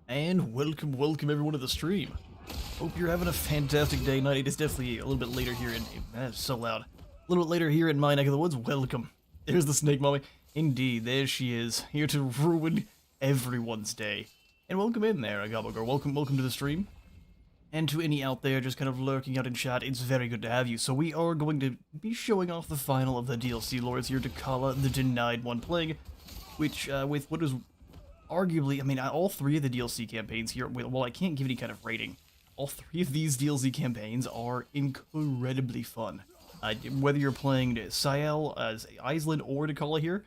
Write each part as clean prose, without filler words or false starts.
And welcome everyone to the stream. Hope you're having a fantastic day, night. It is definitely a little bit later here in, that is so loud. A little bit later here in my neck of the woods. Welcome. There's the snake mommy. Indeed, there she is, here to ruin everyone's day. And welcome in there, Gobblegirl. Welcome to the stream. And to any out there just kind of lurking out in chat, it's very good to have you. So we are going to be showing off the final of the DLC lords here, Dchala the Denied One, playing, which, with what is arguably, I mean, all three of the DLC campaigns here, well, I can't give any kind of rating. All three of these DLC campaigns are incredibly fun. Whether you're playing Sael, Iceland, or Dchala here,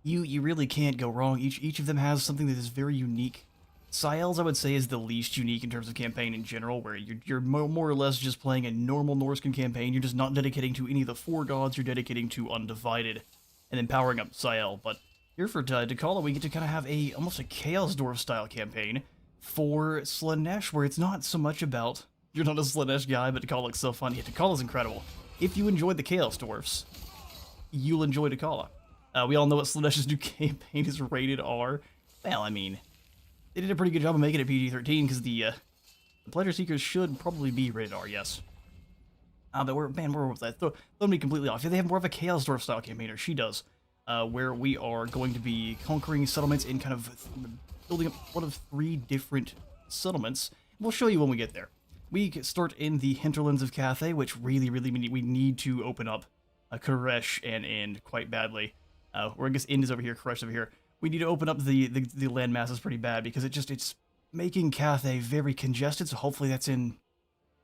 you really can't go wrong. Each of them has something that is very unique. Sael's, I would say, is the least unique in terms of campaign in general, where you're more or less just playing a normal Norscan campaign. You're just not dedicating to any of the four gods, you're dedicating to Undivided, and then powering up Sael. But here for Dchala, we get to kind of have almost a Chaos Dwarf style campaign for Slaanesh, where it's not so much about, you're not a Slaanesh guy, but Dchala looks so fun. Yeah, Dcala's incredible. If you enjoyed the Chaos Dwarfs, you'll enjoy Dchala. We all know what Slaanesh's new campaign is rated R. Well, I mean, they did a pretty good job of making it PG-13, because the Pleasure Seekers should probably be rated R, yes. But where was that? Throw me completely off. Yeah, they have more of a Chaos Dwarf style campaign, or she does. Where we are going to be conquering settlements and kind of building up one of three different settlements. We'll show you when we get there. We start in the hinterlands of Cathay, which really we need to open up Koresh and Ind quite badly. Or I guess Ind is over here, Koresh over here. We need to open up the land masses pretty bad, because it's making Cathay very congested, so hopefully that's in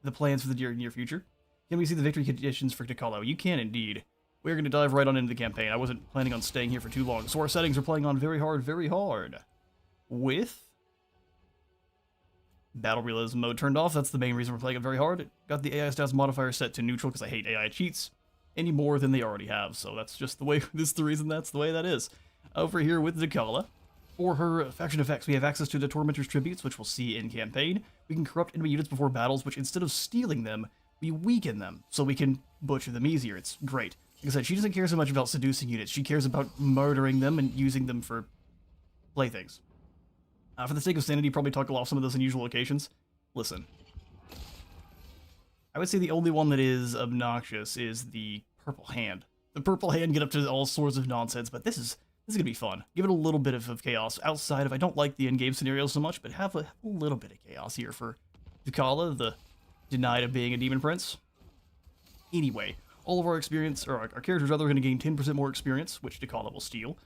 the plans for the near future. Can we see the victory conditions for Dchala? You can indeed. We're going to dive right on into the campaign. I wasn't planning on staying here for too long. So our settings are playing on very hard. With Battle Realism mode turned off. That's the main reason we're playing it very hard. Got the AI stats modifier set to neutral, because I hate AI cheats any more than they already have. So that's just the way, this is the reason that's the way that is. Over here with Dchala, for her faction effects, we have access to the Tormenters tributes, which we'll see in campaign. We can corrupt enemy units before battles, which instead of stealing them, we weaken them, so we can butcher them easier. It's great. Like I said, she doesn't care so much about seducing units. She cares about murdering them and using them for playthings. For the sake of sanity, probably talk off some of those unusual occasions. Listen. I would say the only one that is obnoxious is the Purple Hand. The Purple Hand get up to all sorts of nonsense, but this is gonna be fun. Give it a little bit of chaos outside of, I don't like the in-game scenario so much, but have a little bit of chaos here for Dchala, the denied of being a demon prince. Anyway, all of our experience, or our characters rather, are going to gain 10% more experience, which Dchala will steal.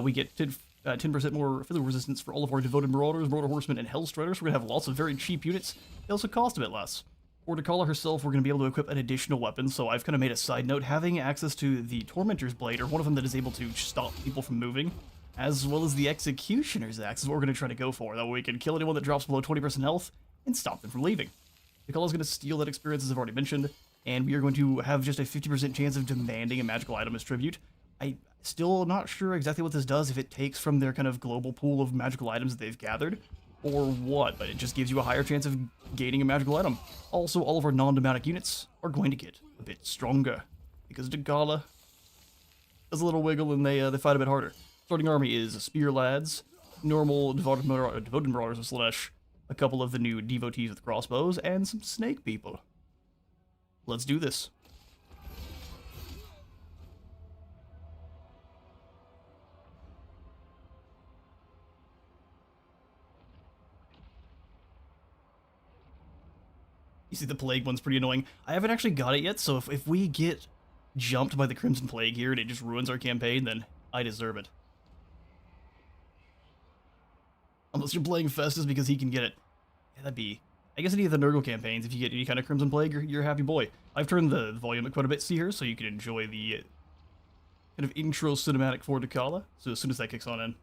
We get 10% more physical resistance for all of our devoted marauders, mortar horsemen, and hellstriders. We're going to have lots of very cheap units. They also cost a bit less. For Dchala herself, we're going to be able to equip an additional weapon, so I've kind of made a side note. Having access to the Tormenter's Blade, or one of them that is able to stop people from moving, as well as the Executioner's Axe, is what we're going to try to go for. That way we can kill anyone that drops below 20% health and stop them from leaving. Dcala's going to steal that experience, as I've already mentioned, and we are going to have just a 50% chance of demanding a magical item as tribute. I still not sure exactly what this does, if it takes from their kind of global pool of magical items that they've gathered, or what, but it just gives you a higher chance of gaining a magical item. Also, all of our non-domestic units are going to get a bit stronger, because Dchala does a little wiggle and they fight a bit harder. Starting army is Spear Lads, normal devoted marauders of Slaanesh, a couple of the new devotees with crossbows, and some snake people. Let's do this. You see the Plague one's pretty annoying. I haven't actually got it yet, so if we get jumped by the Crimson Plague here and it just ruins our campaign, then I deserve it. Unless you're playing Festus because he can get it. Yeah, that'd be... I guess any of the Nurgle campaigns, if you get any kind of Crimson Plague, you're a happy boy. I've turned the volume up quite a bit, see here, so you can enjoy the kind of intro cinematic for Dchala, so as soon as that kicks on in.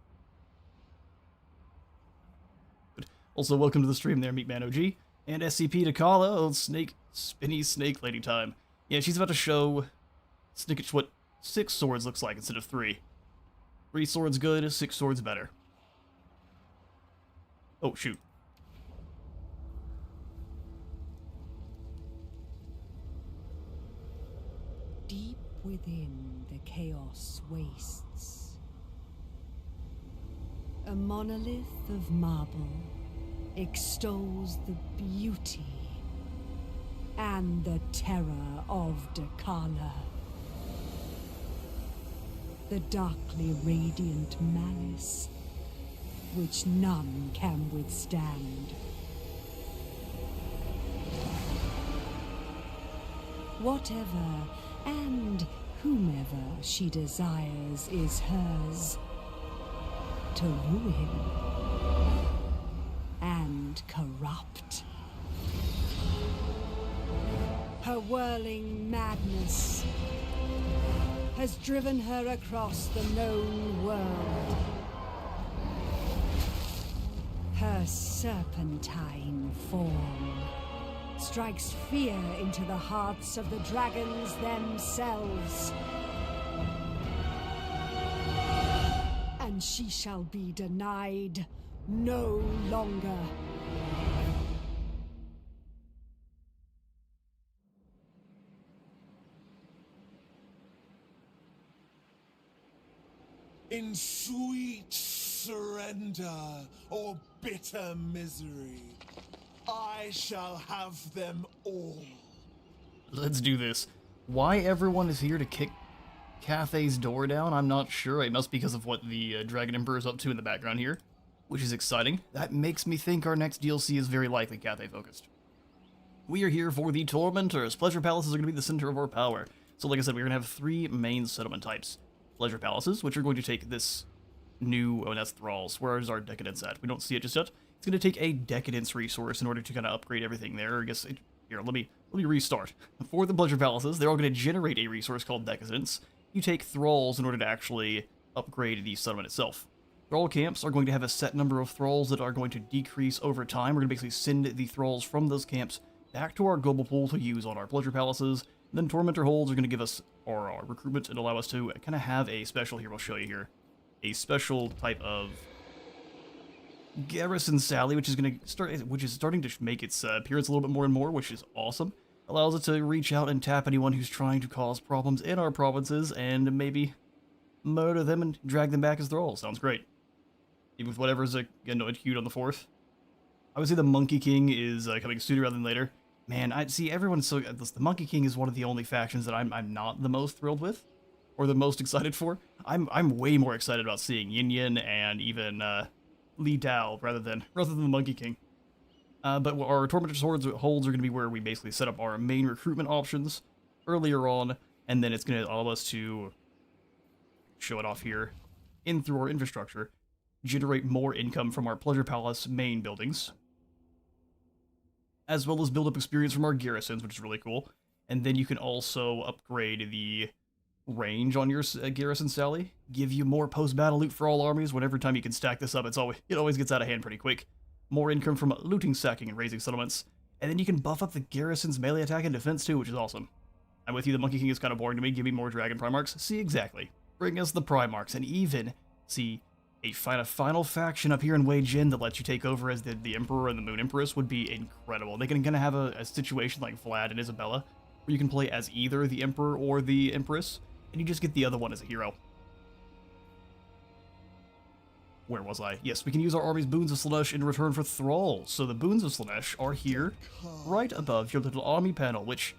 But also, welcome to the stream there, Meatman OG, and SCP Dchala, old spinny snake lady time. Yeah, she's about to show Snicketch what 6 swords looks like instead of 3. 3 swords good, 6 swords better. Oh, shoot. Deep within the chaos wastes, a A monolith of marble extols the beauty and the terror of Dchala. The darkly radiant malice which none can withstand. Whatever and whomever she desires is hers to ruin and corrupt. Her whirling madness has driven her across the known world. Her serpentine form strikes fear into the hearts of the dragons themselves. And she shall be denied no longer. In sweet surrender or bitter misery, I shall have them all. Let's do this. Why everyone is here to kick Cathay's door down, I'm not sure. It must be because of what the Dragon Emperor is up to in the background here, which is exciting. That makes me think our next DLC is very likely Cathay focused. We are here for the Tormenters. Pleasure Palaces are going to be the center of our power. So like I said, we're going to have 3 main settlement types. Pleasure Palaces, which are going to take this new, oh, that's Thralls. Where is our Decadence at? We don't see it just yet. It's going to take a Decadence resource in order to kind of upgrade everything there. I guess, here, let me restart. For the Pleasure Palaces, they're all going to generate a resource called Decadence. You take Thralls in order to actually upgrade the settlement itself. Thrall camps are going to have a set number of Thralls that are going to decrease over time. We're going to basically send the Thralls from those camps back to our global pool to use on our Pleasure Palaces. Then Tormentor holds are going to give us our recruitment and allow us to kind of have a special, here, I'll show you here, a special type of Garrison Sally, which is starting to make its appearance a little bit more and more, which is awesome. Allows it to reach out and tap anyone who's trying to cause problems in our provinces and maybe murder them and drag them back as thralls. Sounds great. Even with whatever's annoyed cute on the 4th. I would say the Monkey King is coming sooner rather than later. Man, I see everyone's so... The Monkey King is one of the only factions that I'm not the most thrilled with, or the most excited for. I'm way more excited about seeing Yin Yin and even Li Dao rather than the Monkey King. But our Tormentor holds are going to be where we basically set up our main recruitment options earlier on, and then it's going to allow us to show it off here in through our infrastructure, generate more income from our Pleasure Palace main buildings, as well as build up experience from our garrisons, which is really cool. And then you can also upgrade the range on your garrison, Sally. Give you more post-battle loot for all armies. Whenever time you can stack this up, it always gets out of hand pretty quick. More income from looting, sacking, and raising settlements. And then you can buff up the garrison's melee attack and defense too, which is awesome. I'm with you, the Monkey King is kind of boring to me. Give me more Dragon Primarchs. See, exactly. Bring us the Primarchs, and even, see, a final faction up here in Wei Jin that lets you take over as the Emperor and the Moon Empress would be incredible. They can kind of have a situation like Vlad and Isabella, where you can play as either the Emperor or the Empress, and you just get the other one as a hero. Where was I? Yes, we can use our army's Boons of Slaanesh in return for Thralls. So the Boons of Slaanesh are here, right above your little army panel, which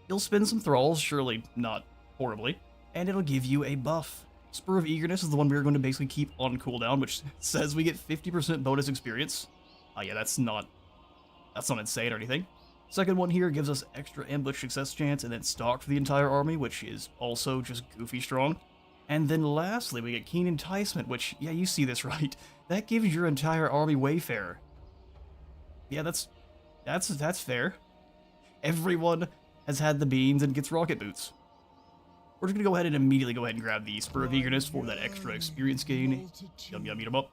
you'll spend some Thralls, surely not horribly, and it'll give you a buff. Spur of Eagerness is the one we're going to basically keep on cooldown, which says we get 50% bonus experience. Yeah, that's not insane or anything. Second one here gives us extra ambush success chance and then stock for the entire army, which is also just goofy strong. And then lastly, we get Keen Enticement, which, yeah, you see this right. That gives your entire army Wayfarer. Yeah, that's fair. Everyone has had the beans and gets rocket boots. We're just going to immediately go ahead and grab the Spur of Eagerness for that extra experience gain. Yum yum, eat 'em up.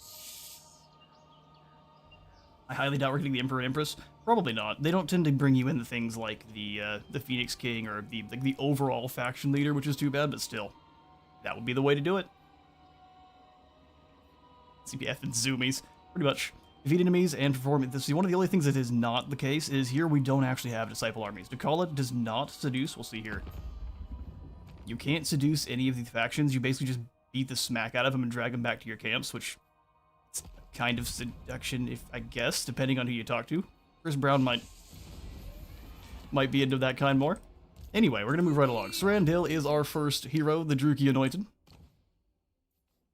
I highly doubt we're getting the Emperor and Empress. Probably not. They don't tend to bring you into things like the Phoenix King or the overall faction leader, which is too bad, but still. That would be the way to do it. CPF and Zoomies. Pretty much. Defeat enemies and perform... See, one of the only things that is not the case is here we don't actually have Disciple armies. Dchala does not seduce. We'll see here. You can't seduce any of the factions. You basically just beat the smack out of them and drag them back to your camps, which It's kind of seduction, if I guess, depending on who you talk to. Chris Brown might be into that kind more. Anyway, we're gonna move right along. Sarandil is our first hero, the Druchii Anointed.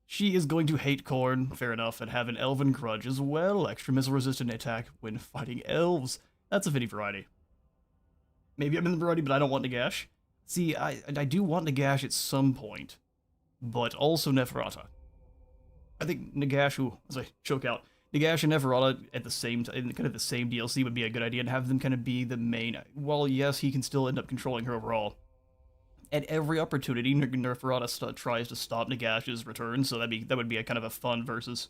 She is going to hate corn, fair enough, and have an elven grudge as well. Extra missile-resistant attack when fighting elves. That's a fitting variety. Maybe I'm in the variety, but I don't want Nagash. See, I do want Nagash at some point, but also Neferata. I think Nagash, as I choke out, Nagash and Neferata at the same time, in kind of the same DLC would be a good idea, and have them kind of be the main. While yes, he can still end up controlling her overall. At every opportunity, Neferata tries to stop Nagash's return, so that would be a kind of a fun versus.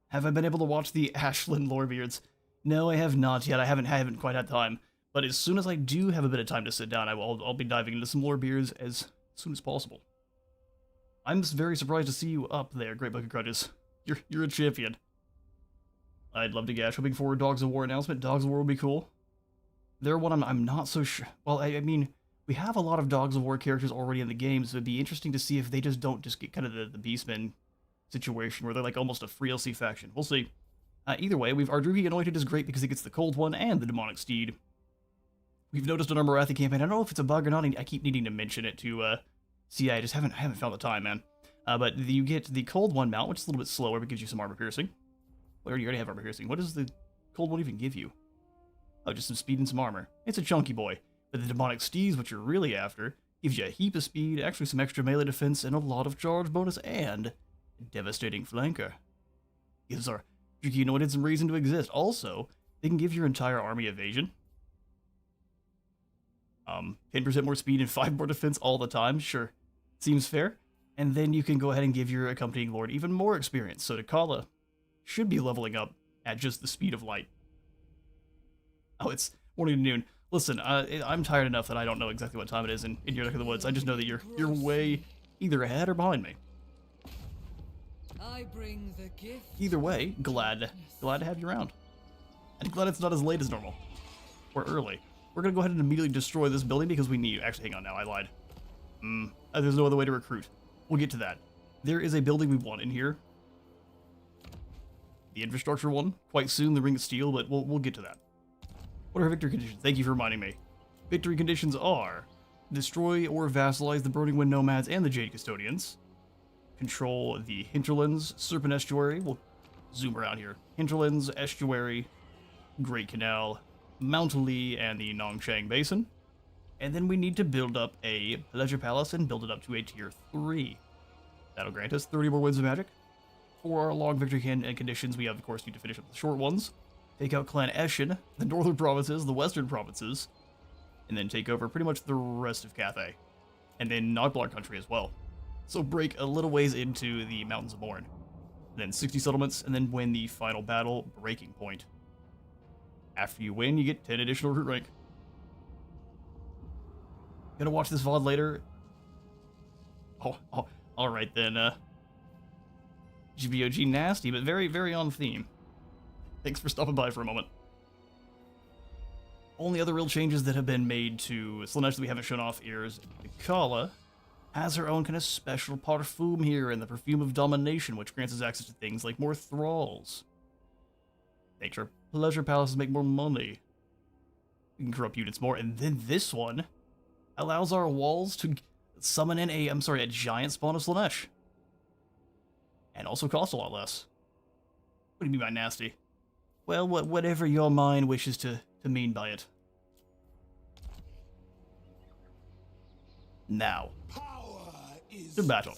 Have I been able to watch the Ashland Lorebeards? No, I have not yet. I haven't quite had time. But as soon as I do have a bit of time to sit down, I'll be diving into some Lorebeards as soon as possible. I'm very surprised to see you up there, Great Book of Grudges. You're a champion. I'd love to Gash. Hoping for Dogs of War announcement. Dogs of War will be cool. They're one I'm not so sure. Well, I mean, we have a lot of Dogs of War characters already in the game, so it'd be interesting to see if they just don't just get kind of the Beastmen situation where they're like almost a free LC faction. We'll see. Either way, our Druchii Anointed is great because he gets the Cold One and the Demonic Steed. We've noticed on our Marathi campaign, I don't know if it's a bug or not, I keep needing to mention it to see, I just haven't found the time, man. But you get the Cold One mount, which is a little bit slower, but gives you some armor piercing. Well, you already have armor piercing. What does the Cold One even give you? Oh, just some speed and some armor. It's a chunky boy. But the Demonic Steeds, what you're really after, gives you a heap of speed, actually some extra melee defense, and a lot of charge bonus, and a devastating flanker. Gives our Druchii Anointed some reason to exist. Also, they can give your entire army evasion. 10% more speed and 5 more defense all the time. Sure. Seems fair. And then you can go ahead and give your accompanying lord even more experience. So Dchala should be leveling up at just the speed of light. Oh, it's morning to noon. Listen, I'm tired enough that I don't know exactly what time it is in your neck of the woods. I just know that you're way either ahead or behind me. I bring the gift. Either way, glad to have you around. And glad it's not as late as normal. Or early. We're gonna go ahead and immediately destroy this building because we need. Actually, hang on now, I lied. There's no other way to recruit. We'll get to that. There is a building we want in here. The infrastructure one. Quite soon, the Ring of Steel, but we'll get to that. What are our victory conditions? Thank you for reminding me. Victory conditions are: destroy or vassalize the Burning Wind Nomads and the Jade Custodians. Control the hinterlands, Serpent Estuary. We'll zoom around here. Hinterlands, Estuary, Great Canal, Mount Lee, and the Nongshang Basin. And then we need to build up a Pleasure Palace and build it up to a tier 3. That'll grant us 30 more Winds of Magic. For our long victory conditions, we of course need to finish up the short ones. Take out Clan Eshin, the northern provinces, the western provinces, and then take over pretty much the rest of Cathay. And then Noglar country as well. So break a little ways into the Mountains of Morn. And then 60 settlements, and then win the final battle, Breaking Point. After you win, you get 10 additional recruit rank. Gonna watch this VOD later? Oh, alright then, GBOG nasty, but very, very on theme. Thanks for stopping by for a moment. Only other real changes that have been made to Slaanesh that we haven't shown off here is Dchala has her own kind of special parfum here in the Perfume of Domination, which grants us access to things like more thralls. Makes our pleasure palaces make more money. We can corrupt units more, and then this one allows our walls to summon in a giant spawn of Slaanesh. And also cost a lot less. What do you mean by nasty? Well, whatever your mind wishes to mean by it. Now, the battle.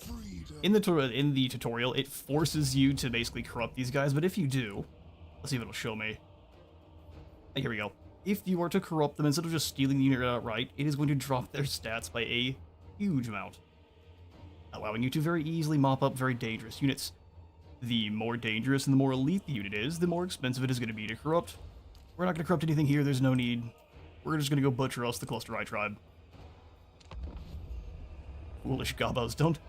In the tutorial, it forces you to basically corrupt these guys, but if you do, let's see if it'll show me. Here we go. If you are to corrupt them instead of just stealing the unit outright, it is going to drop their stats by a huge amount, allowing you to very easily mop up very dangerous units. The more dangerous and the more elite the unit is, the more expensive it is going to be to corrupt. We're not going to corrupt anything here, there's no need. We're just going to go butcher us the Cluster Eye tribe. Foolish gobbos, don't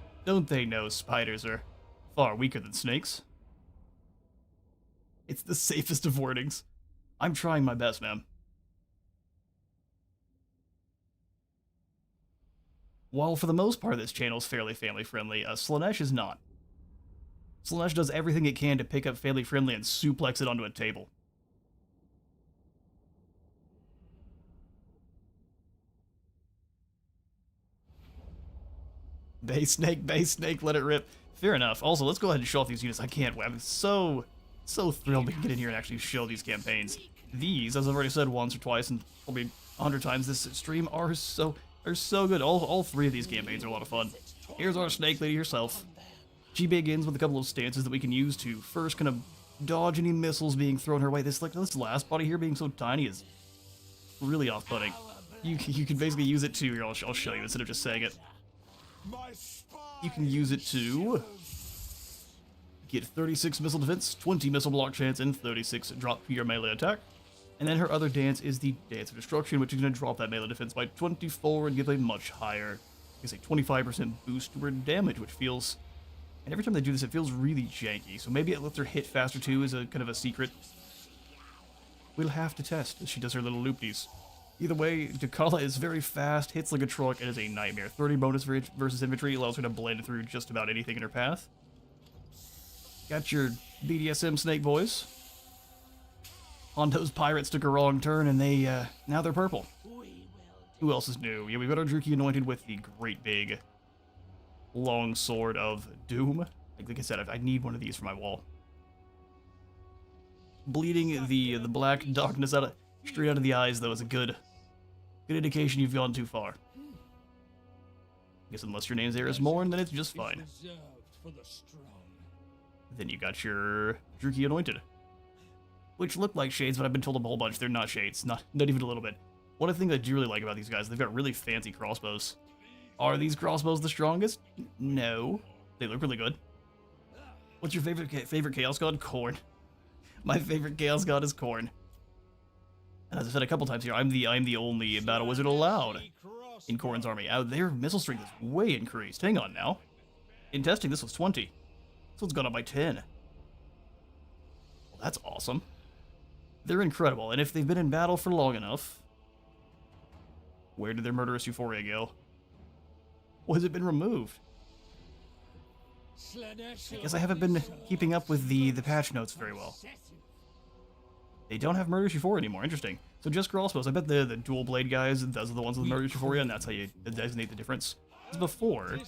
they know spiders are far weaker than snakes? It's the safest of wordings. I'm trying my best, man. While for the most part this channel is fairly family-friendly, Slaanesh is not. Slaanesh does everything it can to pick up family friendly and suplex it onto a table. Base snake, let it rip. Fair enough. Also, let's go ahead and show off these units. I can't wait. I'm so thrilled we can get in here and actually show these campaigns. These, as I've already said once or twice and probably 100 times this stream, are so good. All three of these campaigns are a lot of fun. Here's our snake lady herself. She begins with a couple of stances that we can use to first kind of dodge any missiles being thrown her way. This last body here being so tiny is really off-putting. You can basically use it to, here, I'll show you instead of just saying it. You can use it to get 36 missile defense, 20 missile block chance, and 36 drop to your melee attack. And then her other dance is the Dance of Destruction, which is going to drop that melee defense by 24 and give a much higher, I say 25% boost to her damage, which feels, and every time they do this, it feels really janky. So maybe it lets her hit faster too, is a kind of a secret. We'll have to test as she does her little loopties. Either way, Dchala is very fast, hits like a truck, and is a nightmare. 30 bonus versus infantry allows her to blend through just about anything in her path. Got your BDSM snake boys. Hondo's pirates took a wrong turn, and now they're purple. Who else is new? Yeah, we've got our Druki anointed with the great big long sword of doom. Like I said, I need one of these for my wall. Bleeding the black darkness straight out of the eyes, though, is a good indication you've gone too far. I guess unless your name's Eris Morn, then it's just fine. Then you got your Druki anointed, which look like shades, but I've been told a whole bunch they're not shades, not even a little bit. One thing I do really like about these guys, they've got really fancy crossbows. Are these crossbows the strongest? No, they look really good. What's your favorite Chaos God? Khorne. My favorite Chaos God is Khorne. And as I said a couple times here, I'm the only battle wizard allowed in Khorne's army. Their missile strength is way increased. Hang on now. In testing, this was 20. This one's gone up by 10. Well, that's awesome. They're incredible, and if they've been in battle for long enough, where did their murderous euphoria go? Well, has it been removed? I guess I haven't been keeping up with the patch notes very well. They don't have murderous euphoria anymore. Interesting. So just crossbows. I bet the dual blade guys, those are the ones with murderous euphoria, and that's how you designate the difference. Because before,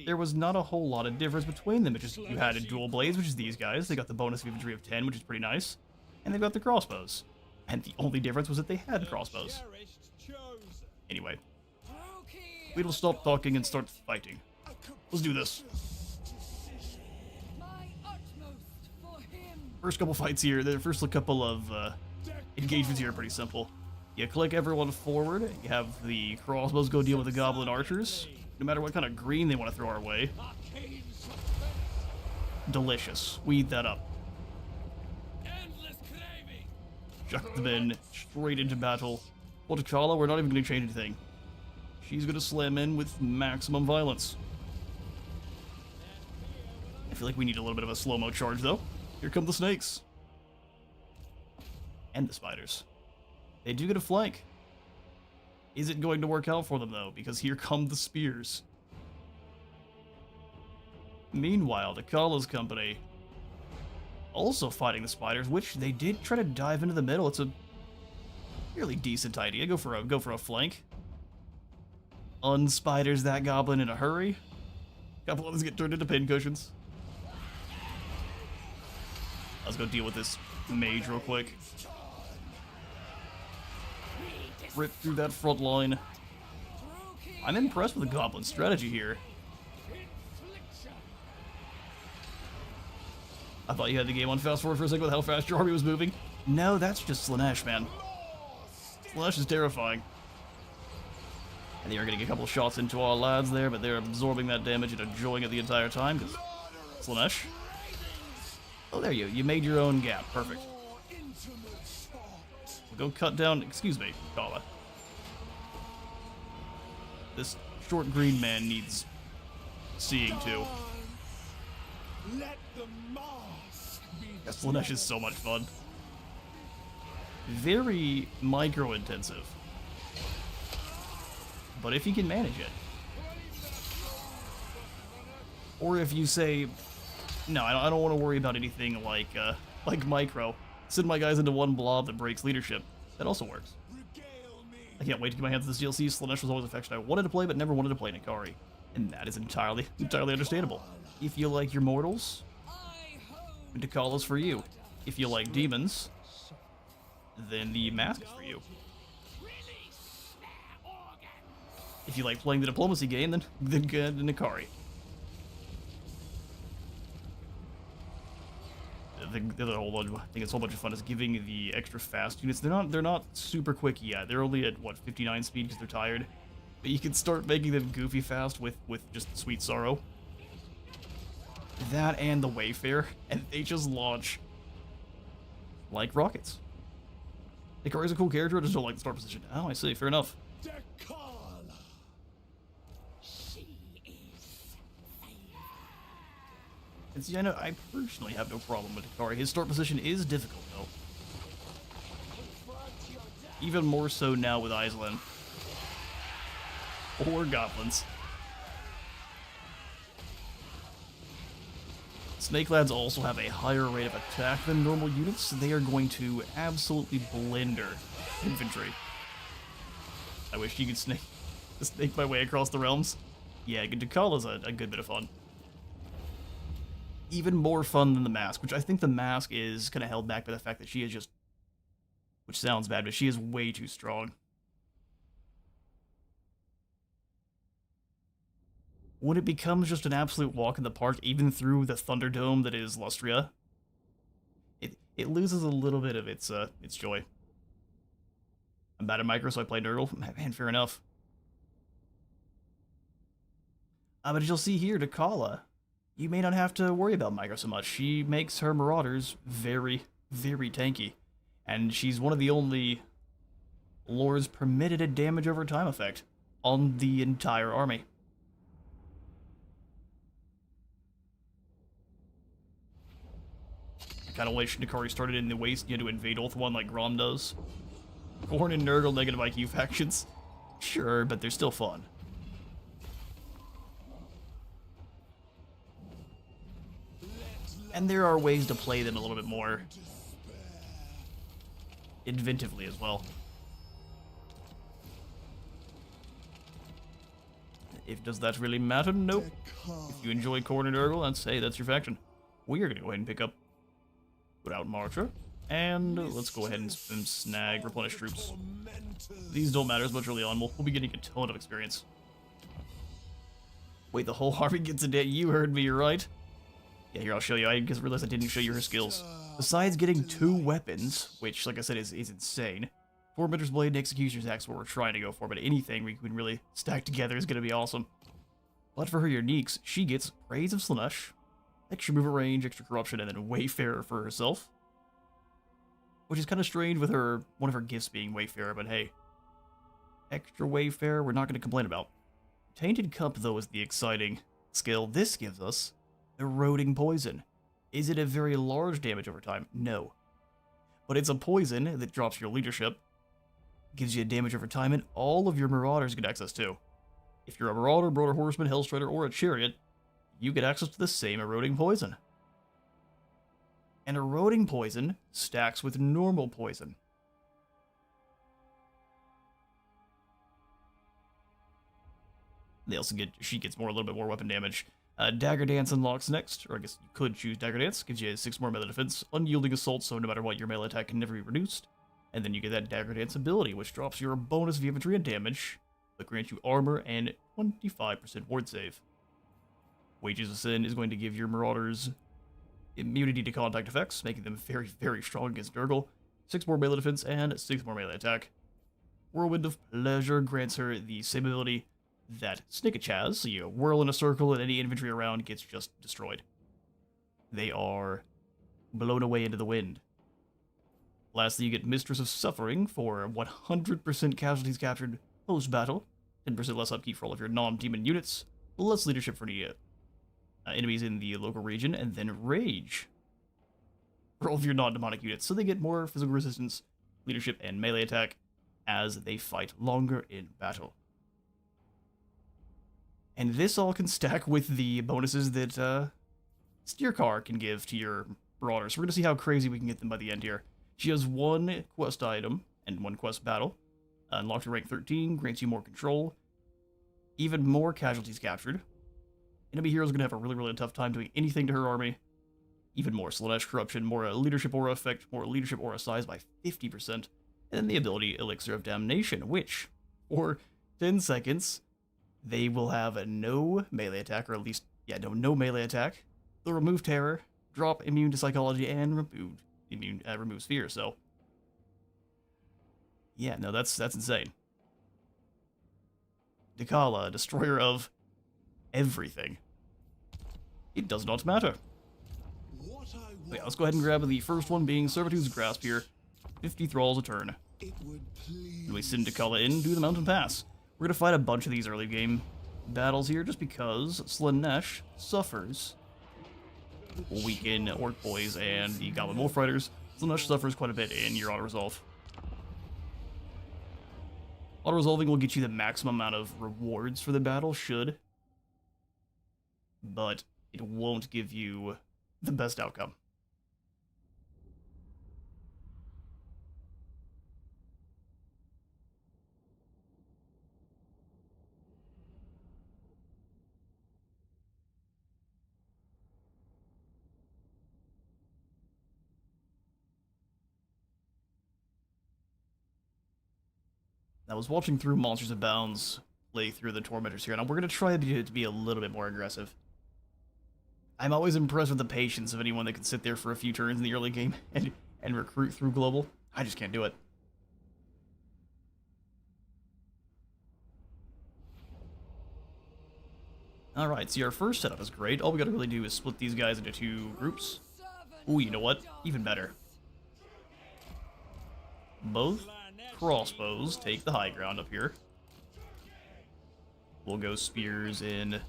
there was not a whole lot of difference between them. It's just you had a dual blades, which is these guys. They got the bonus of infantry of 10, which is pretty nice. And they've got the crossbows. And the only difference was that they had crossbows. Anyway, we'll stop talking and start fighting. Let's do this. First couple fights here, the first couple of engagements here are pretty simple. You click everyone forward, you have the crossbows go deal with the goblin archers, no matter what kind of green they want to throw our way. Delicious. We eat that up. Chuck them in, straight into battle. Well, Dchala, we're not even going to change anything. She's going to slam in with maximum violence. I feel like we need a little bit of a slow-mo charge, though. Here come the snakes. And the spiders. They do get a flank. Is it going to work out for them, though? Because here come the spears. Meanwhile, Dchala's company also fighting the spiders, which they did try to dive into the middle. It's a fairly decent idea. Go for a flank. Unspiders that goblin in a hurry. A couple others get turned into pincushions. Let's go deal with this mage real quick. Rip through that front line. I'm impressed with the goblin strategy here. I thought you had the game on fast forward for a second with how fast your army was moving. No, that's just Slaanesh, man. Slaanesh is terrifying. And they are getting a couple shots into our lads there, but they're absorbing that damage and enjoying it the entire time, because Slaanesh. Oh, there you made your own gap. Perfect. We'll go cut down, excuse me, Dchala. This short green man needs seeing too. Yeah, Slaanesh is so much fun. Very micro-intensive. But if you can manage it. Or if you say, No, I don't want to worry about anything like micro. Send my guys into one blob that breaks leadership. That also works. I can't wait to get my hands on this DLC. Slaanesh was always a faction I wanted to play, but never wanted to play Nikari. And that is entirely understandable. If you like your mortals, Dchala's for you. If you like demons, then the mask is for you. If you like playing the diplomacy game, then get Nikari. The other whole bunch, I think it's a whole bunch of fun is giving the extra fast units. They're not super quick yet. They're only at what 59 speed because they're tired. But you can start making them goofy fast with just Sweet Sorrow. That and the Wayfarer, and they just launch like rockets. Nikari's a cool character. I just don't like the start position. Oh, I see. Fair enough. And see, I personally have no problem with Dakari. His start position is difficult, though. Even more so now with Iceland. Or Goblins. Snake Lads also have a higher rate of attack than normal units, so they are going to absolutely blender infantry. I wish you could snake my way across the realms. Yeah, Dchala's a good bit of fun. Even more fun than the mask, which I think the mask is kind of held back by the fact that she is just, which sounds bad, but she is way too strong. When it becomes just an absolute walk in the park, even through the Thunderdome that is Lustria, it loses a little bit of its joy. I'm bad at micro, so I play Nurgle. Man, fair enough. But as you'll see here, Dchala, you may not have to worry about micro so much. She makes her Marauders very, very tanky. And she's one of the only lords permitted a damage over time effect on the entire army. I kind of wish Nikari started in the waste, you had to invade Ulthuan like Grom does. Khorne and Nurgle negative IQ factions. Sure, but they're still fun. And there are ways to play them a little bit more inventively as well. Does that really matter? Nope. If you enjoy Khorne and Nurgle, I'd say that's your faction. We are going to go ahead and pick up Without Marcher. And let's go ahead and snag replenish troops. These don't matter as much early on. We'll be getting a ton of experience. Wait, the whole army gets a day. You heard me, right? Yeah, here, I'll show you. I just realized I didn't show you her skills. Besides getting 2 weapons, which, like I said, is insane. Tormenter's Blade and Executioner's Axe what we're trying to go for, but anything we can really stack together is going to be awesome. But for her uniques, she gets Praise of Slaanesh, extra movement range, extra corruption, and then Wayfarer for herself. Which is kind of strange with one of her gifts being Wayfarer, but hey. Extra Wayfarer, we're not going to complain about. Tainted Cup, though, is the exciting skill this gives us. Eroding Poison. Is it a very large damage over time? No. But it's a poison that drops your leadership, gives you a damage over time, and all of your Marauders get access to. If you're a Marauder, Broader Horseman, Hellstrider, or a Chariot, you get access to the same Eroding Poison. And Eroding Poison stacks with normal poison. They also she gets a little bit more weapon damage. Dagger Dance unlocks next, or I guess you could choose Dagger Dance, gives you 6 more melee defense, unyielding assault, so no matter what, your melee attack can never be reduced. And then you get that Dagger Dance ability, which drops your bonus of infantry and damage, but grants you armor and 25% ward save. Wages of Sin is going to give your Marauders immunity to contact effects, making them very, very strong against Nurgle, 6 more melee defense, and 6 more melee attack. Whirlwind of Pleasure grants her the same ability that Snicketch has, so you whirl in a circle and any infantry around gets just destroyed. They are blown away into the wind. Lastly, you get Mistress of Suffering for 100% casualties captured post-battle, 10% less upkeep for all of your non-demon units, less leadership for the enemies in the local region, and then Rage for all of your non-demonic units, so they get more physical resistance, leadership, and melee attack as they fight longer in battle. And this all can stack with the bonuses that Steer Car can give to your Marauders. So we're going to see how crazy we can get them by the end here. She has 1 quest item and 1 quest battle. Unlocked to rank 13, grants you more control. Even more casualties captured. Enemy heroes are going to have a really, really tough time doing anything to her army. Even more Slaanesh corruption, more leadership aura effect, more leadership aura size by 50%. And then the ability Elixir of Damnation, which, for 10 seconds, they will have no melee attack, or at least, yeah, no melee attack. They'll remove terror, drop immune to psychology, and remove fear, so... yeah, no, that's insane. Dchala, destroyer of everything. It does not matter. Wait, let's go ahead and grab the first one, being Servitude's Grasp here. 50 thralls a turn. And we send Dchala in, do the Mountain Pass. We're gonna fight a bunch of these early game battles here, just because Slaanesh suffers. Will weaken Orc Boys and the Goblin Wolf Riders. Slaanesh suffers quite a bit in your auto-resolve. Auto-resolving will get you the maximum amount of rewards for the battle, but it won't give you the best outcome. I was watching through Monsters Abound's play through the Tormenters here, and we're going to try to be a little bit more aggressive. I'm always impressed with the patience of anyone that can sit there for a few turns in the early game and recruit through global. I just can't do it. Alright, see, our first setup is great. All we gotta really do is split these guys into 2 groups. Ooh, you know what? Even better. Both crossbows take the high ground up here. We'll go spears in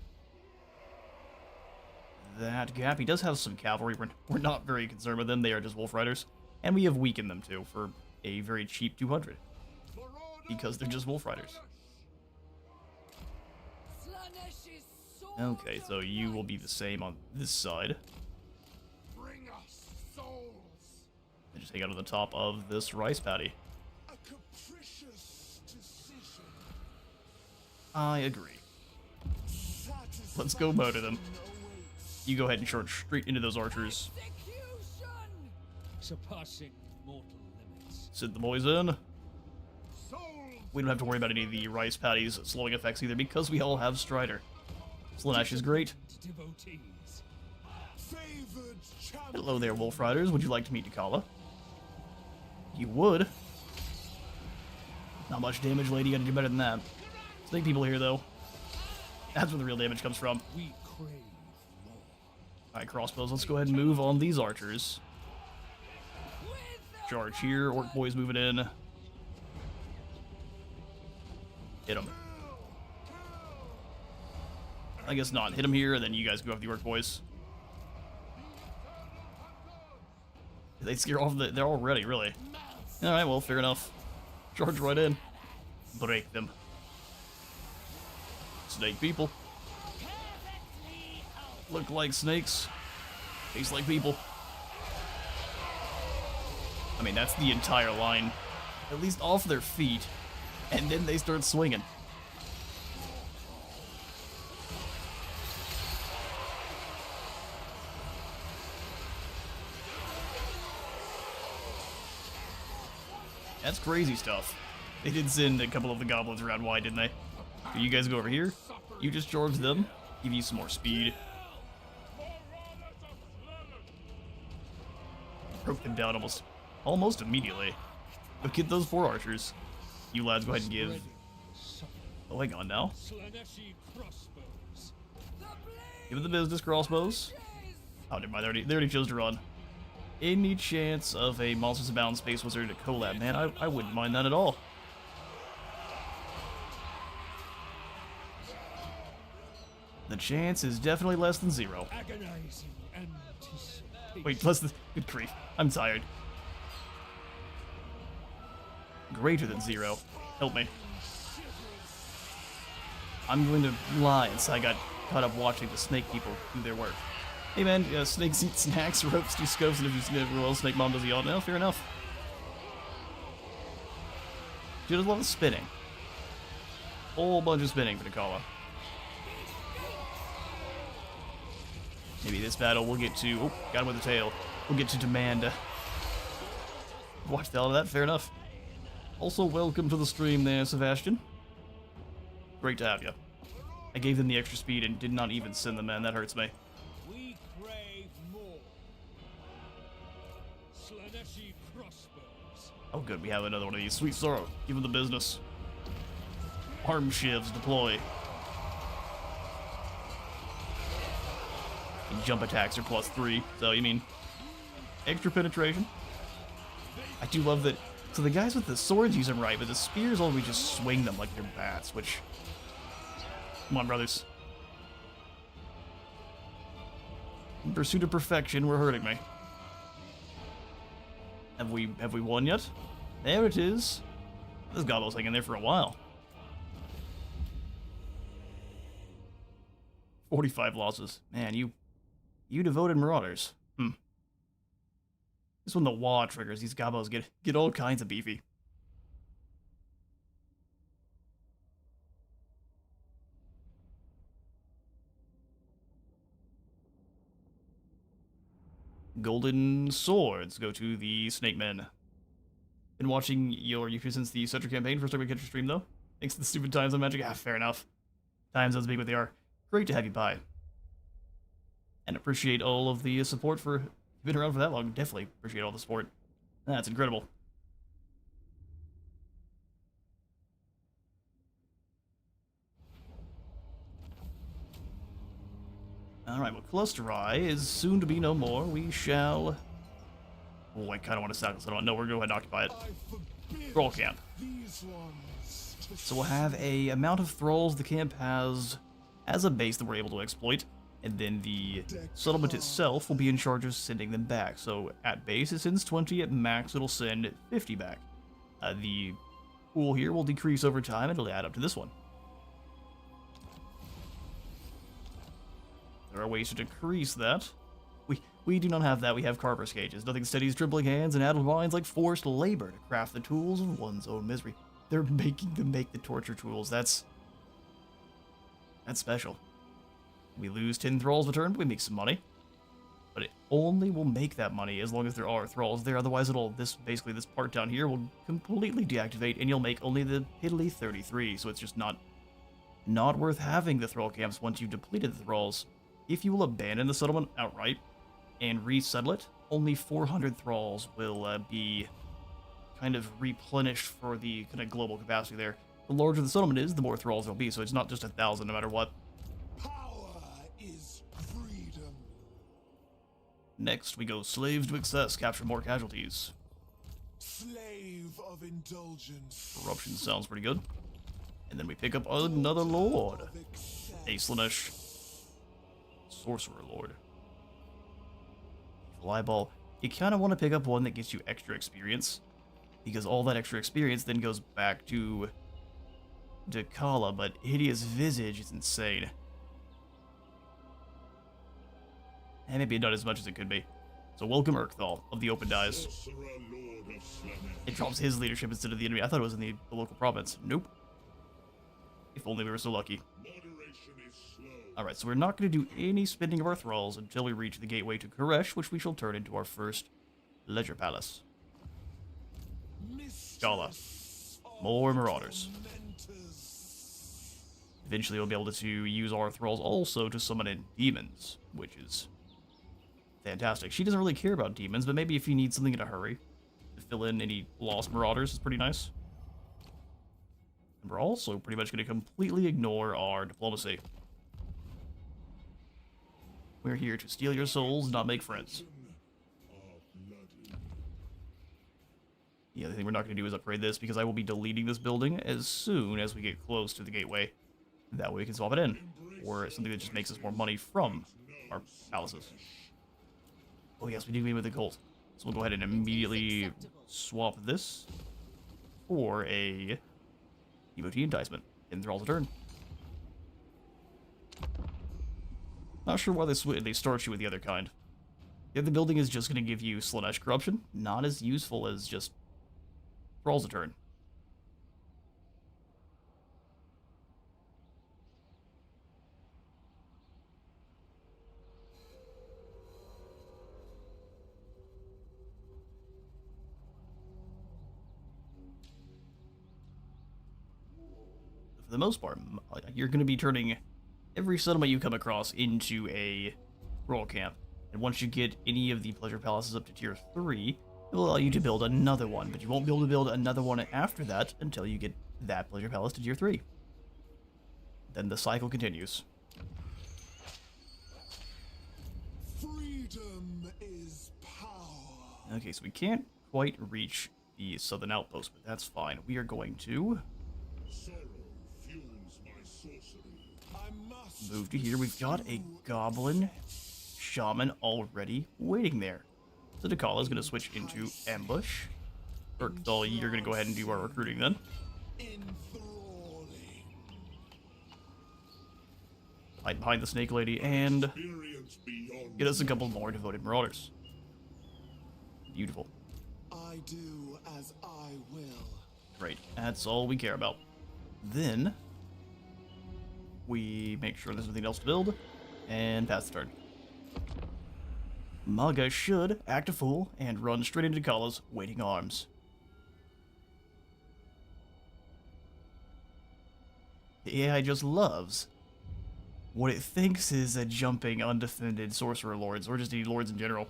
that gap. He does have some cavalry. We're not very concerned with them. They are just wolf riders. And we have weakened them too for a very cheap 200. Because they're just wolf riders. Okay, so you will be the same on this side. And just hang out on the top of this rice paddy. I agree. Let's go murder them. You go ahead and charge straight into those archers. Surpassing mortal limits. Send the boys in. We don't have to worry about any of the rice paddies slowing effects either, because we all have Strider. Slaanesh is great. Hello there, Wolf Riders. Would you like to meet Dchala? You would. Not much damage, lady. You gotta do better than that. Snake people here, though. That's where the real damage comes from. Alright, crossbows. Let's go ahead and move on these archers. Charge here. Orc boys moving in. Hit them. I guess not. Hit them here, and then you guys go after the Orc boys. They scare off they're all ready, really. Alright, well, fair enough. Charge right in. Break them. Snake people. Look like snakes. Taste like people. I mean, that's the entire line. At least off their feet. And then they start swinging. That's crazy stuff. They did send a couple of the goblins around wide, didn't they? So you guys go over here. You just charge them. Give you some more speed. Broke them down almost immediately. Go get those 4 archers. You lads go ahead and give... oh, hang on now. Give it the business, crossbows. Oh, never mind. They already chose to run. Any chance of a Monsters Abound Space Wizard collab? Man, I wouldn't mind that at all. The chance is definitely less than 0. Wait, less than... good grief. I'm tired. Greater than 0. Help me. I'm going to lie and say I got caught up watching the snake people do their work. Hey man, snakes eat snacks, ropes do scopes, and if you snip well, Snake Mom does the odd. No, fair enough. She does a lot of spinning. Whole bunch of spinning for Dchala. Maybe this battle we'll get to... Oh, got him with the tail. We'll get to demand. Watch the hell of that, fair enough. Also, welcome to the stream there, Sebastian. Great to have you. I gave them the extra speed and did not even send them in. That hurts me. We crave more. Slaanesh crossbows. Oh good, we have another one of these. Sweet Sorrow, give him the business. Arm shivs deploy. And jump attacks are +3, so you mean extra penetration. I do love that. So the guys with the swords use them right, but the spears always just swing them like they're bats, which... Come on, brothers. In pursuit of perfection, we're hurting me. Have we won yet? There it is. This gobble's hanging there for a while. 45 losses. Man, you devoted marauders. This when the wah triggers, these gobbos get all kinds of beefy. Golden swords go to the snake men. Been watching your YouTube since the Cetera campaign. First time we catch your stream though. Thanks to the stupid time zone magic. Ah, fair enough. Time zones being what they are. Great to have you by. And appreciate all of the support for... You've been around for that long. Definitely appreciate all the support. That's incredible. Alright, well, Cluster-Eye is soon to be no more. We shall... Oh, I kind of want to sack this one. No, we're going to go ahead and occupy it. Thrall camp. So we'll have a amount of thralls the camp has as a base that we're able to exploit. And then the settlement itself will be in charge of sending them back. So at base it sends 20, at max it'll send 50 back. The pool here will decrease over time, it'll add up to this one. There are ways to decrease that. We do not have that, we have carver's cages. Nothing steadies trembling hands and addled minds like forced labor to craft the tools of one's own misery. They're making them make the torture tools, that's special. We lose 10 thralls a turn, but we make some money. But it only will make that money as long as there are thralls there. Otherwise, basically this part down here will completely deactivate, and you'll make only the piddly 33. So it's just not worth having the thrall camps once you've depleted the thralls. If you will abandon the settlement outright and resettle it, only 400 thralls will be kind of replenished for the kind of global capacity there. The larger the settlement is, the more thralls there'll be. So it's not just 1,000 no matter what. Next, we go slaves to excess, capture more casualties. Slave of indulgence. Corruption sounds pretty good. And then we pick up another lord. A Slaanesh. Sorcerer Lord. Eyeball. You kind of want to pick up one that gets you extra experience. Because all that extra experience then goes back to Dchala, but Hideous Visage is insane. And maybe not as much as it could be. So welcome Urkthal of the Open Dies. It drops his leadership instead of the enemy. I thought it was in the local province. Nope. If only we were so lucky. Alright, so we're not going to do any spending of our thralls until we reach the gateway to Koresh, which we shall turn into our first Leisure Palace. Dchala. More marauders. Eventually we'll be able to use our thralls also to summon in demons, which is fantastic. She doesn't really care about demons, but maybe if you need something in a hurry to fill in any lost marauders, it's pretty nice. And we're also pretty much going to completely ignore our diplomacy. We're here to steal your souls, not make friends. The other thing we're not going to do is upgrade this, because I will be deleting this building as soon as we get close to the gateway. That way we can swap it in, or something that just makes us more money from our palaces. Oh yes, we do meet with the cult. So we'll go ahead and immediately swap this for a devotee enticement. And they're all to turn. Not sure why they start you with the other kind. The other building is just going to give you Slaanesh Corruption. Not as useful as just Thralls a turn. For the most part, you're going to be turning every settlement you come across into a royal camp. And once you get any of the pleasure palaces up to tier 3, it will allow you to build another one, but you won't be able to build another one after that until you get that pleasure palace to tier 3. Then the cycle continues. Freedom is power. Okay, so we can't quite reach the southern outpost, but that's fine. We are going to Sorrow fuels my sorcery. I must move to here. We've got a goblin shaman already waiting there. So Dchala is going to switch into ambush. Urkthal, you're going to go ahead and do our recruiting then. enthralling. Hide behind the snake lady and Experience beyond get us a couple more devoted marauders. Beautiful. I do as I will. Great. That's all we care about. Then we make sure there's nothing else to build and pass the turn. Maga should act a fool and run straight into Dchala's waiting arms. The AI just loves what it thinks is a jumping undefended sorcerer lords, or just any lords in general.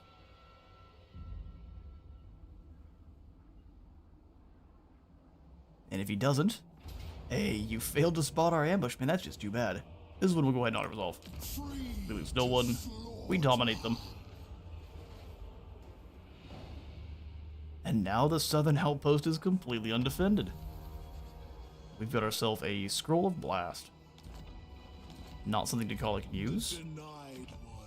And if he doesn't, hey, you failed to spot our ambush, man, that's just too bad. This one we'll go ahead and auto-resolve. We lose no one, we dominate them. And now the southern outpost is completely undefended. We've got ourselves a Scroll of Blast. Not something Dchala can use. Denied one.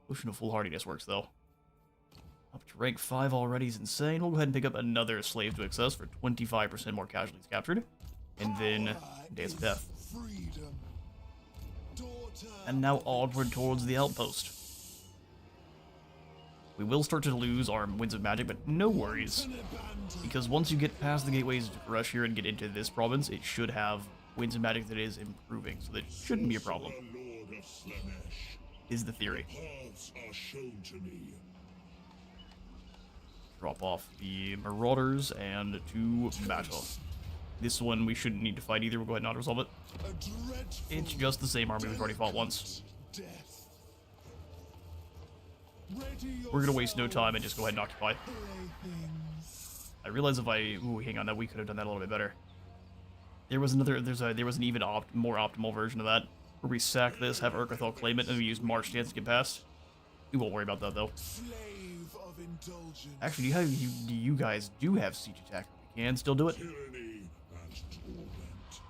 Potion of Foolhardiness works, though. Up to rank 5 already is insane. We'll go ahead and pick up another Slave to Excess for 25% more casualties captured. And then Dance of Death. Freedom. Daughter. And now onward towards the outpost. We will start to lose our Winds of Magic, but no worries. Because once you get past the gateways to Rush here and get into this province, it should have Winds of Magic that is improving, so that shouldn't be a problem, Lord of Slaanesh. is the theory. Paths are shown to me. Drop off the Marauders and to battle. This one we shouldn't need to fight either, we'll go ahead and auto-resolve it. A dreadful It's just the same army we've already fought once. death. Ready your We're gonna waste no time and just go ahead and occupy. playthings. I realize if I... Ooh, hang on, that we could have done that a little bit better. There was another... there was an even more optimal version of that, where we sack this, have Urkthal claim it, and we use March Stance to get past. We won't worry about that, though. Slave of indulgence. Actually, you guys do have siege attack. We can still do it. Tyranny and torment.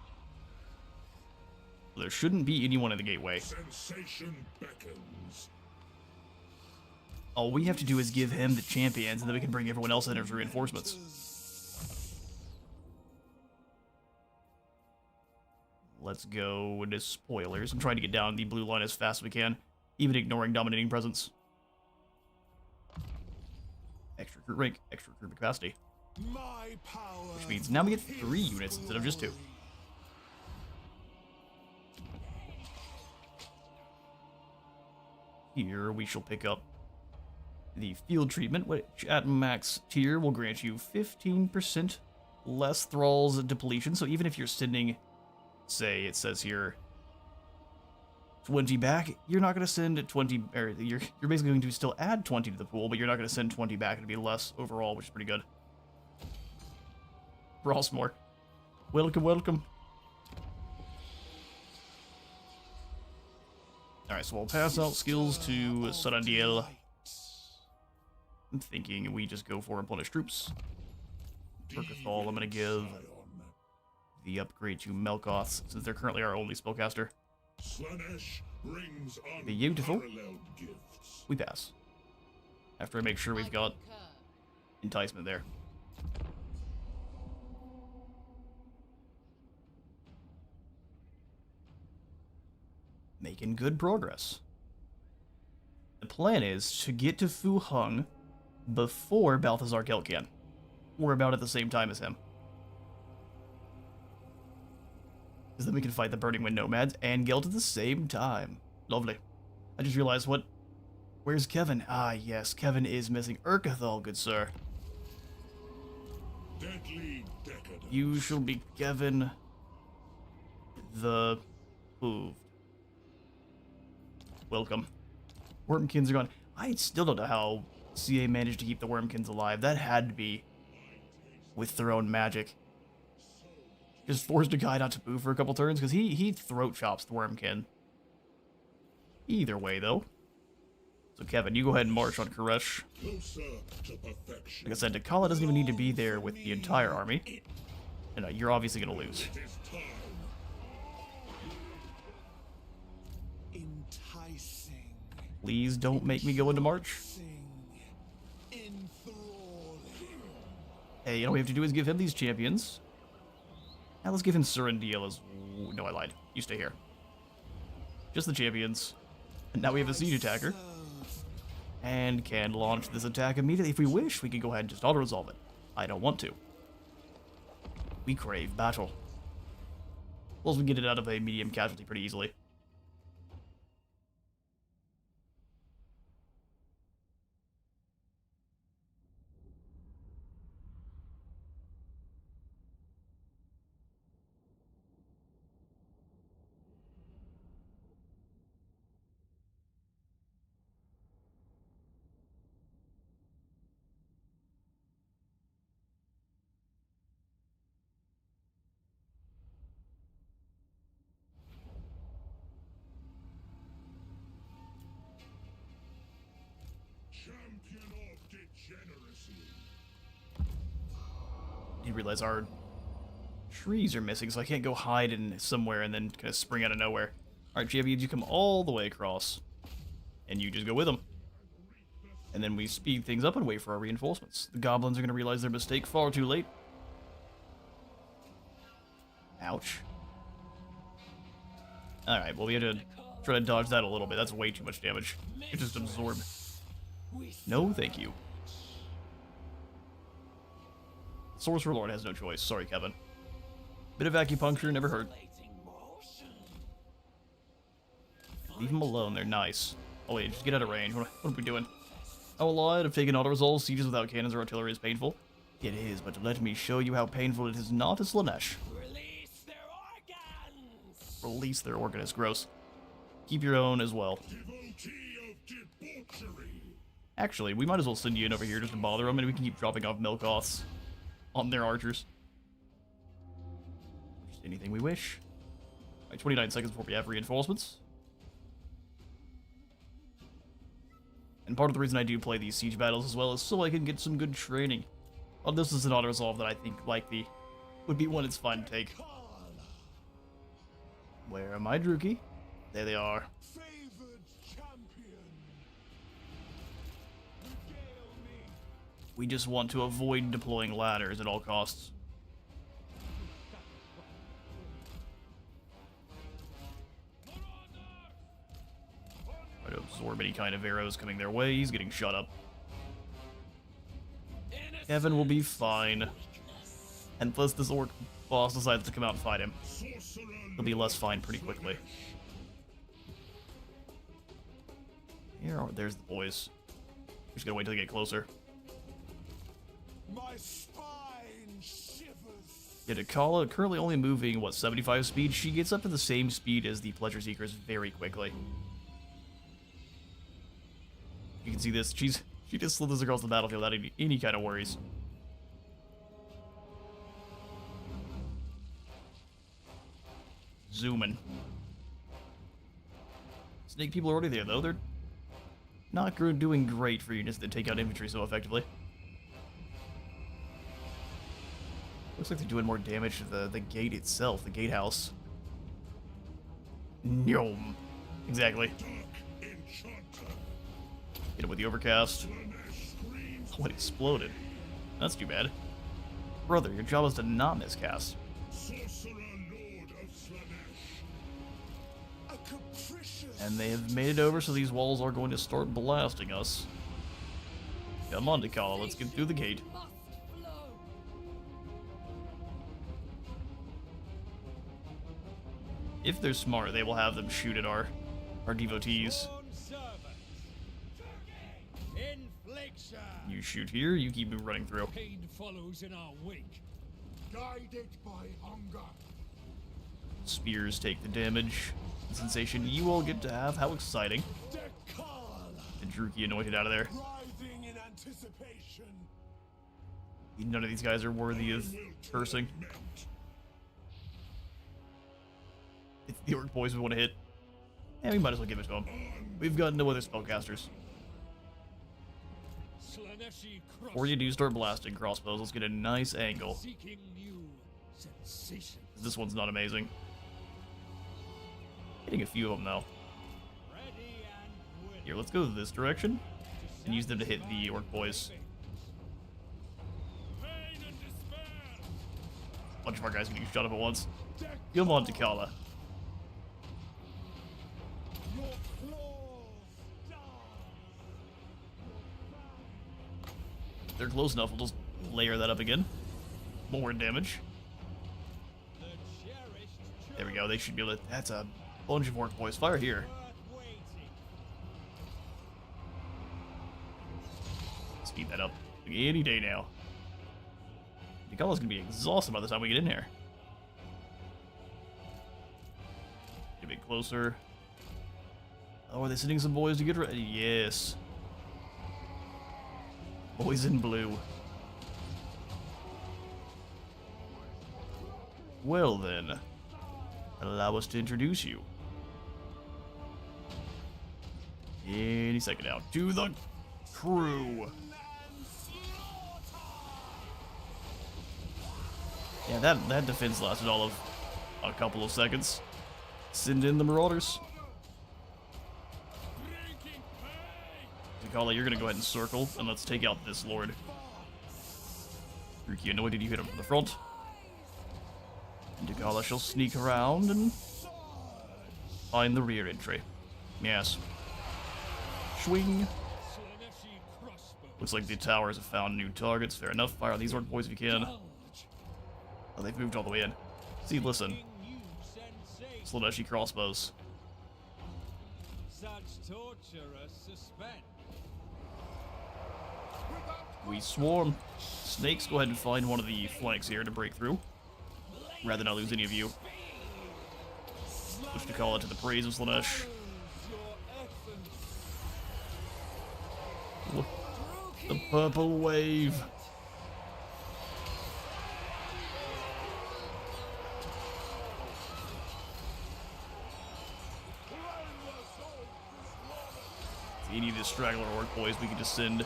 There shouldn't be anyone in the gateway. Sensation beckons. All we have to do is give him the champions, and then we can bring everyone else in as reinforcements. Let's go into spoilers. I'm trying to get down the blue line as fast as we can, even ignoring dominating presence. Extra recruit rank, extra recruit capacity. My power. Which means now we get 3 units instead of just 2. Here we shall pick up the field treatment, which at max tier will grant you 15% less thralls depletion. So even if you're sending, say it says here 20 back, you're not going to send 20, or you're basically going to still add 20 to the pool, but you're not going to send 20 back. It'll be less overall, which is pretty good. Rossmore, welcome, welcome. Alright, so we'll pass out skills to Sarandiel. I'm thinking we just go for Replenish Troops. Urkthal, I'm going to give the upgrade to Melkoth, since they're currently our only spellcaster. Slaanesh brings Beautiful. unparalleled gifts. We pass. After I make sure we've got enticement there. Making good progress. The plan is to get to Fu Hung before Balthazar Kelkian. Or about at the same time as him. Because then we can fight the Burning Wind Nomads and Gelt at the same time. Lovely. I just realized what... Where's Kevin? Ah, yes, Kevin is missing Urkathal, good sir. Deadly decadence. You shall be Kevin the Hooved. Welcome. Wormkins are gone. I still don't know how CA managed to keep the Wormkins alive. That had to be with their own magic. Just forced a guy not to move for a couple turns, because he throat chops the Wormkin. Either way, though. So, Kevin, you go ahead and march on Koresh. Closer to perfection. Like I said, Dchala doesn't even need to be there with the entire army. And you're obviously going to lose. It is time. Enticing. Please don't make me go into March. Enthralling. Hey, all we have to do is give him these champions. Now let's give him Surrendiel as... No, I lied. You stay here. Just the champions. And now we have a siege attacker. And can launch this attack immediately. If we wish, we can go ahead and just auto-resolve it. I don't want to. We crave battle. Plus, we get it out of a medium casualty pretty easily. Champion of degeneracy. You realize our trees are missing, so I can't go hide in somewhere and then kind of spring out of nowhere. Alright, champions, you come all the way across. And you just go with them. And then we speed things up and wait for our reinforcements. The goblins are going to realize their mistake far too late. Ouch. Alright, well we have to try to dodge that a little bit. That's way too much damage. It just absorb. No, thank you. Sorcerer Lord has no choice. Sorry, Kevin. Bit of acupuncture never hurt. Leave them alone. They're nice. Oh wait, just get out of range. What are we doing? Oh, a lot of taking auto-resolve. Sieges without cannons or artillery is painful. It is, but let me show you how painful it is not to Slaanesh. Release their organs! Release their organ is gross. Keep your own as well. Devotee of debauchery. Actually, we might as well send you in over here just to bother them, and we can keep dropping off Milkoths on their archers. Just anything we wish. Alright, 29 seconds before we have reinforcements. And part of the reason I do play these siege battles as well is so I can get some good training. Well, this is an auto-resolve that I think likely would be one it's fun to take. Where am I, Druki? There they are. Favored champion. Regale me. We just want to avoid deploying ladders at all costs. Try to absorb any kind of arrows coming their way. He's getting shot up. Kevin will be fine. Unless this orc boss decides to come out and fight him. Sorcerer. He'll be less fine pretty quickly. There's the boys. We're just gonna wait till they get closer. My spine shivers. Yeah, Dchala, currently only moving, what, 75 speed? She gets up to the same speed as the Pleasure Seekers very quickly. You can see this. She just slithers across the battlefield without any kind of worries. Zooming. Snake people are already there, though. They're not doing great for units that take out infantry so effectively. Looks like they're doing more damage to the gate itself, the gatehouse. Nyom. Exactly. Enchanter. Hit it with the overcast. Slaanesh screams. Oh, it exploded. That's too bad. Brother, your job is to not miscast. Sorcerer Lord of Slaanesh. A capricious And they have made it over, so these walls are going to start blasting us. Come on, Dchala, let's get through the gate. Must flow. If they're smart, they will have them shoot at our devotees. Infliction. You shoot here, you keep running through. Pain follows in our wake. Guided by hunger. Spears take the damage. The sensation you all get to have. How exciting. Dchala. The Druki anointed out of there. Writhing in anticipation. None of these guys are worthy of cursing. It's the orc boys we want to hit. Yeah, we might as well give it to them. We've got no other spellcasters. Slaanesh Before you do start blasting crossbows, let's get a nice angle. seeking new sensations. This one's not amazing. Hitting a few of them though. Ready and willing. Here, let's go this direction and use them to hit the orc boys. Pain and despair. A bunch of our guys getting shot up at once. Come on, Dchala. Your claws die. If they're close enough, we'll just layer that up again. More damage. The cherished There we go. They should be able to. That's a bunch of orc boys. Fire here. worth waiting. Speed that up. Any day now. Dcala's gonna be exhausted by the time we get in here. Get a bit closer. Oh, are they sending some boys to get ready? Yes. Boys in blue. Well then, allow us to introduce you. Any second now. To the crew. Yeah, that defense lasted all of a couple of seconds. Send in the marauders. Dchala, you're gonna go ahead and circle, and let's take out this lord. Ruki, no way did you hit him from the front. And Dchala shall sneak around and find the rear entry. Yes. Swing. Slaanesh crossbow. Looks like the towers have found new targets. Fair enough. Fire on these orc boys if you can. Oh, they've moved all the way in. See, listen. New sensation. Slaaneshi crossbows. Such torturous suspense. We swarm. Snakes, go ahead and find one of the flanks here to break through. Rather not lose any of you. Push Dchala to the praise of Slaanesh. Look, the purple wave. If any of the straggler orc boys, we can just send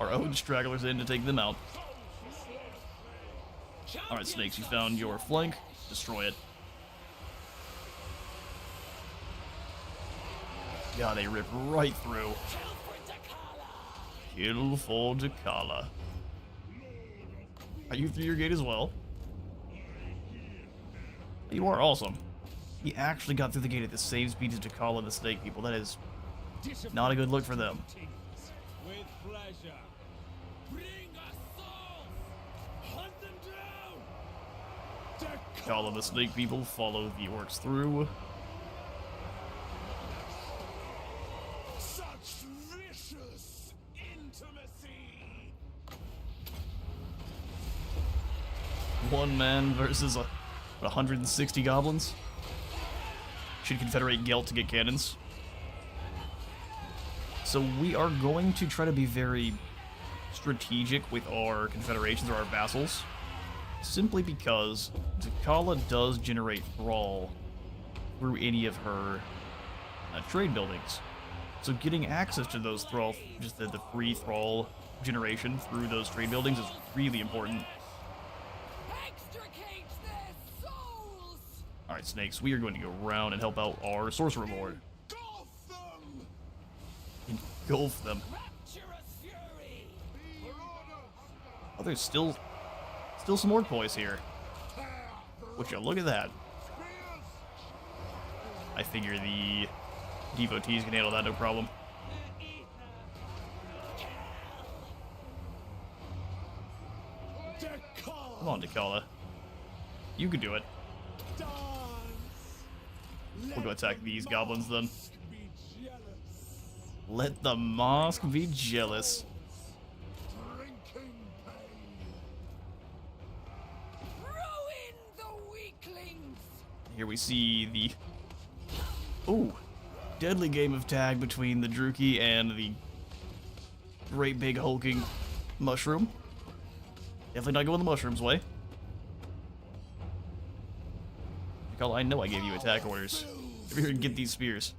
our own stragglers in to take them out. Alright, Snakes, you found your flank. Destroy it. Yeah, they rip right through. Kill for Dchala. Are you through your gate as well? You are awesome. He actually got through the gate at the same speed as Dchala and the snake people. That is not a good look for them. With pleasure. Bring us souls. Hunt them down. Dchala and the snake people follow the orcs through. Such vicious intimacy. One man versus 160 goblins. Should confederate Gelt to get cannons. So we are going to try to be very strategic with our confederations or our vassals. Simply because Dchala does generate thrall through any of her trade buildings. So getting access to those thrall, just the free thrall generation through those trade buildings is really important. Extricate their souls. Alright, Snakes, we are going to go around and help out our Sorcerer Lord. Engulf them. Engulf them. Rapturous fury. Oh, there's still some orc boys here. Would you look at that? I figure the devotees can handle that no problem. Come on, Dchala. You can do it. We'll go attack these goblins then. Let the mosque be jealous. Drinking pain. Ruin the weaklings! Here we see the... Ooh. Deadly game of tag between the Druki and the great big hulking mushroom. Definitely not going the mushroom's way. Dchala, I know I gave you attack orders. Come here and get these spears.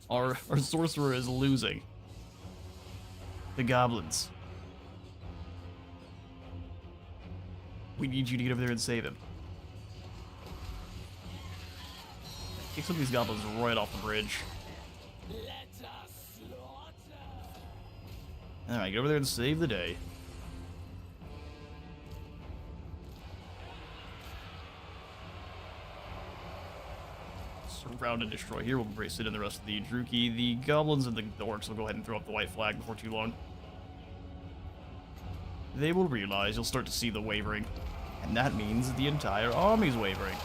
Our sorcerer is losing. The goblins. We need you to get over there and save him. Kick some of these goblins right off the bridge. Let us slaughter! Alright, get over there and save the day. Surround and destroy here. We'll brace it in the rest of the Druki. The goblins and the orcs will go ahead and throw up the white flag before too long. They will realize you'll start to see the wavering. And that means the entire army's wavering.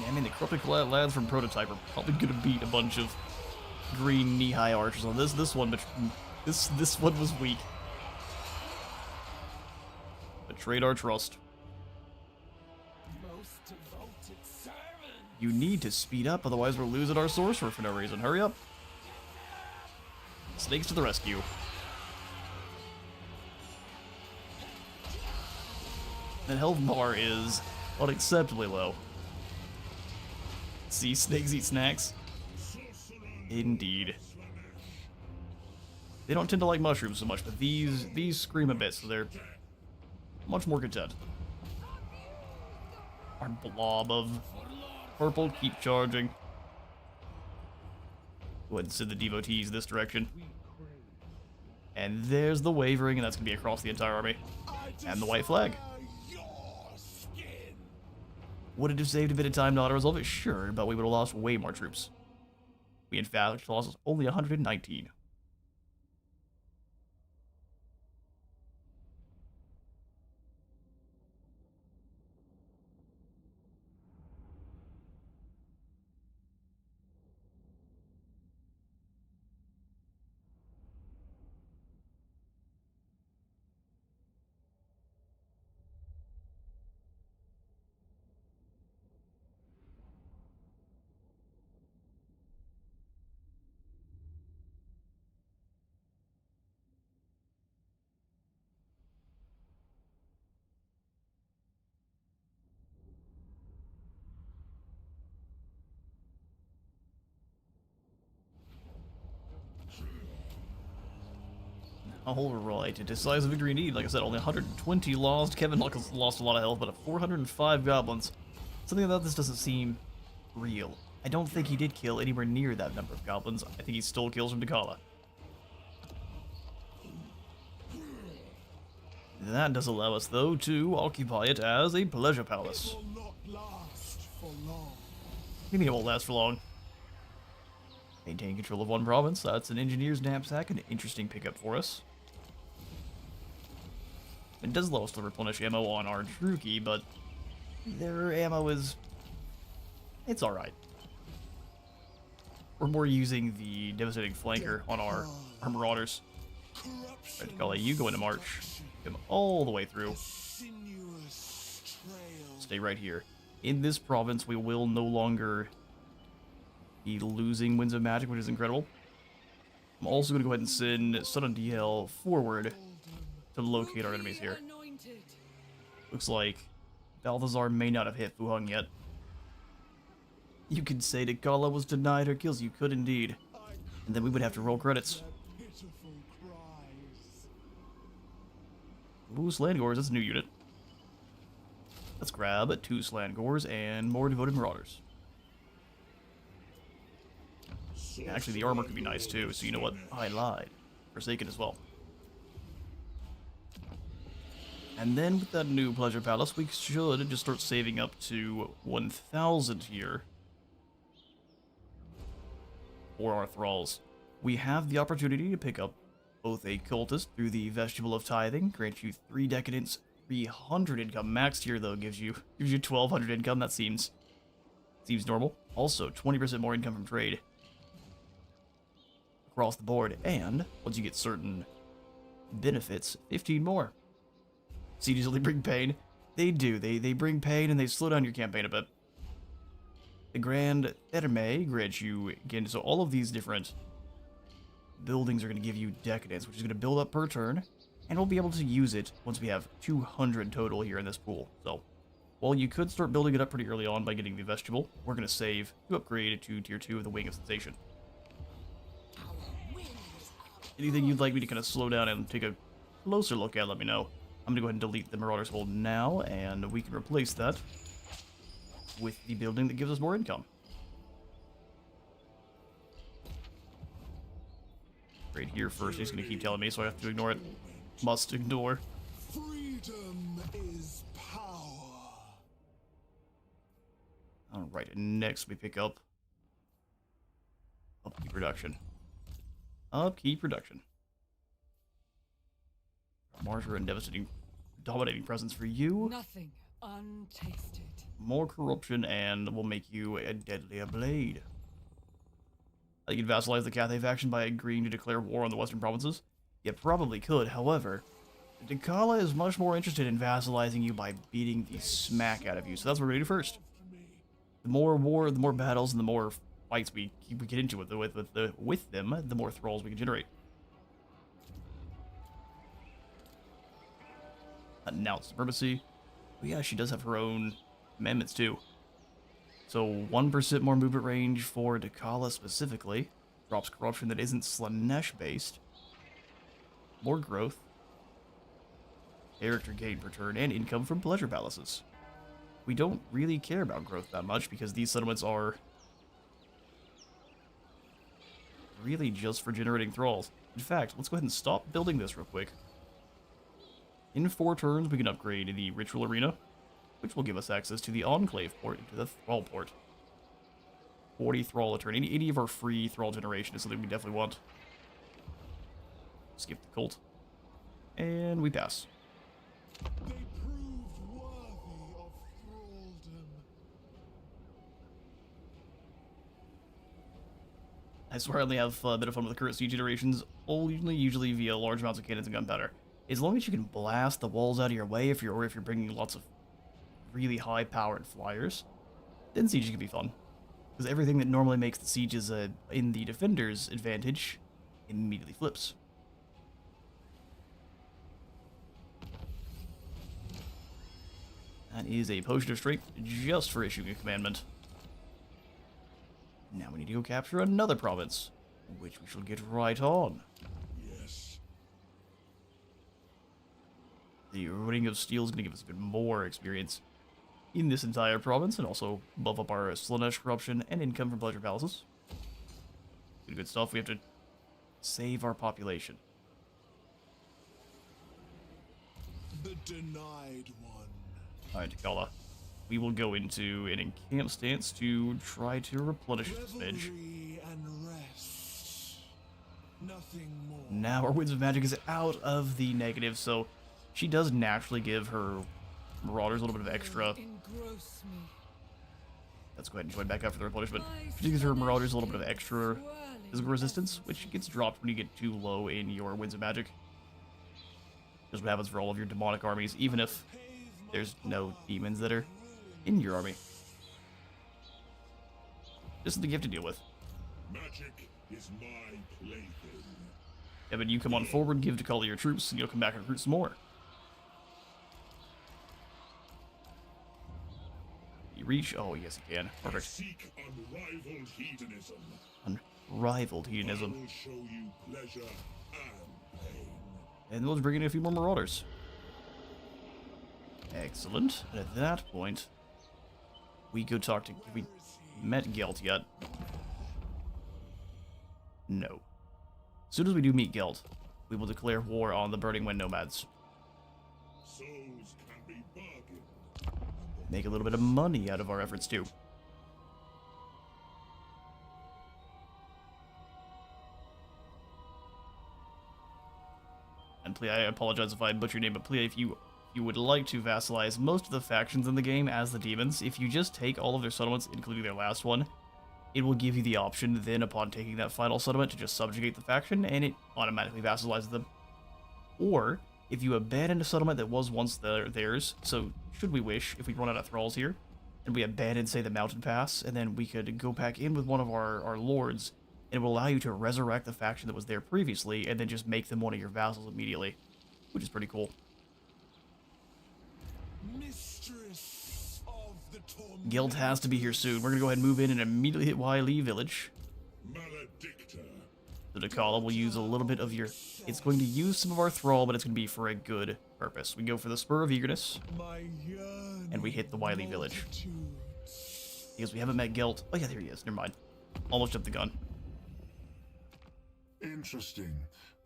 Yeah, I mean, the corrupted lads from Prototype are probably gonna beat a bunch of green knee-high archers on this one, but this one was weak. Betrayed our trust. Most devoted servant! You need to speed up, otherwise we're losing our sorcerer for no reason. Hurry up. Snakes to the rescue. That health bar is unacceptably low. See, snakes eat snacks? Indeed. They don't tend to like mushrooms so much, but these scream a bit, so they're much more content. Our blob of purple keep charging. Go ahead and send the devotees this direction. And there's the wavering, and that's going to be across the entire army. And the white flag. Would it have saved a bit of time not to resolve it? Sure, but we would have lost way more troops. We in fact lost only 119. Alright, a decisive victory indeed. Like I said, only 120 lost. Kevin lost a lot of health, but 405 goblins. Something about this doesn't seem real. I don't think he did kill anywhere near that number of goblins. I think he stole kills from Dchala. That does allow us, though, to occupy it as a pleasure palace. Will not last for long. Maybe it won't last for long. Maintain control of one province. That's an engineer's knapsack, an interesting pickup for us. It does allow us to replenish ammo on our Druki, but their ammo is... it's alright. We're more using the devastating flanker on our marauders. Right, Cathay, you go into march. Come all the way through. Stay right here. In this province, we will no longer be losing Winds of Magic, which is incredible. I'm also going to go ahead and send Son of DL forward to locate our enemies here. Looks like Balthazar may not have hit Fuheng yet. You could say Dchala was denied her kills. You could indeed. And then we would have to roll credits. Ooh, Slangors, that's a new unit. Let's grab 2 Slangors and more devoted marauders. Actually, the armor could be nice too, so you know what? I lied. Forsaken as well. And then with that new Pleasure Palace, we should just start saving up to 1,000 here for our thralls. We have the opportunity to pick up both a cultist through the Vestibule of Tithing, grants you 3 decadence, 300 income. Max tier though gives you 1,200 income. That seems normal. Also, 20% more income from trade across the board, and once you get certain benefits, 15 more. Sieges only bring pain. They do. They bring pain and they slow down your campaign a bit. The Grand Therme grants you, again, so all of these different buildings are going to give you decadence, which is going to build up per turn, and we'll be able to use it once we have 200 total here in this pool. So, while you could start building it up pretty early on by getting the Vestibule, we're going to save to upgrade it to Tier 2 of the Wing of Sensation. Anything you'd like me to kind of slow down and take a closer look at, let me know. I'm going to go ahead and delete the Marauder's Hold now, and we can replace that with the building that gives us more income. Right here first, he's going to keep telling me, so I have to ignore it. Must ignore. Freedom is power. Alright, and next we pick up Upkeep Production. Upkeep Production. Martyr and dominating presence for you. Nothing untasted. More corruption, and we'll make you a deadlier blade. You can vassalize the Cathay faction by agreeing to declare war on the western provinces. You probably could, however, Dchala is much more interested in vassalizing you by beating the smack out of you, so that's what we're going to do first. The more war, the more battles, and the more fights we get into with them, the more thralls we can generate. Announce supremacy. But yeah, she does have her own amendments too. So 1% more movement range for Dchala specifically. Drops corruption that isn't Slaanesh based. More growth. Character gain per turn, and income from pleasure palaces. We don't really care about growth that much because these settlements are really just for generating thralls. In fact, let's go ahead and stop building this real quick. In 4 turns, we can upgrade the Ritual Arena, which will give us access to the Enclave port into the Thrall port. 40 Thrall a turn. Any of our free Thrall generation is something we definitely want. Skip the Cult. And we pass. They proved worthy of thraldom. I swear I only have a bit of fun with the current siege iterations, only usually via large amounts of cannons and gunpowder. As long as you can blast the walls out of your way, if you're bringing lots of really high-powered flyers, then sieges can be fun. Because everything that normally makes the sieges in the defender's advantage immediately flips. That is a potion of strength just for issuing a commandment. Now we need to go capture another province, which we shall get right on. Yes. The Ring of Steel is going to give us a bit more experience in this entire province, and also buff up our Slaanesh corruption and income from pleasure palaces. Good stuff. We have to save our population. The Denied One. Alright, Dchala. We will go into an encamp stance to try to replenish this edge. Revelry and rest. Nothing more. Now our Winds of Magic is out of the negative, so she does naturally give her Marauders a little bit of extra. Engross me. Let's go ahead and join back up for the replenishment. She gives her Marauders a little bit of extra physical resistance, which gets dropped when you get too low in your Winds of Magic. Just what happens for all of your demonic armies, even if there's no demons that are in your army. Just something you have to deal with. Magic is my plaything. Yeah, but you come on forward, give Dchala your troops, and you'll come back and recruit some more. You reach? Oh, yes, you can. I Perfect. seek unrivaled hedonism. Unrivaled hedonism. I will show you pleasure and pain. And let's bring in a few more Marauders. Excellent. And at that point, we go talk to... Have we met Gelt yet? No. As soon as we do meet Gelt, we will declare war on the Burning Wind Nomads. So make a little bit of money out of our efforts too. And Plea, I apologize if I butchered your name, but Plea, if you would like to vassalize most of the factions in the game as the demons, if you just take all of their settlements, including their last one, it will give you the option then upon taking that final settlement to just subjugate the faction, and it automatically vassalizes them. Or, if you abandon a settlement that was once theirs, so should we wish, if we run out of thralls here, and we abandon, say, the mountain pass, and then we could go back in with one of our lords, and it will allow you to resurrect the faction that was there previously, and then just make them one of your vassals immediately, which is pretty cool. Mistress of the Tormenters. Guild has to be here soon. We're going to go ahead and move in and immediately hit Wily Village. Maledicta. The Dchala will use a little bit of your... It's going to use some of our thrall, but it's going to be for a good purpose. We go for the Spur of Eagerness, and we hit the Wily Village. Because we haven't met Gelt. Oh yeah, there he is. Never mind. Almost jumped the gun. Interesting.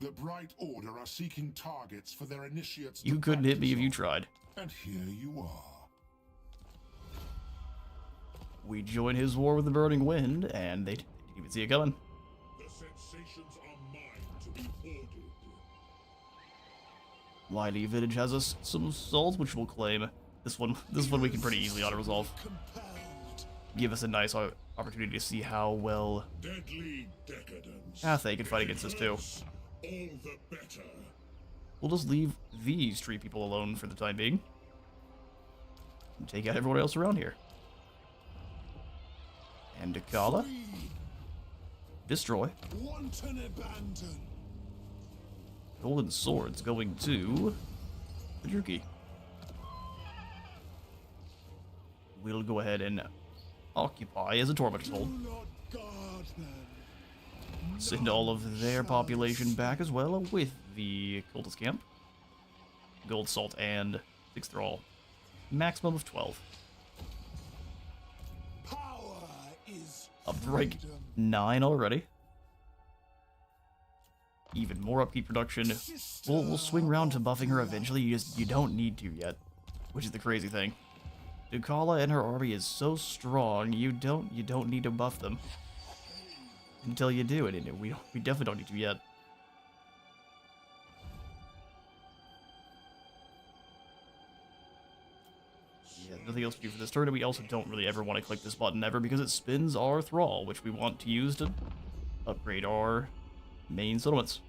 The Bright Order are seeking targets for their initiates. You couldn't hit me if you tried. And here you are. We join his war with the Burning Wind, and they didn't even see it coming. The sensations are mine to be hoarded. Wily Village has us some salt, which we'll claim. This one we can pretty easily auto-resolve. Compelled. Give us a nice opportunity to see how well Deadly decadence. Cathay can fight against us too. All the better. We'll just leave these three people alone for the time being. And take out everyone else around here. And Dchala. Destroy. Wanton abandon. Golden Swords going to the Jerky. We'll go ahead and occupy as a Tormenters hold. Do not guard them. Send all of their population back as well with the cultist camp. Gold, salt, and 6 thrall. Maximum of 12. Power is Up to rank freedom. 9 already. Even more upkeep production. We'll swing around to buffing her eventually. You don't need to yet, which is the crazy thing. Dchala and her army is so strong. You don't need to buff them until you do it. And we definitely don't need to yet. Yeah, nothing else to do for this turn. And we also don't really ever want to click this button ever because it spins our thrall, which we want to use to upgrade our main settlements.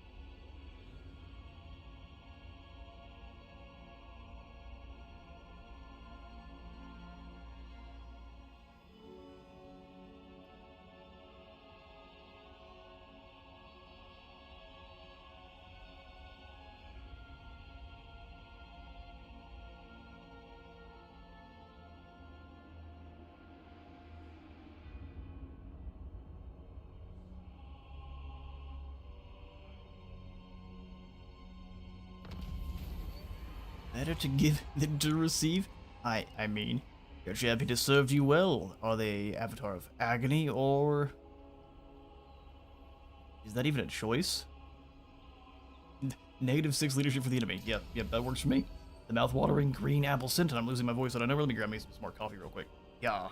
Better to give than to receive. I mean, your champion has served you well. Are they Avatar of Agony, or... Is that even a choice? -6 leadership for the enemy. Yep, that works for me. The mouth-watering green apple scent, and I'm losing my voice on it. Let me grab me some more coffee real quick. Yeah.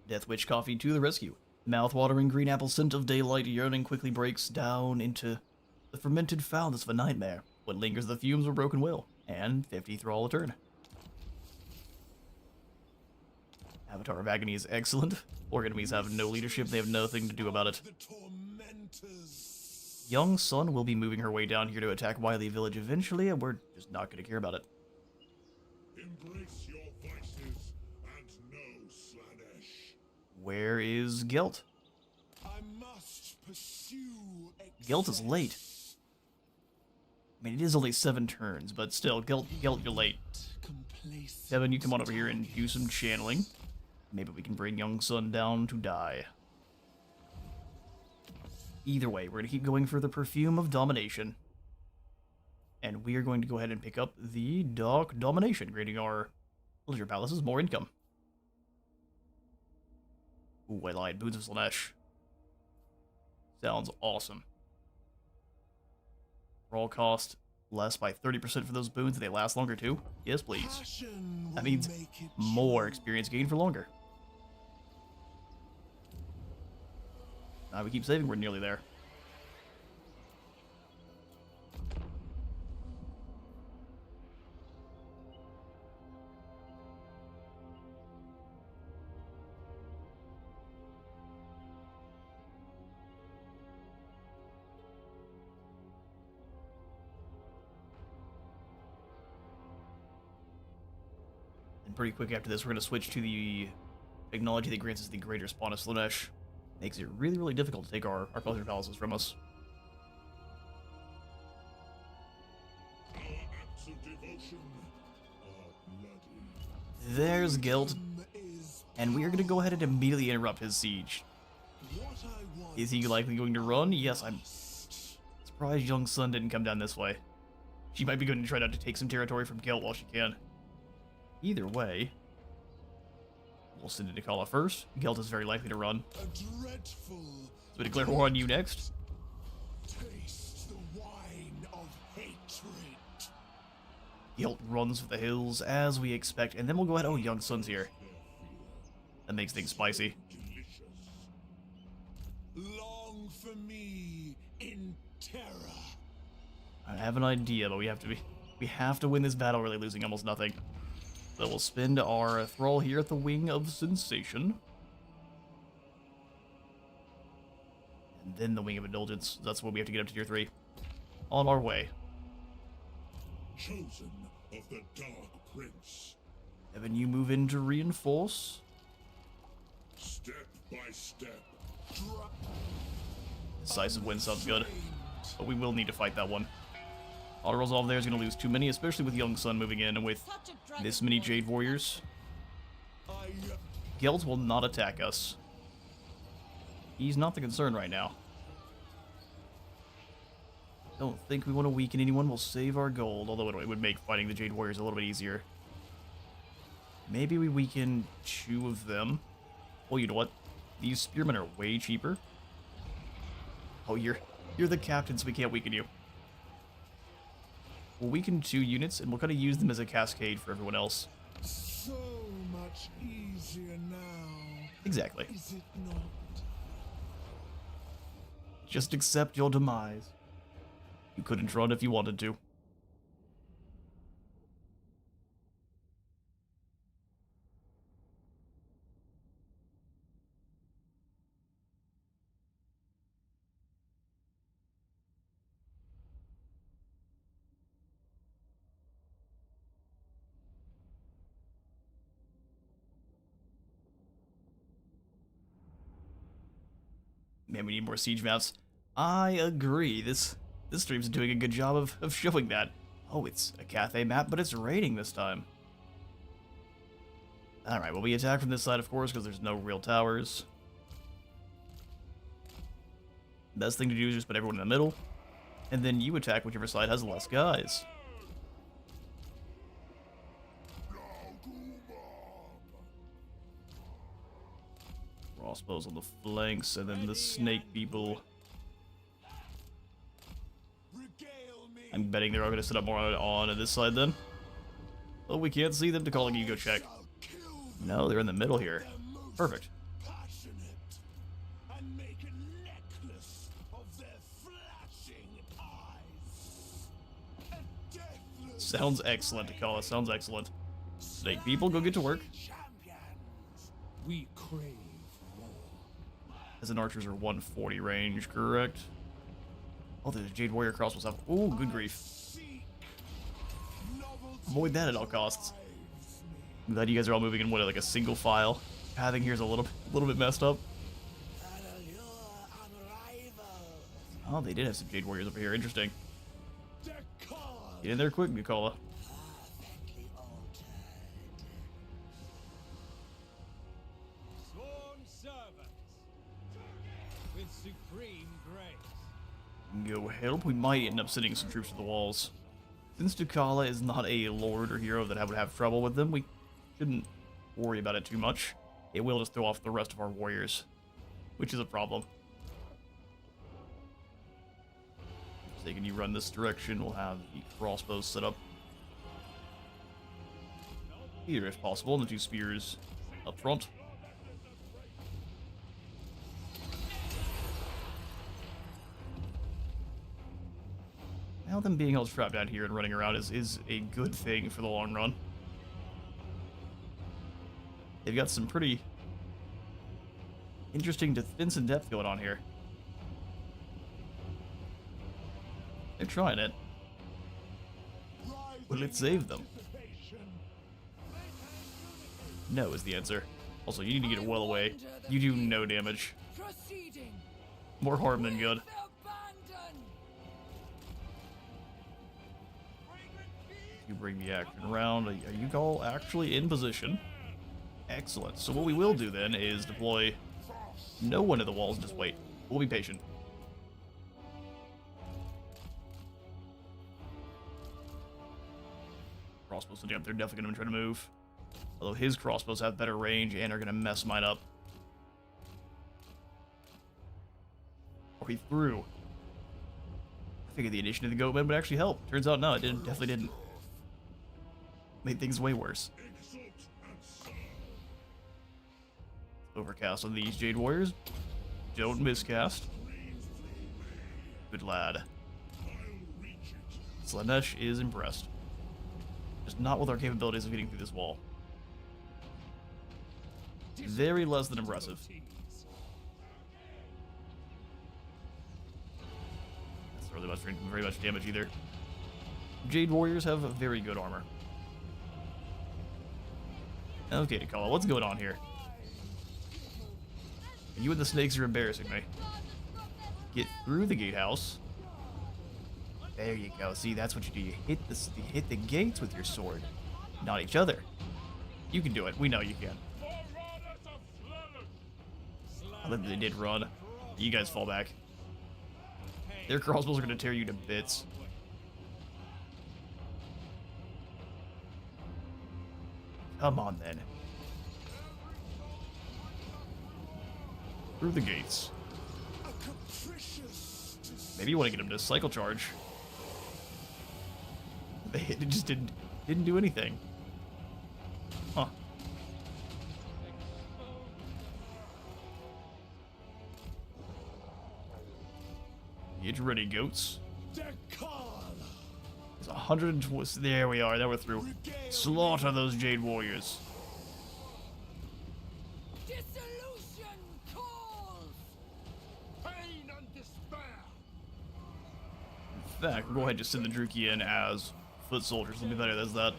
Death Witch coffee to the rescue. Mouth-watering green apple scent of daylight yearning quickly breaks down into the fermented foulness of a nightmare. What lingers the fumes of a broken will. And 50 thrall a turn. Avatar of Agony is excellent. Orc enemies have no leadership, they have nothing to do about it. The Tormenters. Young Sun will be moving her way down here to attack Wily Village eventually, and we're just not going to care about it. Embrace your vices and know Slaanesh. Where is Gelt? I must pursue Gelt is late. I mean, it is only 7 turns, but still, Gelt, you're late. Devin, you come on over here and do some channeling. Maybe we can bring Young Sun down to die. Either way, we're going to keep going for the Perfume of Domination. And we are going to go ahead and pick up the Dark Domination, granting our Villager Palaces more income. Ooh, I lied. Boons of Slaanesh. Sounds awesome. Roll cost less by 30% for those boons, and they last longer too? Yes, please. That means more experience gained for longer. We keep saving, we're nearly there. And pretty quick after this, we're going to switch to the technology that grants us the greater spawn of Slaanesh. Makes it really, really difficult to take our culture palaces from us. Our acts of devotion are bloody. There's Guild. And we are going to go ahead and immediately interrupt his siege. Is he likely going to run? Yes, I'm surprised Young Sun didn't come down this way. She might be going to try not to take some territory from Guild while she can. Either way, we'll send in Dchala first. Guild is very likely to run. So we declare war on you next. Taste the wine of hatred. Guild runs for the hills as we expect, and then we'll go ahead. Oh, Young Sun's here. That makes things spicy. Long for me in terror. I have an idea, but we have to win this battle, really losing almost nothing. So we'll spend our thrall here at the Wing of Sensation. And then the Wing of Indulgence. That's what we have to get up to tier 3. On our way. Chosen of the Dark Prince. Evan, you move in to reinforce. Step by step. Decisive win sounds good. But we will need to fight that one. Auto resolve there is going to lose too many, especially with Young Sun moving in and with this many Jade Warriors. Guilds will not attack us. He's not the concern right now. Don't think we want to weaken anyone. We'll save our gold, although it would make fighting the Jade Warriors a little bit easier. Maybe we weaken 2 of them. Well, you know what? These spearmen are way cheaper. Oh, you're the captain, so we can't weaken you. We'll weaken 2 units, and we'll kind of use them as a cascade for everyone else. So much easier now. Exactly. Is it not? Just accept your demise. You couldn't run if you wanted to. Man, we need more siege maps. I agree. This stream's doing a good job of showing that. Oh, it's a Cathay map, but it's raining this time. Alright, well, we attack from this side, of course, because there's no real towers. Best thing to do is just put everyone in the middle, and then you attack whichever side has less guys. Crossbows on the flanks, and then the snake people. I'm betting they're all going to set up more on this side then. Oh, we can't see them. Dchala, you go check. No, they're in the middle here. Perfect. Sounds excellent, Dchala. Sounds excellent. Snake people, go get to work. We crave more. As an archers are 140 range, correct? Oh, there's Jade Warrior crossbows up. Oh, good grief. Avoid that at all costs. I'm glad you guys are all moving in what, like a single file. Pathing here is a little bit messed up. Oh, they did have some Jade Warriors over here. Interesting. Get in there quick, Dchala. Go help. We might end up sending some troops to the walls. Since Dchala is not a lord or hero that would have trouble with them, we shouldn't worry about it too much. it will just throw off the rest of our warriors, which is a problem. So can you run this direction? We'll have the crossbows set up here if possible, and the 2 spears up front. Now them being all trapped down here and running around is a good thing for the long run. They've got some pretty interesting defense and depth going on here. They're trying it. Will it save them? No is the answer. Also, you need to get well away. You do no damage. Proceeding. More harm than good. Abandon. You bring the action around. Are you all actually in position? Excellent. So what we will do then is deploy no one to the walls and just wait. We'll be patient. Crossbows, so they're definitely going to try to move. Although his crossbows have better range and are going to mess mine up. Oh, he threw. I figured the addition of the goatmen would actually help. Turns out no, it didn't. Definitely didn't. Made things way worse. Overcast on these Jade Warriors. Don't miscast. Good lad. Slaanesh is impressed. Just not with our capabilities of getting through this wall. Very less than impressive. That's not really very much damage either. Jade Warriors have very good armor. Okay, Dchala, what's going on here? You and the snakes are embarrassing me. Get through the gatehouse. There you go. See, that's what you do. You hit the gates with your sword, not each other. You can do it. We know you can. I think they did run. You guys fall back. Their crossbows are going to tear you to bits. Come on, then. Through the gates. Maybe you want to get him to cycle charge. It just didn't do anything. Huh. Get ready, goats. There's 120. There we are. Now we're through. Slaughter those Jade Warriors. Dissolution calls. Pain and despair. In fact, we'll go ahead and just send the Druki in as foot soldiers. It'll be better as that.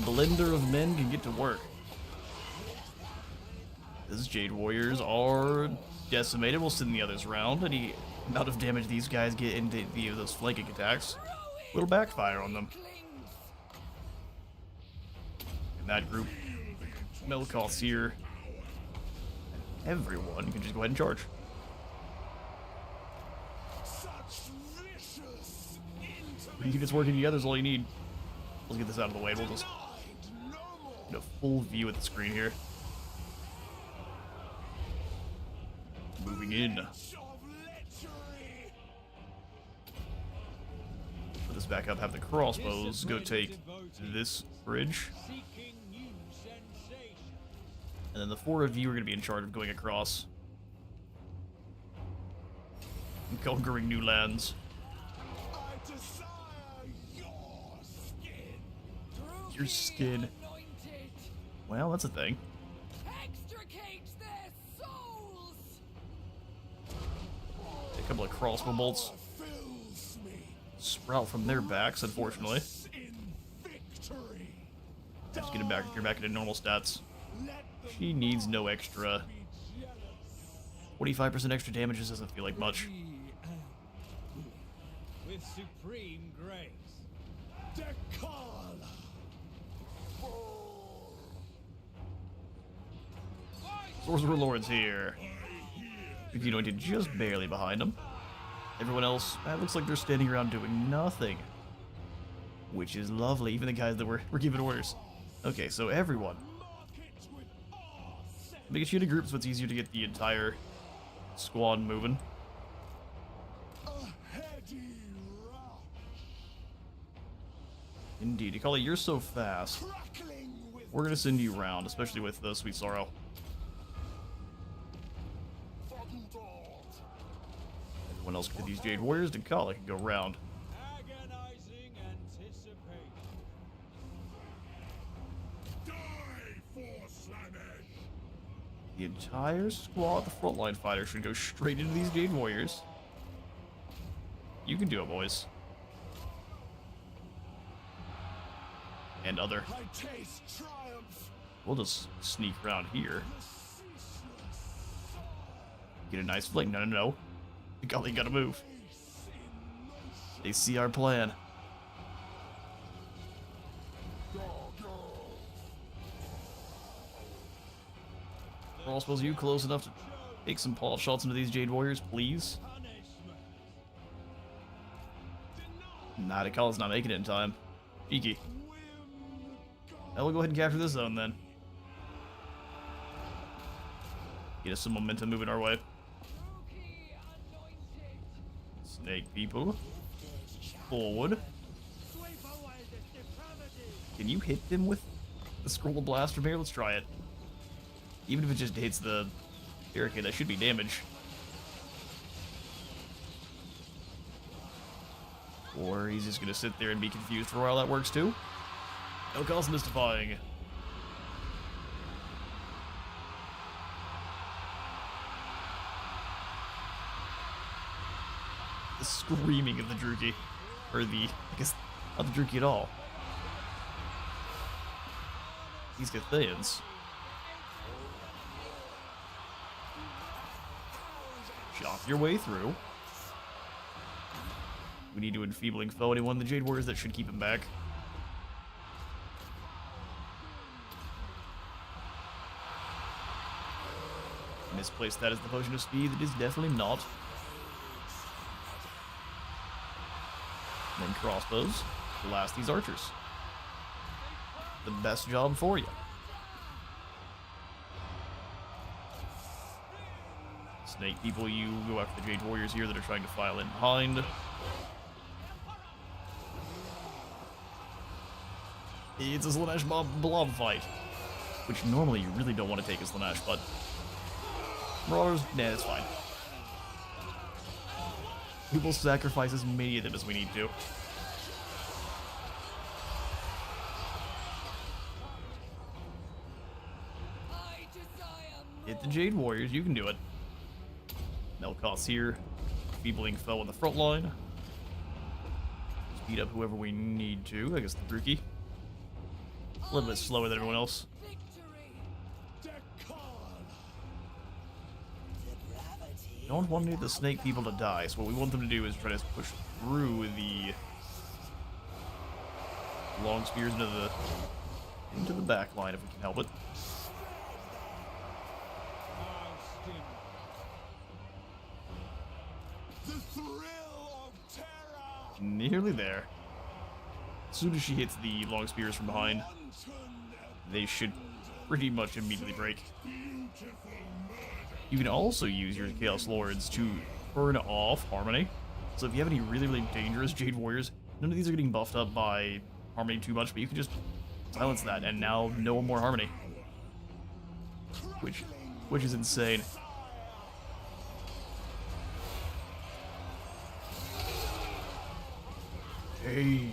Blender of men can get to work. These Jade Warriors are decimated. We'll send the others around. Any amount of damage these guys get into those flanking attacks will backfire on them. In that group, Melkoth's here. Everyone can just go ahead and charge. You can just work together is all you need. Let's get this out of the way. We'll just get a full view of the screen here. Moving in. Put this back up. Have the crossbows go take this bridge. And then the 4 of you are going to be in charge of going across and conquering new lands. Your skin. Well, that's a thing. Extricate their souls. A couple of crossbow bolts sprout from their backs, unfortunately. Just get it back. You're back into normal stats. She needs no extra. 25% extra damage just doesn't feel like much. With supreme grace. Dchala. Sorcerer Lords here. Druchii anointed just barely behind them. Everyone else, looks like they're standing around doing nothing. Which is lovely, even the guys that were giving orders. Okay, so everyone. Make it into groups so it's easier to get the entire squad moving. Indeed, Dchala, you're so fast. We're gonna send you around, especially with the Sweet Sorrow. Everyone else can do these Jade Warriors. Dchala can go round. Agonizing anticipation. Die for Slaanesh! The entire squad, the frontline fighter, should go straight into these Jade Warriors. You can do it, boys. And other. I taste triumph. We'll just sneak around here. Get a nice flank. No, no, no. Golly, gotta move. They see our plan. Crossbows, you close enough to take some pot shots into these Jade Warriors, please? Nah, Dchala's not making it in time. Cheeky. Now we'll go ahead and capture this zone then. Get us some momentum moving our way. Druchii anointed. Snake people. Forward. Can you hit them with the scroll blast from here? Let's try it. Even if it just hits the barricade, that should be damage. Or he's just gonna sit there and be confused for a while. That works too. No cause mystifying. The screaming of the Druchii. Or the, I guess, not the Druchii at all. These Cathayans. Chop your way through. We need to enfeebling foe anyone. The Jade Warriors, that should keep him back. Misplaced that as the potion of speed. It is definitely not. And then crossbows. Blast these archers. The best job for you. Snake people, you go after the Jade Warriors here that are trying to file in behind. It's a Slaanesh blob fight. Which normally you really don't want to take as Slaanesh, but Marauders, nah, it's fine. We will sacrifice as many of them as we need to. I desire Hit the Jade Warriors, you can do it. Melkoth's here. Feebling foe on the front line. Speed up whoever we need to. I guess the Druchii. A little bit slower than everyone else. victory. Don't want any of the snake people to die, so what we want them to do is try to push through the long spears into the back line if we can help it. The thrill of terror. Nearly there. As soon as she hits the long spears from behind, they should pretty much immediately break. You can also use your Chaos Lords to burn off Harmony. So if you have any really, really dangerous Jade Warriors, none of these are getting buffed up by Harmony too much, but you can just silence that, and now no more Harmony. Which is insane. Hey.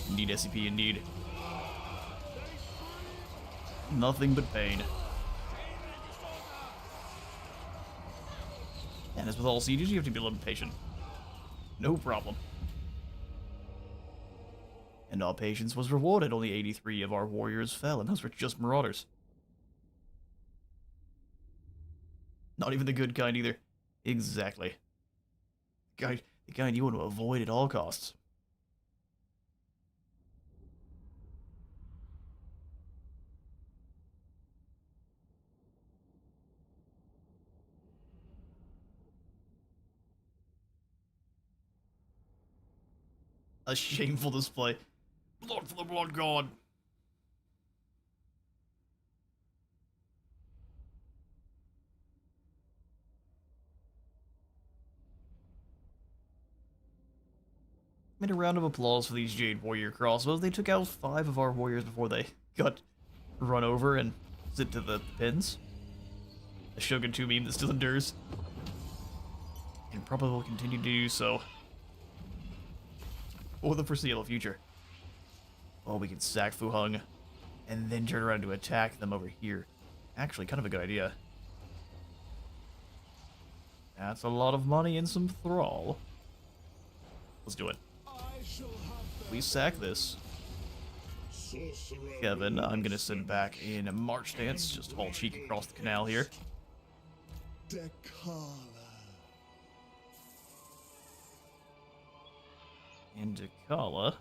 Indeed, SCP, indeed. Nothing but pain. And as with all sieges, you have to be a little patient. No problem. And all patience was rewarded. Only 83 of our warriors fell, and those were just marauders. Not even the good kind either. Exactly. The kind you want to avoid at all costs. A shameful display. Blood for the blood god. Made a round of applause for these Jade Warrior crossbows. They took out 5 of our warriors before they got run over and zipped to the pins. A Shogun 2 meme that still endures. And probably will continue to do so for the foreseeable future. Well, we can sack Fu Hung and then turn around to attack them over here. Actually, kind of a good idea. That's a lot of money and some thrall. Let's do it. We sack this. Sorcerer Kevin, I'm gonna sit back in a march stance, just haul cheek across the canal here. Dchala. And Dchala.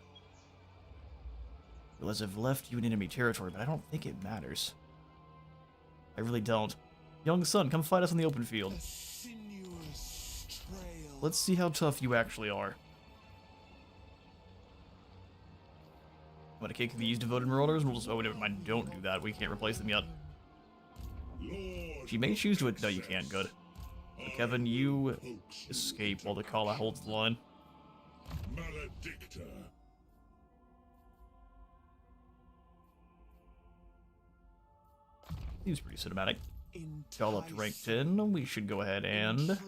Realize I've left you in enemy territory, but I don't think it matters. I really don't. Young son, come fight us on the open field. A sinuous trail. Let's see how tough you actually are. I'm gonna kick these devoted marauders. We'll just, oh, never mind. Don't do that. We can't replace them yet. Lord She may choose to. No, you can't. Good. So Kevin, you escape while Dchala holds the line. Maledictor. Seems pretty cinematic. Dchala up to rank 10. We should go ahead and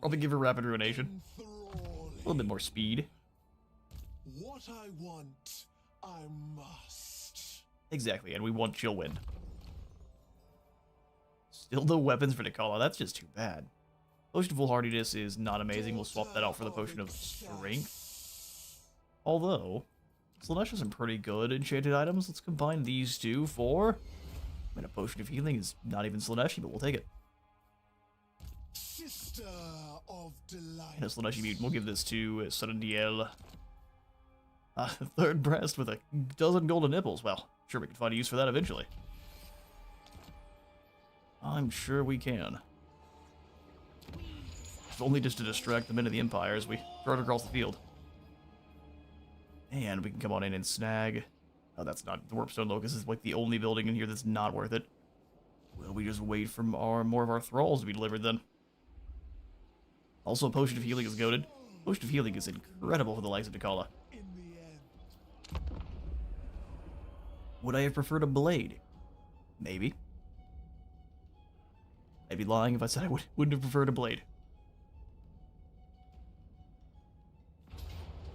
probably give her rapid ruination. A little bit more speed. What I want, I must. Exactly, and we want chill wind. Still no weapons for Dchala. That's just too bad. Potion of Foolhardiness is not amazing. We'll swap that out for the Potion of Strength. Although, Slaanesh has some pretty good enchanted items. Let's combine these two for... I mean, a Potion of Healing is not even Slaaneshi, but we'll take it. Sister of delight. And a Slaaneshi mutant. We'll give this to Sarandiel. Third breast with a dozen golden nipples. Well, sure we can find a use for that eventually. I'm sure we can. If only just to distract the men of the Empire as we throw it across the field. And we can come on in and snag... Oh, that's not... The Warpstone Locust is like the only building in here that's not worth it. Will we just wait for more of our thralls to be delivered then? Also, Potion of Healing is goated. Potion of Healing is incredible for the likes of Dchala. In the end. Would I have preferred a blade? Maybe. I'd be lying if I said I wouldn't have preferred a blade.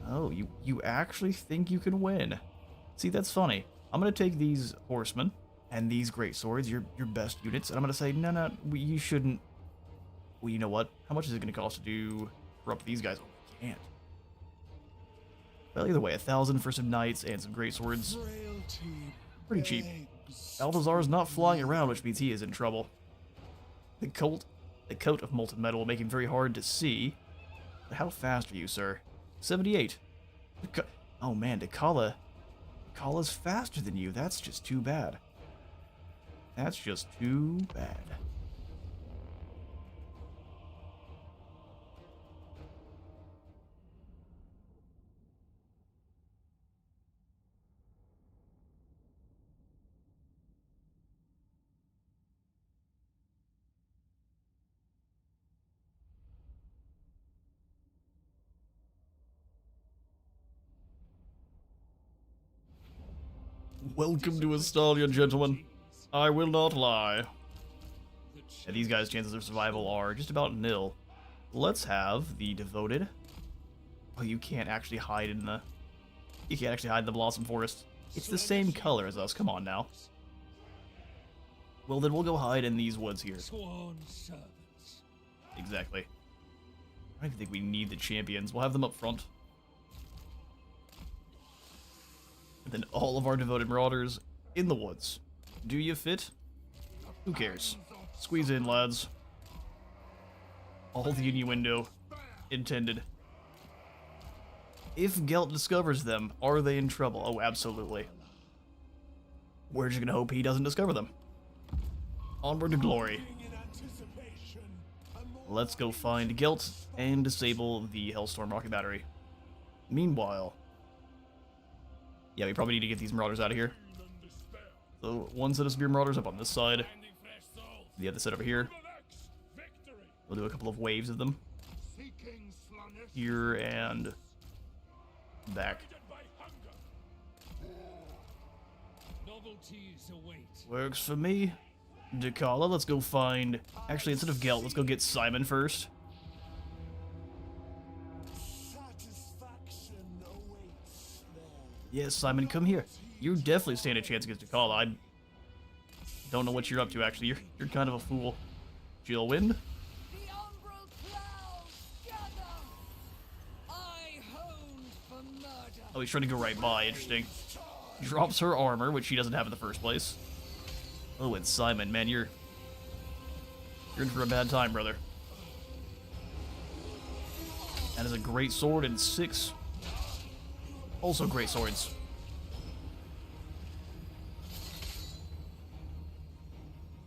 Oh, you actually think you can win. See, that's funny. I'm going to take these horsemen and these great swords, your best units, and I'm going to say, no, you shouldn't. Well, you know what? How much is it going to cost to do corrupt these guys? Oh, we can't. Well, either way, 1,000 for some knights and some great swords. Frailty Pretty cheap. begs. Balthazar's not flying around, which means he is in trouble. The coat of molten metal will make him very hard to see. But how fast are you, sir? 78. Oh man, Dcala's faster than you. That's just too bad. That's just too bad. Welcome to Estalia, gentlemen. I will not lie. And these guys' chances of survival are just about nil. Let's have the devoted. Oh, you can't actually hide in the... You can't actually hide in the Blossom Forest. It's the same color as us. Come on now. Well, then we'll go hide in these woods here. Sworn servants. Exactly. I don't even think we need the champions. We'll have them up front. And then all of our devoted marauders in the woods. Do you fit? Who cares? Squeeze in, lads. All the innuendo intended. If Gelt discovers them, are they in trouble? Oh, absolutely. We're just gonna hope he doesn't discover them. Onward to glory. In anticipation. A more Let's go find Gelt and disable the Hellstorm rocket battery. Meanwhile, yeah, we probably need to get these marauders out of here. So one set of spear marauders up on this side, the other set over here. We'll do a couple of waves of them. Seeking Slaanesh. Here and back. Novelties await. Works for me. Dchala, let's go find... Actually, instead of Gelt, let's go get Simon first. Satisfaction awaits there. Yes, Simon, come here. You definitely stand a chance against Dchala. I don't know what you're up to, actually. You're kind of a fool. Jillwind? The umbral clouds gather. I honed for murder. Oh, he's trying to go right by. Interesting. Drops her armor, which she doesn't have in the first place. Oh, and Simon, man, you're in for a bad time, brother. That is a great sword and 6 also great swords.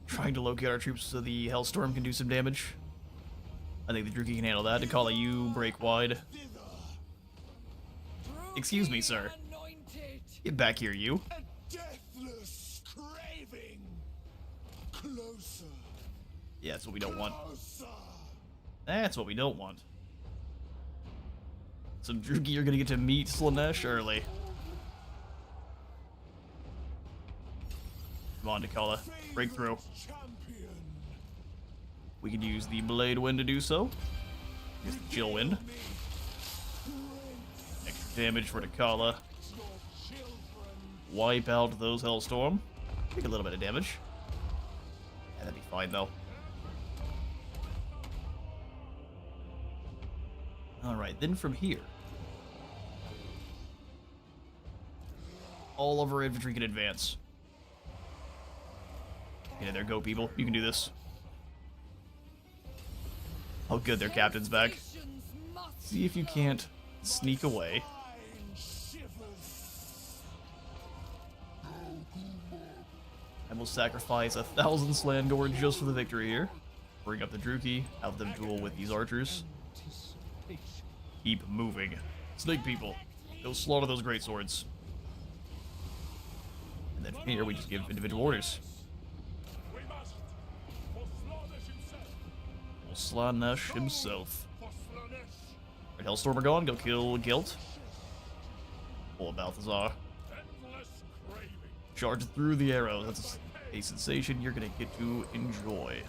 Trying to locate our troops so the Hellstorm can do some damage. I think the Druki can handle that. Dchala, you break wide. Excuse me, sir. Anointed. Get back here, you. A deathless craving. Closer. Yeah, that's what we don't want. Closer. That's what we don't want. So, Druki, you're gonna get to meet Slaanesh early. Come on, Dchala. Break through. Champion. We can use the Blade Wind to do so. Use the Chill Wind. Extra damage for Dchala. Your children. Wipe out those Hellstorm. Take a little bit of damage. Yeah, that'd be fine, though. Alright, then from here, all of our infantry can advance. Yeah, there go, people. You can do this. Oh, good, their captain's back. Nations must See if you can't sneak away. Mine shivers. I will sacrifice 1,000 Slangor just for the victory here. Bring up the Druki, have them duel with these archers. Anticipation. Keep moving. Snake people, go slaughter those great swords. And then from here, we just give individual orders. We must. For Slaanesh himself. Well, Slaanesh himself. For Slaanesh. Right, Hellstorm are gone, go kill Guilt. Pull a Balthazar. Endless craving. Charge through the arrows. That's a sensation you're gonna get to enjoy.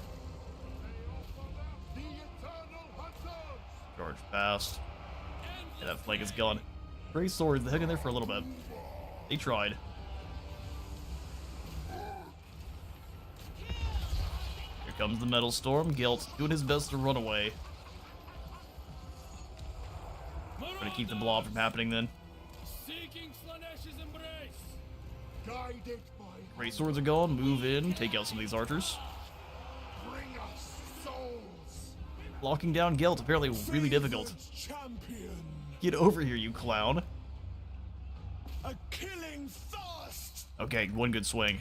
The eternal hunters. Charge past. Yeah, that flank is gone. Great swords, they hung in there for a little bit. They tried. Here comes the Metal Storm. Guilt doing his best to run away. Gonna keep the blob from happening then. Seeking Slaanesh's embrace. Guided by Great swords are gone. Move in. Take out some of these archers. bring us souls. Locking down Guilt, apparently really difficult. Favored champion. Get over here, you clown. A killing thirst. Okay, one good swing.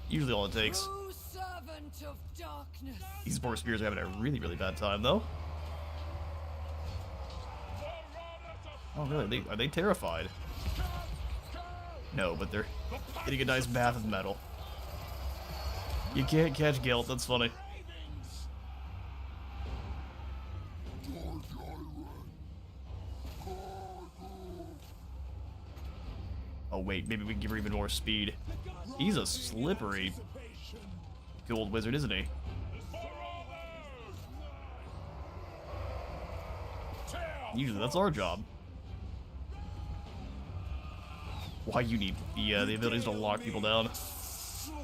Usually all it takes. true servant of darkness. These boar spears are having a really, really bad time, though. Oh, really? Are they terrified? No, but they're getting a nice bath of metal. You can't catch Guilt, that's funny. Oh wait, maybe we can give her even more speed. He's a slippery gold wizard, isn't he? Usually that's our job. Why you need the abilities to lock people down. Stalk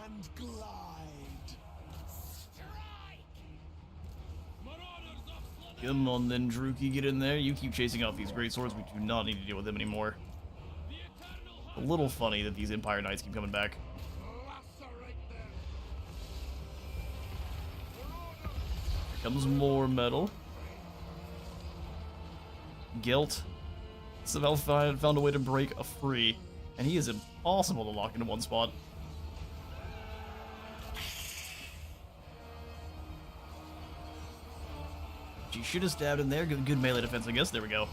and glide. Come on then, Druki, get in there. You keep chasing out these great swords. We do not need to deal with them anymore. A little funny that these Empire Knights keep coming back. Lacerate them. Here comes more metal. Guilt somehow found a way to break a free, and he is impossible to lock into one spot. She should have stabbed in there. Good melee defense, I guess. There we go.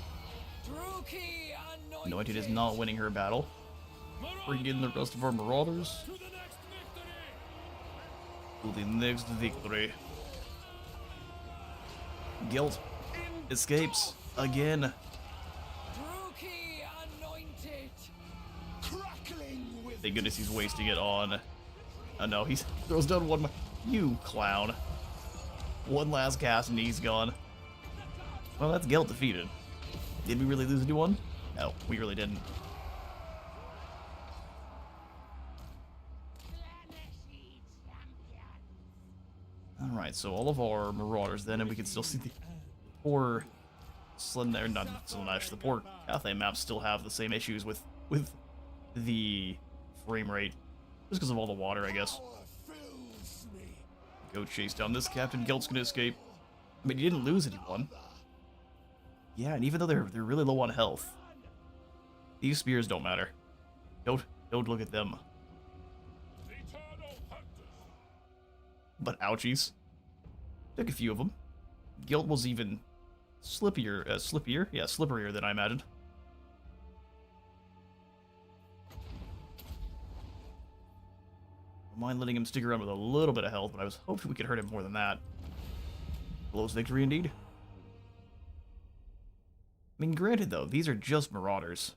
Anointed is not winning her battle. Bring in the rest of our Marauders To the next victory! to the next victory. Guilt escapes again. Crackling with Thank goodness he's wasting it on. Oh no, he throws down one. You clown. One last cast and he's gone. Well, that's Guilt defeated. Did we really lose a new one? No, we really didn't. Alright, so all of our Marauders then, and we can still see the poor Slaanesh, not Slaanesh, the poor Cathay maps still have the same issues with the frame rate. Just because of all the water, I guess. fills me. Go chase down this Captain. Guilt's gonna escape. I mean, you didn't lose anyone. Yeah, and even though they're really low on health, these spears don't matter. Don't look at them. Eternal hunters. But ouchies. Took a few of them. Guilt was even slipperier. Yeah, slipperier than I imagined. Don't mind letting him stick around with a little bit of health, but I was hoping we could hurt him more than that. Close victory indeed. I mean, granted though, these are just Marauders.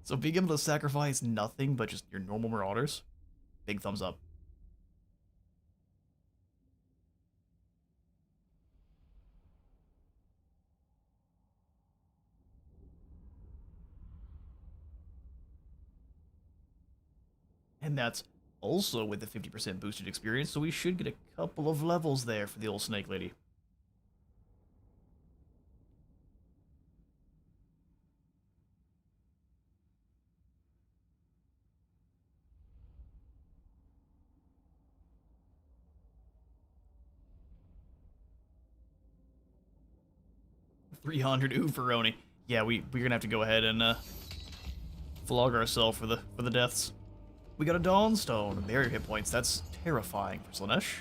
So being able to sacrifice nothing but just your normal Marauders, big thumbs up. And that's also with the 50% boosted experience, so we should get a couple of levels there for the old Snake Lady. $300 Uferoni. Yeah, we're gonna have to go ahead and flog ourselves for the deaths. We got a Dawnstone, barrier hit points. That's terrifying for Slaanesh.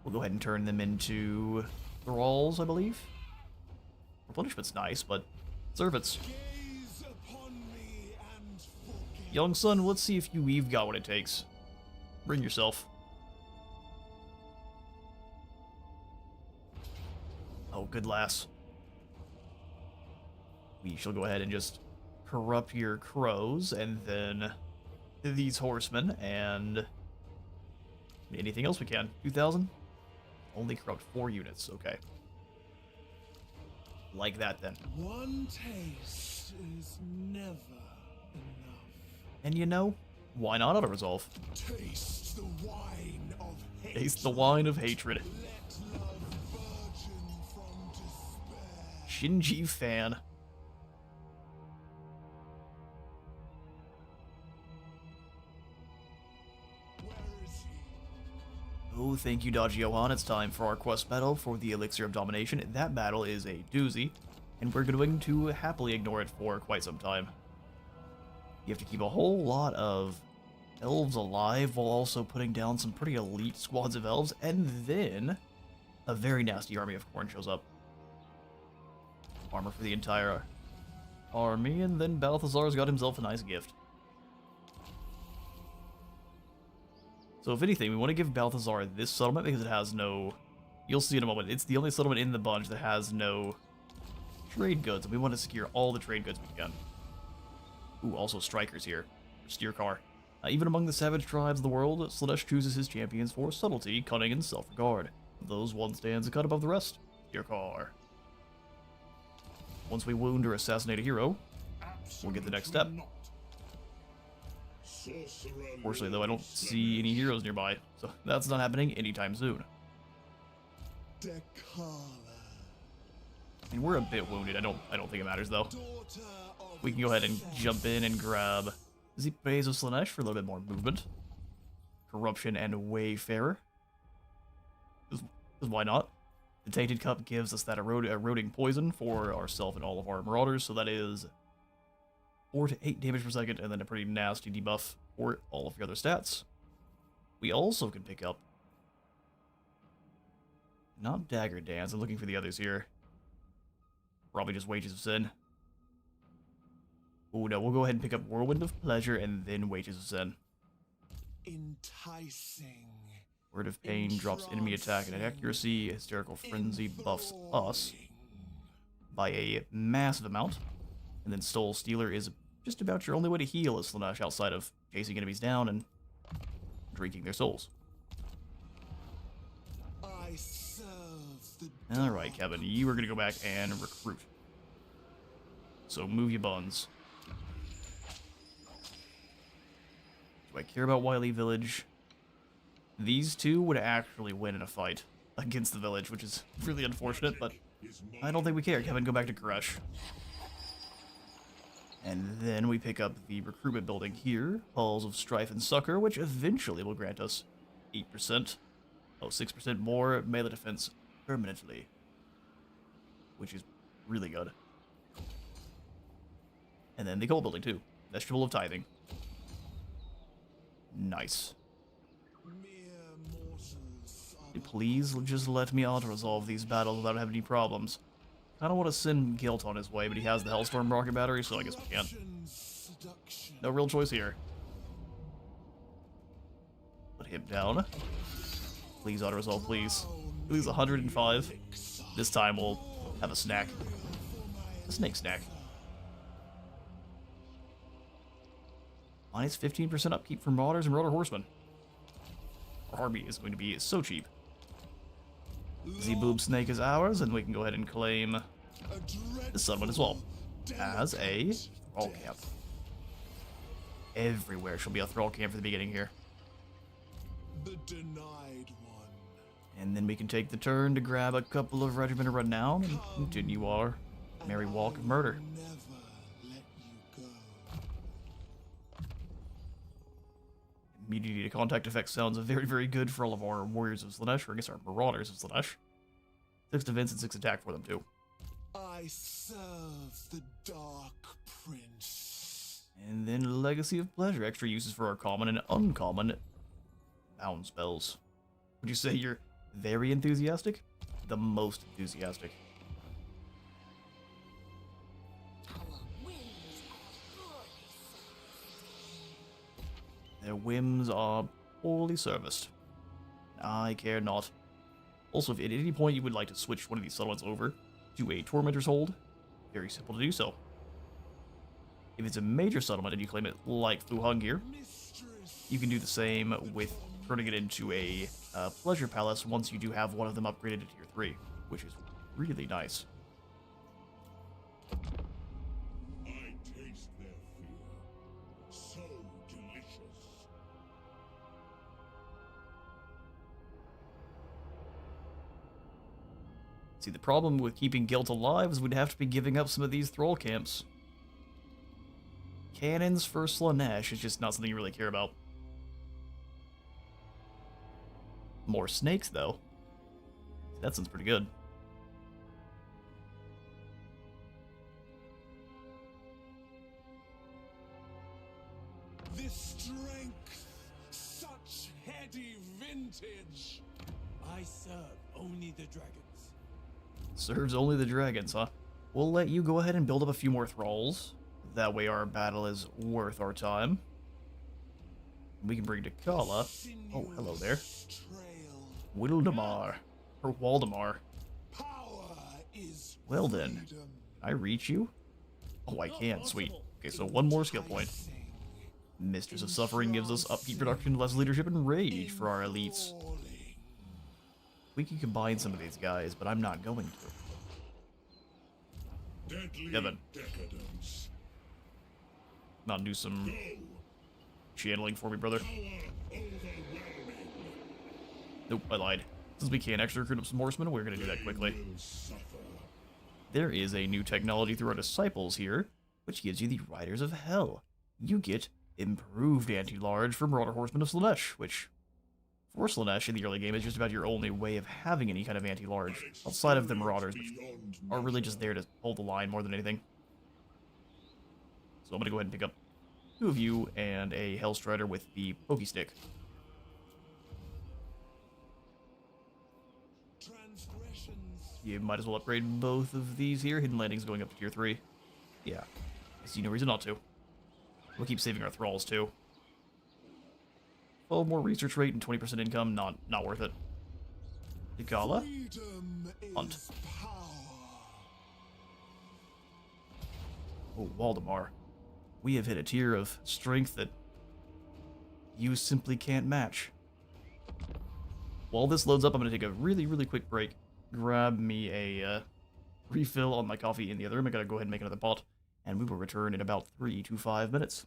We'll go ahead and turn them into thralls, I believe. Replenishment's nice, but servants. Gaze upon me and forget. Young son, let's see if you've got what it takes. Bring yourself. Oh, good lass. We shall go ahead and just corrupt your crows, and then these horsemen, and anything else we can. 2,000? Only corrupt 4 units, okay. Like that, then. One taste is never enough. And you know, why not auto-resolve? Taste the wine of hate. Taste the wine of hatred. Let love virgin from despair. Shinji fan. Where is he? Oh, thank you, Dodge Johan. It's time for our quest battle for the Elixir of Domination. That battle is a doozy, and we're going to happily ignore it for quite some time. You have to keep a whole lot of elves alive while also putting down some pretty elite squads of elves, and then a very nasty army of Khorne shows up. Armor for the entire army, and then Balthazar's got himself a nice gift. So if anything, we want to give Balthazar this settlement because it has no... You'll see in a moment. It's the only settlement in the bunch that has no trade goods, and we want to secure all the trade goods we can. Ooh, also strikers here. Steer car. Even among the savage tribes of the world, Slaanesh chooses his champions for subtlety, cunning, and self-regard. Those one stands a cut above the rest. Steer car. Once we wound or assassinate a hero, we'll get the next step. Absolutely not. Sorcerer Fortunately, though, I don't see any heroes nearby, so that's not happening anytime soon. Dchala, And we're a bit wounded. I don't think it matters, though. daughter of We can go ahead and jump in and grab Zipraise of Slaanesh for a little bit more movement. Corruption and Wayfarer. Because why not? The Tainted Cup gives us that eroding poison for ourselves and all of our Marauders, so that is 4 to 8 damage per second, and then a pretty nasty debuff for all of your other stats. We also can pick up... Not Dagger Dance, I'm looking for the others here. Probably just Wages of Sin. Oh no, we'll go ahead and pick up Whirlwind of Pleasure and then Wages of Zen. Enticing. Word of Pain drops enemy attack and accuracy. Hysterical Frenzy buffs us by a massive amount. And then Soul Stealer is just about your only way to heal as Slaanesh outside of chasing enemies down and drinking their souls. I serve the Alright, Kevin, you are going to go back and recruit. So move your buns. Do I care about Wily Village? These two would actually win in a fight against the village, which is really unfortunate, but I don't think we care. Kevin, go back to Koresh. And then we pick up the recruitment building here, Halls of Strife and Succor, which eventually will grant us 8%, 6% more melee defense permanently, which is really good. And then the gold building too, Vegetable of Tithing. Nice. Please just let me auto-resolve these battles without having any problems. I don't want to send Guilt on his way, but he has the Hellstorm rocket battery, so I guess we can. No real choice here. Put him down. Please auto-resolve, please. Please, 105. This time we'll have a snack. A snake snack. Minus 15% upkeep for Marauders and Rotor Horsemen. Our army is going to be so cheap. Z-Boob Snake is ours, and we can go ahead and claim the Sunwood as well as a Thrall Camp. Everywhere shall be a Thrall Camp for the beginning here. The Denied One. And then we can take the turn to grab a couple of Regiment of Renown and continue our merry walk of murder. Never let you go. Immunity to contact effect sounds very, very good for all of our Warriors of Slaanesh, or I guess our Marauders of Slaanesh. 6 defense and 6 attack for them too. I serve the Dark Prince. And then Legacy of Pleasure, extra uses for our common and uncommon bound spells. Would you say you're very enthusiastic? The most enthusiastic. Their whims are poorly serviced. I care not. Also, if at any point you would like to switch one of these settlements over to a Tormenter's Hold, very simple to do so. If it's a major settlement and you claim it like Fuhangir, you can do the same with turning it into a Pleasure Palace once you do have one of them upgraded to Tier 3, which is really nice. I taste their fear. So delicious. See, the problem with keeping Guilt alive is we'd have to be giving up some of these Thrall camps. Cannons for Slaanesh is just not something you really care about. More snakes, though. That sounds pretty good. This strength, such heady vintage. I serve only the dragons. Serves only the dragons, huh? We'll let you go ahead and build up a few more thralls. That way our battle is worth our time. We can bring Dchala. Oh, hello there. Wildemar. Or Waldemar. Power is Well then, freedom. can I reach you? Oh, I can. Sweet. Okay, so one more skill point. Mistress of Suffering gives us upkeep production, less leadership, and rage for our elites. We can combine some of these guys, but I'm not going to. Deadly Kevin. decadence. Not do some channeling for me, brother. Nope, I lied. Since we can't actually recruit up some horsemen, we're going to do that quickly. Will suffer. There is a new technology through our disciples here, which gives you the Riders of Hell. You get improved anti-large from Marauder Horsemen of Slaanesh, which, for Slaanesh in the early game, is just about your only way of having any kind of anti-large, outside of the Marauders, which are really just there to hold the line more than anything. So I'm going to go ahead and pick up 2 of you and a Hellstrider with the Pokey Stick. You might as well upgrade both of these here. Hidden Landing's going up to Tier 3. Yeah. I see no reason not to. We'll keep saving our thralls, too. 12 more research rate and 20% income, not worth it. Dchala? Freedom Hunt. is power. Oh, Waldemar. We have hit a tier of strength that you simply can't match. While this loads up, I'm going to take a really, really quick break. Grab me a refill on my coffee in the other room. I gotta go ahead and make another pot, and we will return in about 3 to 5 minutes.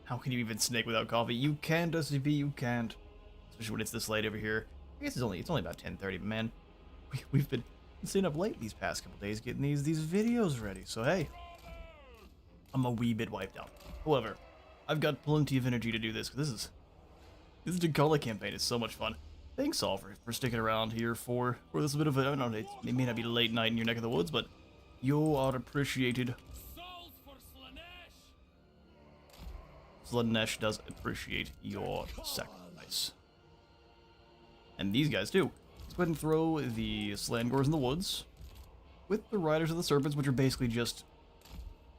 How can you even snake without coffee? You can't, SCP, you can't. Especially when it's this late over here. I guess it's only about 10:30, but man, we've been staying up late these past couple days getting these videos ready. So hey, I'm a wee bit wiped out. However, I've got plenty of energy to do this. This Dchala campaign is so much fun. Thanks all for sticking around here for this bit of a, I don't know, it may not be late night in your neck of the woods, but you are appreciated. Souls for Slaanesh! Slaanesh does appreciate your sacrifice. And these guys too. Let's go ahead and throw the Slangors in the woods with the Riders of the Serpents, which are basically just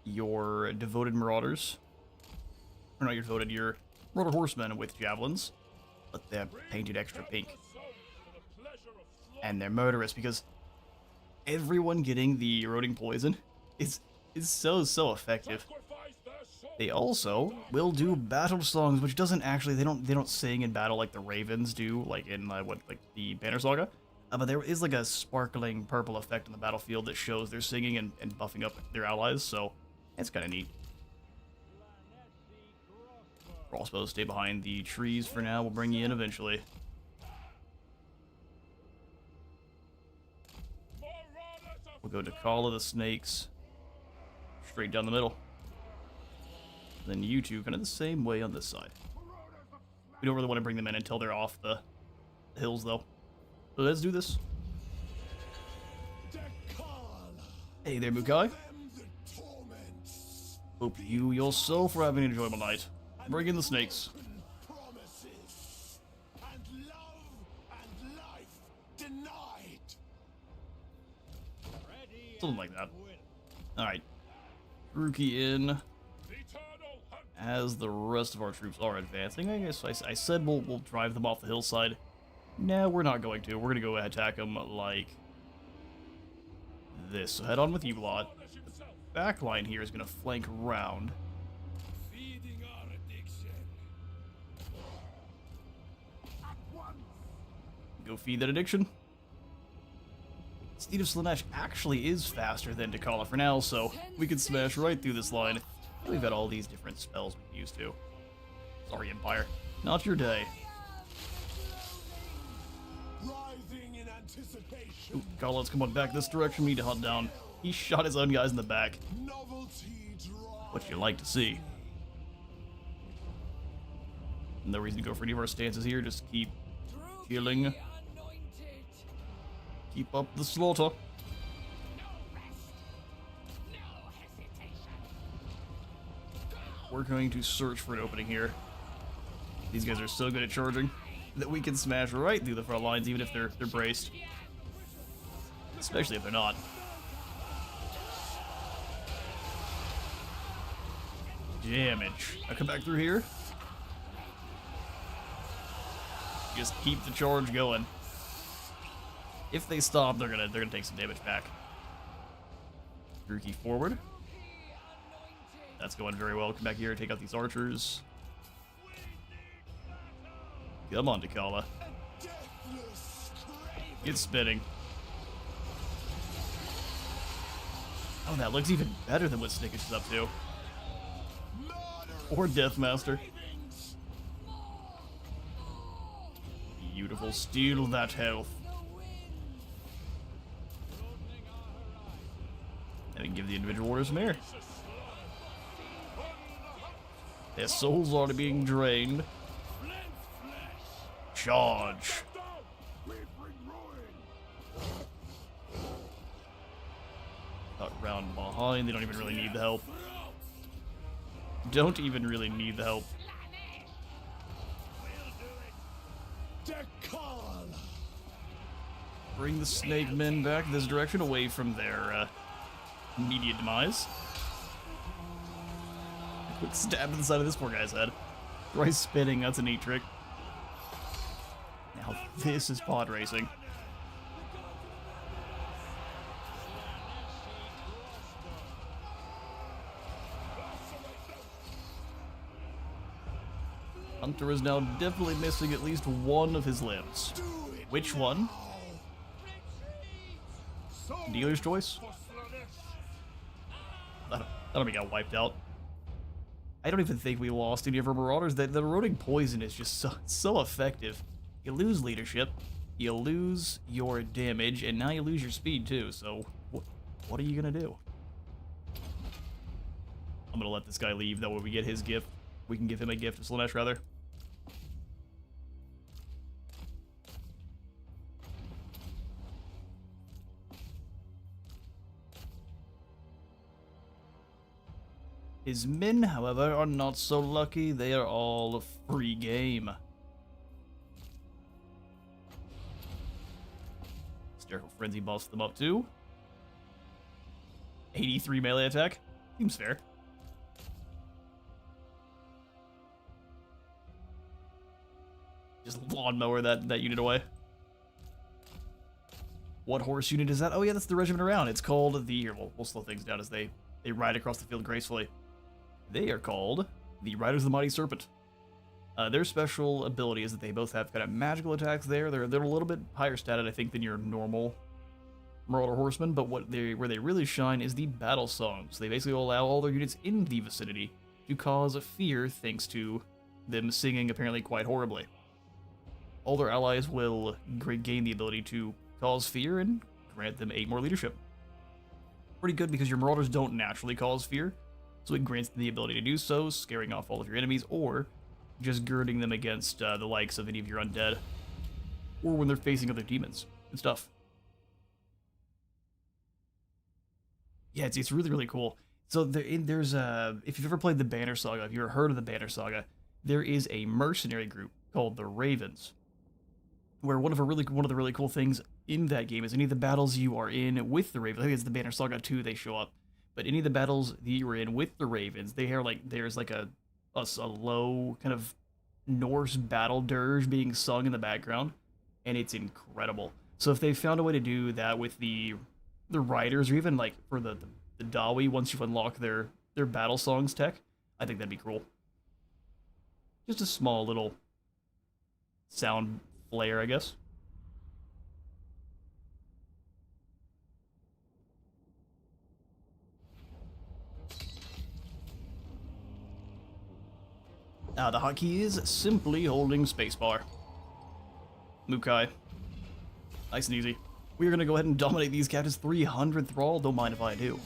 your devoted marauders. Or not your devoted, your Marauder Horsemen with javelins, but they're painted extra pink. And they're murderous because everyone getting the eroding poison is so effective. They also will do battle songs, which doesn't actually, they don't sing in battle like the Ravens do, like in like the Banner Saga. But there is like a sparkling purple effect on the battlefield that shows they're singing and buffing up their allies, so it's kind of neat. Crossbows stay behind the trees for now. We'll bring you in eventually. We'll go to Dchala the Snakes. Straight down the middle. Then you two kind of the same way on this side. We don't really want to bring them in until they're off the hills, though. So let's do this. Hey there, Mukai. Hope you yourself are having an enjoyable night. Bring in the snakes. Something like that. Alright. Rookie in. As the rest of our troops are advancing, I guess I said we'll drive them off the hillside. No, we're not going to. We're going to go attack them like this. So head on with you lot. The back line here is going to flank round. Feeding our addiction. Go feed that addiction. Steed of Slaanesh actually is faster than Dchala for now, so we can smash right through this line. We've got all these different spells we can use too. Sorry, Empire. Not your day. Rising in anticipation. Ooh, Dchala, let's come on back this direction. We need to hunt down. He shot his own guys in the back. Novelty drive. What you like to see. No reason to go for any of our stances here. Just keep killing. Anointed. Keep up the slaughter. We're going to search for an opening here. These guys are so good at charging that we can smash right through the front lines, even if they're braced. Especially if they're not. Damage. I come back through here. Just keep the charge going. If they stop, they're gonna take some damage back. Rookie forward. That's going very well. Come back here and take out these archers. Come on, Dchala. Get spinning. Oh, that looks even better than what Snickish is up to. Or Deathmaster. Beautiful. Steal that health. And we can give the individual orders some air. Their souls are being drained. Charge. Got round behind. They don't even really need the help. Don't even really need the help. Bring the snake men back this direction, away from their immediate demise. Quick stab to the side of this poor guy's head. Try spinning, that's a neat trick. Now this is pod racing. Hunter is now definitely missing at least one of his limbs. Which one? Dealer's choice? That'll be got wiped out. I don't even think we lost any of our Marauders. The eroding poison is just so effective. You lose leadership, you lose your damage, and now you lose your speed too, so what are you gonna do? I'm gonna let this guy leave, that way we get his gift. We can give him a gift of Slaanesh, rather. His men, however, are not so lucky. They are all free game. Hysterical Frenzy buffs them up too. 83 melee attack. Seems fair. Just lawnmower that unit away. What horse unit is that? Oh yeah, that's the regiment around. It's called the... Here, we'll slow things down as they ride across the field gracefully. They are called the Riders of the Mighty Serpent. Their special ability is that they both have kind of magical attacks there. They're a little bit higher statted, I think, than your normal Marauder Horsemen, but where they really shine is the battle songs. They basically allow all their units in the vicinity to cause fear thanks to them singing apparently quite horribly. All their allies will gain the ability to cause fear and grant them 8 more leadership. Pretty good because your Marauders don't naturally cause fear, so it grants them the ability to do so, scaring off all of your enemies, or just girding them against the likes of any of your undead, or when they're facing other demons and stuff. Yeah, it's really, really cool. So there's if you've ever played the Banner Saga, if you've ever heard of the Banner Saga, there is a mercenary group called the Ravens, where one of the really cool things in that game is any of the battles you are in with the Ravens. I think it's the Banner Saga 2 they show up, but any of the battles that you were in with the Ravens, there's like a low kind of Norse battle dirge being sung in the background, and it's incredible. So if they found a way to do that with the riders, or even like for the Dawi, once you unlock their battle songs tech, I think that'd be cool. Just a small little sound flare, I guess. The hotkey is simply holding spacebar. Mukai. Nice and easy. We are going to go ahead and dominate these captives. 300 thrall, don't mind if I do.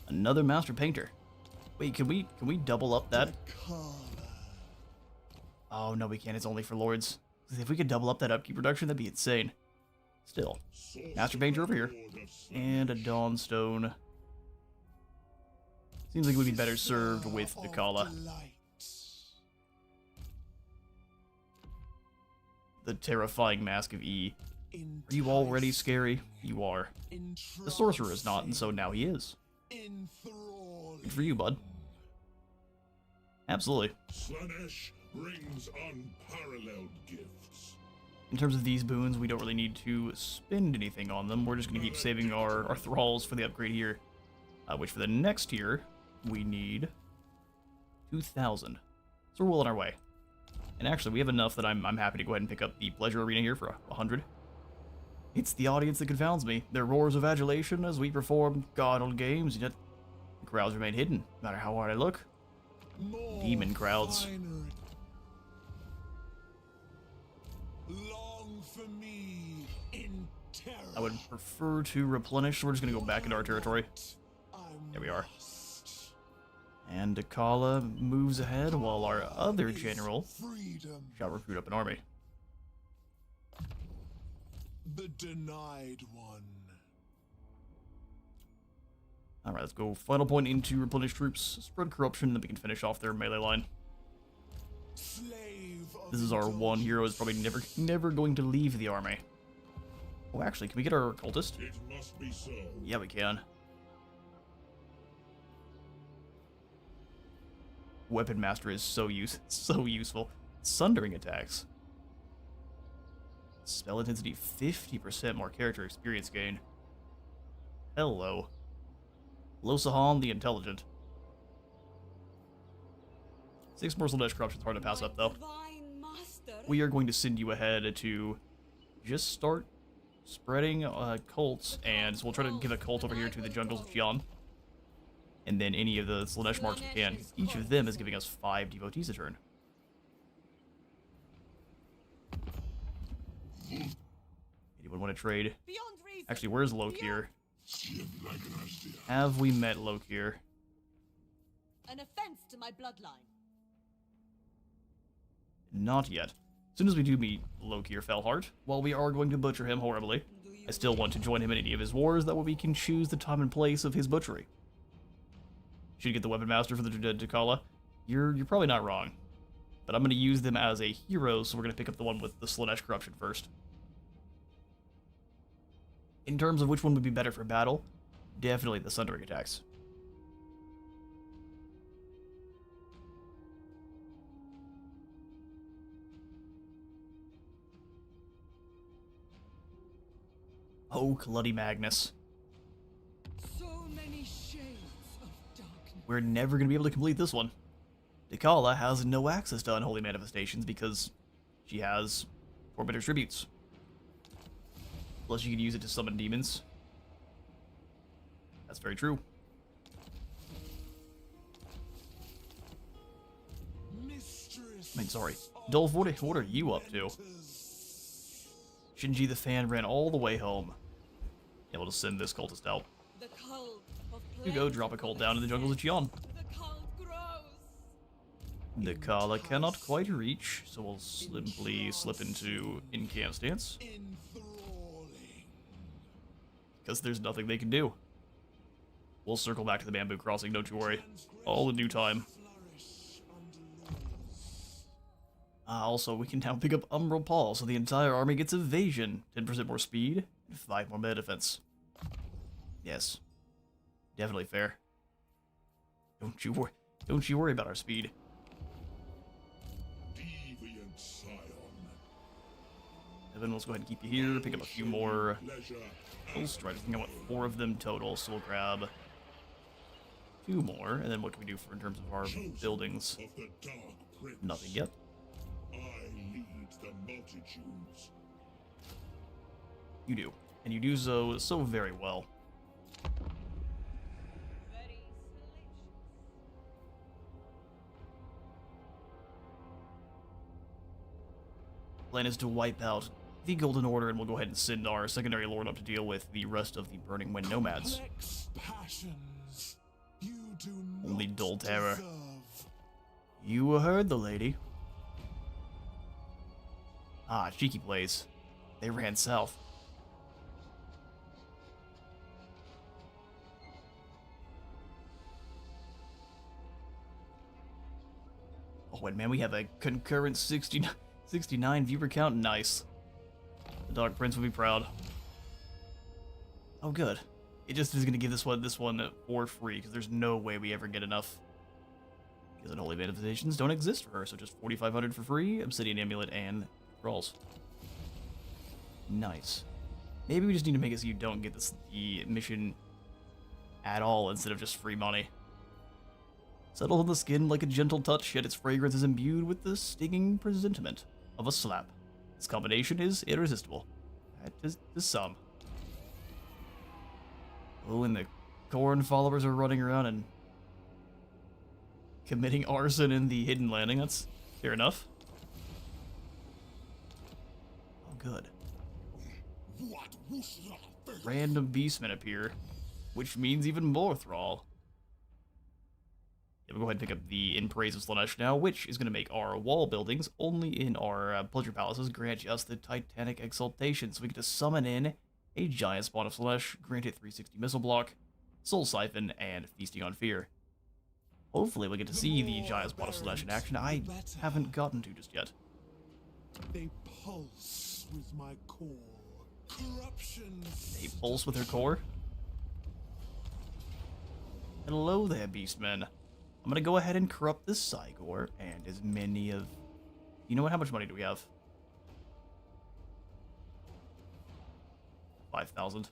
Another master painter. Wait, can we double up that? Oh no, we can't. It's only for lords. If we could double up that upkeep production, that'd be insane. Still, master painter over here, and a dawnstone. Seems like it would be better served with Dchala. The terrifying mask of E. Are you already scary? You are. The sorcerer is not, and so now he is. Good for you, bud. Absolutely. Slaanesh brings unparalleled gifts. In terms of these boons, we don't really need to spend anything on them. We're just going to keep saving our thralls for the upgrade here. Which for the next tier, we need 2,000. So we're well on our way. And actually, we have enough that I'm happy to go ahead and pick up the Pleasure Arena here for 100. It's the audience that confounds me. Their roars of adulation as we perform god-old games, yet the crowds remain hidden, no matter how hard I look. Demon crowds. Long for me in terror. I would prefer to replenish, so we're just going to go back into our territory. There we are. And Dchala moves ahead while our other general shall recruit up an army. The Denied One. Alright, let's go. Final point into replenish troops, spread corruption, then we can finish off their melee line. This is our one hero who's probably never going to leave the army. Oh, actually, can we get our cultist? It must be so. Yeah, we can. Weapon Master is so useful. Sundering attacks. Spell intensity 50% more character experience gain. Hello. Losahan the Intelligent. 6 more Slaanesh corruption's hard to pass up though. We are going to send you ahead to just start spreading cults, and so we'll try to give a cult over here to the jungles of Jian. and then any of the Slaanesh marks we can. Each of them is giving us 5 devotees a turn. Anyone want to trade? Beyond reason. Actually, where's Lokir? Have we met Lokir? An offense to my bloodline. Not yet. As soon as we do meet Lokir Felhart, while we are going to butcher him horribly, I still want to join him in any of his wars, that way we can choose the time and place of his butchery. Should get the Weapon Master for the Dchala. You're probably not wrong. But I'm going to use them as a hero, so we're going to pick up the one with the Slaanesh Corruption first. In terms of which one would be better for battle, definitely the Sundering attacks. Oh, Bloody Magnus. So many shades of darkness. We're never going to be able to complete this one. Dchala has no access to Unholy Manifestations because she has Tormenter's Tributes. Plus, you can use it to summon demons. That's very true. I mean, sorry. Dolph, what are you up to? Shinji the Fan ran all the way home. Able to send this cultist out. The cult of You go, drop a cult down in the jungles of Qion. The cult grows. Dchala cannot quite reach, so we'll simply slip into in-camp stance. Because there's nothing they can do. We'll circle back to the bamboo crossing, don't you worry. All in due time. Also, we can now pick up Umbral Paw, so the entire army gets evasion, 10% more speed, and 5 more meta defense. Yes. Definitely fair. Don't you worry about our speed. Deviant scion. Evan, let's go ahead and keep you here, pick up a few more Strikes. I think I want 4 of them total, so we'll grab 2 more, and then what can we do for in terms of our buildings? Of the Dark Prince. Nothing yet. I lead the multitudes. You do. And you do so very well. Very Plan is to wipe out the Golden Order, and we'll go ahead and send our secondary lord up to deal with the rest of the Burning Wind nomads. Passions you do Only not dull terror. deserve. You heard the lady. Ah, cheeky plays. They ran south. Oh, and man, we have a concurrent 69 viewer count. Nice. The Dark Prince will be proud. Oh, good. It just is going to give this one for free, because there's no way we ever get enough. Because Unholy Manifestations don't exist for her, so just 4,500 for free, Obsidian Amulet, and Thralls. Nice. Maybe we just need to make it so you don't get the mission at all instead of just free money. Settles on the skin like a gentle touch, yet its fragrance is imbued with the stinging presentiment of a slap. This combination is irresistible. To some. Oh, and the Corn followers are running around and committing arson in the Hidden Landing. That's fair enough. Oh, good. Random beastmen appear, which means even more thrall. Yeah, we'll go ahead and pick up the In Praise of Slaanesh now, which is going to make our wall buildings only in our pleasure palaces grant us the Titanic Exaltation, so we get to summon in a giant spawn of Slaanesh, grant it 360 missile block, Soul Siphon, and Feasting on Fear. Hopefully we'll get to see the giant spawn of Slaanesh in action. I haven't gotten to just yet. They pulse with my core. Corruption. They pulse with her core. Hello there, beastmen. I'm gonna go ahead and corrupt this Cygor and as many of... You know what? How much money do we have? 5,000.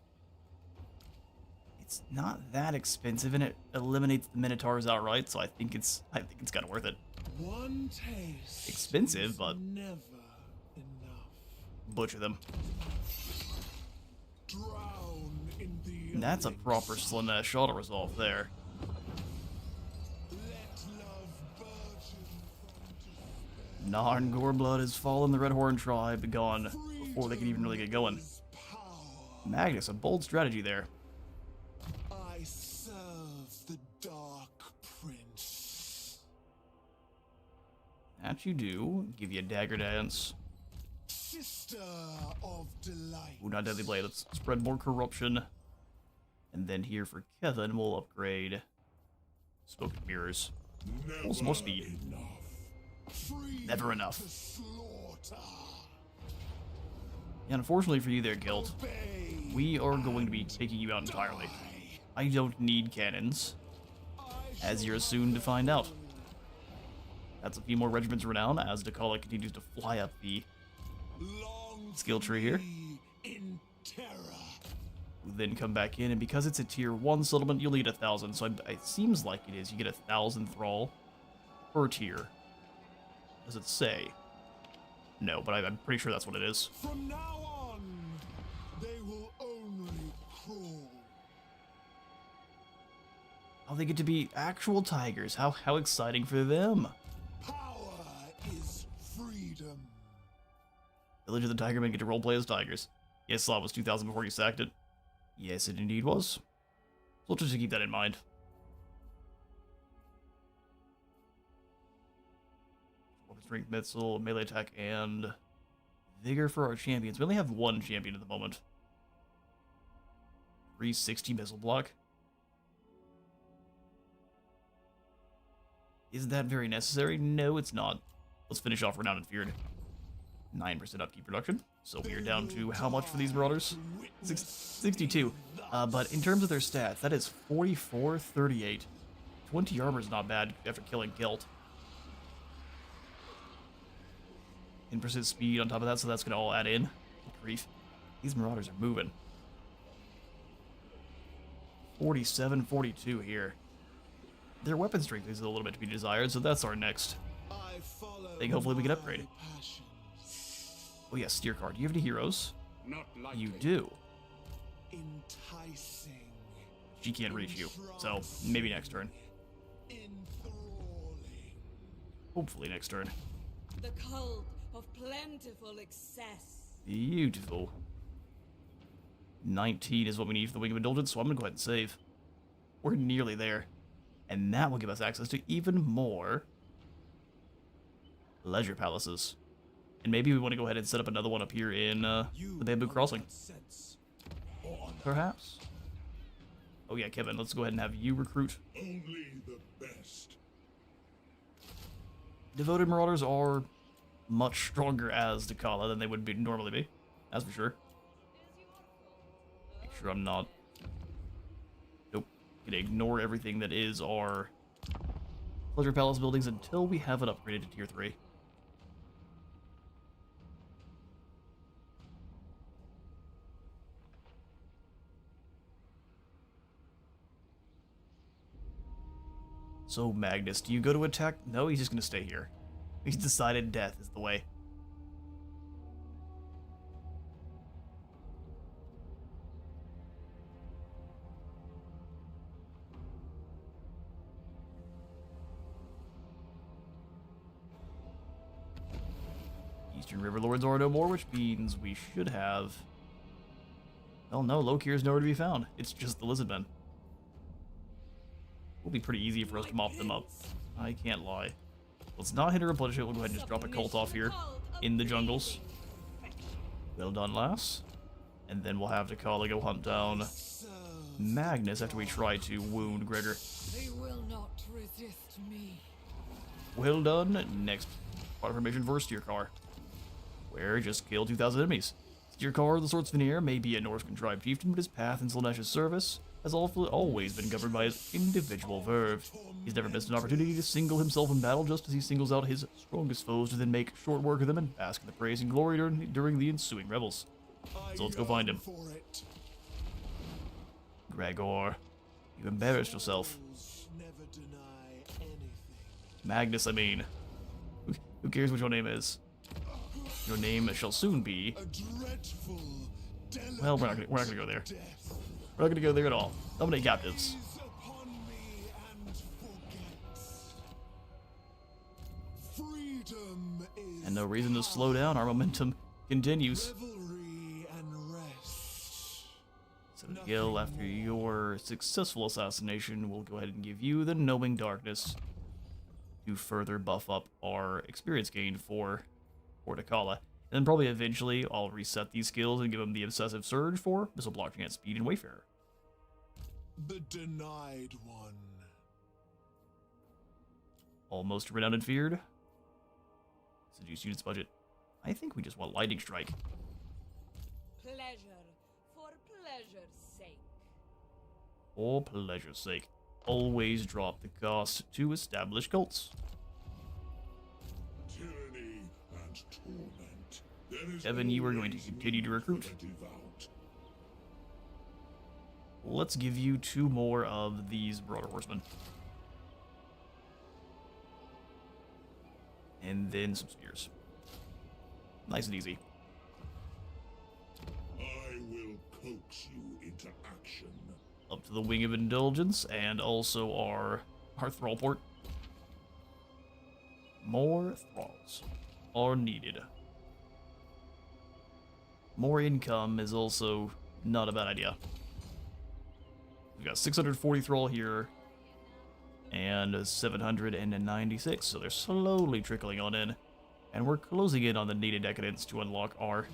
It's not that expensive, and it eliminates the Minotaurs outright, so I think it's kind of worth it. One taste. Expensive, but Never enough. butcher them. Drown in the And that's a proper Slaanesh auto resolve there. Narn Goreblood has fallen, the Red Horn tribe gone before they can even really get going. Magnus, a bold strategy there. I serve the Dark Prince. That you do. Give you a dagger dance. Sister of delight. Ooh, not deadly blade. Let's spread more corruption. And then here for Kevin, we'll upgrade Spoken Mirrors. Oh, some more speed. Never enough. Yeah, unfortunately for you there, Guild, we are going to be taking you out entirely. I don't need cannons, as you're soon to find out. That's a few more regiments renown as Dchala continues to fly up the skill tree here. We'll then come back in, and because it's a tier 1 settlement, you'll need 1,000. So it seems like it is. You get 1,000 thrall per tier. Does it say? No, but I'm pretty sure that's what it is. From now on, they will only crawl. Oh, they get to be actual tigers. How exciting for them. Power is freedom. Village of the Tigermen get to roleplay as tigers. Yes, Slav was 2,000 before you sacked it. Yes, it indeed was. So we'll just keep that in mind. Weapon strength, missile, melee attack, and vigor for our champions. We only have one champion at the moment. 360 missile block. Is that very necessary? No, it's not. Let's finish off Renowned and Feared. 9% upkeep production. So we are down to how much for these Marauders? 62. But in terms of their stats, that is 44, 38. 20 armor is not bad after killing Guilt. 10% speed on top of that, so that's going to all add in. Good grief. These Marauders are moving. 47, 42 here. Their weapon strength is a little bit to be desired, so that's our next thing. Hopefully we can upgrade. Oh yeah, steer card. Do you have any heroes? Not likely. You do. Enticing. She can't reach you, so maybe next turn. Enthralling. Hopefully next turn. The cult of plentiful excess. Beautiful. 19 is what we need for the Wing of Indulgence, so I'm going to go ahead and save. We're nearly there. And that will give us access to even more leisure palaces. And maybe we want to go ahead and set up another one up here in the Bamboo Crossing. Perhaps. Oh yeah, Kevin, let's go ahead and have you recruit. Only the best. Devoted Marauders are much stronger as Dchala than they would normally be. That's for sure. Make sure I'm not... Nope. Gonna ignore everything that is our Pleasure Palace buildings until we have it upgraded to tier 3. So, Magnus, do you go to attack? No, he's just gonna stay here. He's decided death is the way. Eastern River Lords are no more, which means we should have... Oh no, Lokir is nowhere to be found. It's just the Lizardmen. Will be pretty easy for us to mop them up. I can't lie. Let's not hit a replenish it. We'll go ahead and just drop a cult off here in the jungles. Well done, lass. And then we'll have Dchala go hunt down Magnus after we try to wound Gregor. They will not resist me. Well done. Next part of our mission for Steercar, where just kill 2,000 enemies. Steercar, the Swords Veneer, may be a Norse-contrived chieftain, but his path in Slaanesh's service has always been governed by his individual verve. He's never missed an opportunity to single himself in battle, just as he singles out his strongest foes to then make short work of them and bask in the praise and glory during the ensuing revels. So let's go find him. Gregor, you embarrassed yourself. Never deny anything. Magnus, I mean. Who cares what your name is? Your name shall soon be... A dreadful, Well, we're not gonna go there. death. We're not gonna go there at all. Dominate captives. Gaze upon me and forget. Freedom is And no reason to slow down, our momentum continues. revelry and rest. So Gil, after your successful assassination, we'll go ahead and give you the Knowing Darkness to further buff up our experience gain for Dchala. And then probably eventually I'll reset these skills and give them the Obsessive Surge for Missile Block Chance Speed and Wayfarer. The Denied One. Almost renowned and feared. Seduce units budget. I think we just want Lightning Strike. Pleasure for pleasure's sake. For pleasure's sake. Always drop the cost to establish cults. Tyranny and torment. There is Evan, you are going to always continue to room recruit. for the devout. Let's give you 2 more of these Marauder Horsemen. And then some spears. Nice and easy. I will coax you into action. Up to the Wing of Indulgence, and also our Thrall port. More Thralls are needed. More income is also not a bad idea. We've got 640 Thrall here, and 796, so they're slowly trickling on in. And we're closing in on the needed decadence to unlock our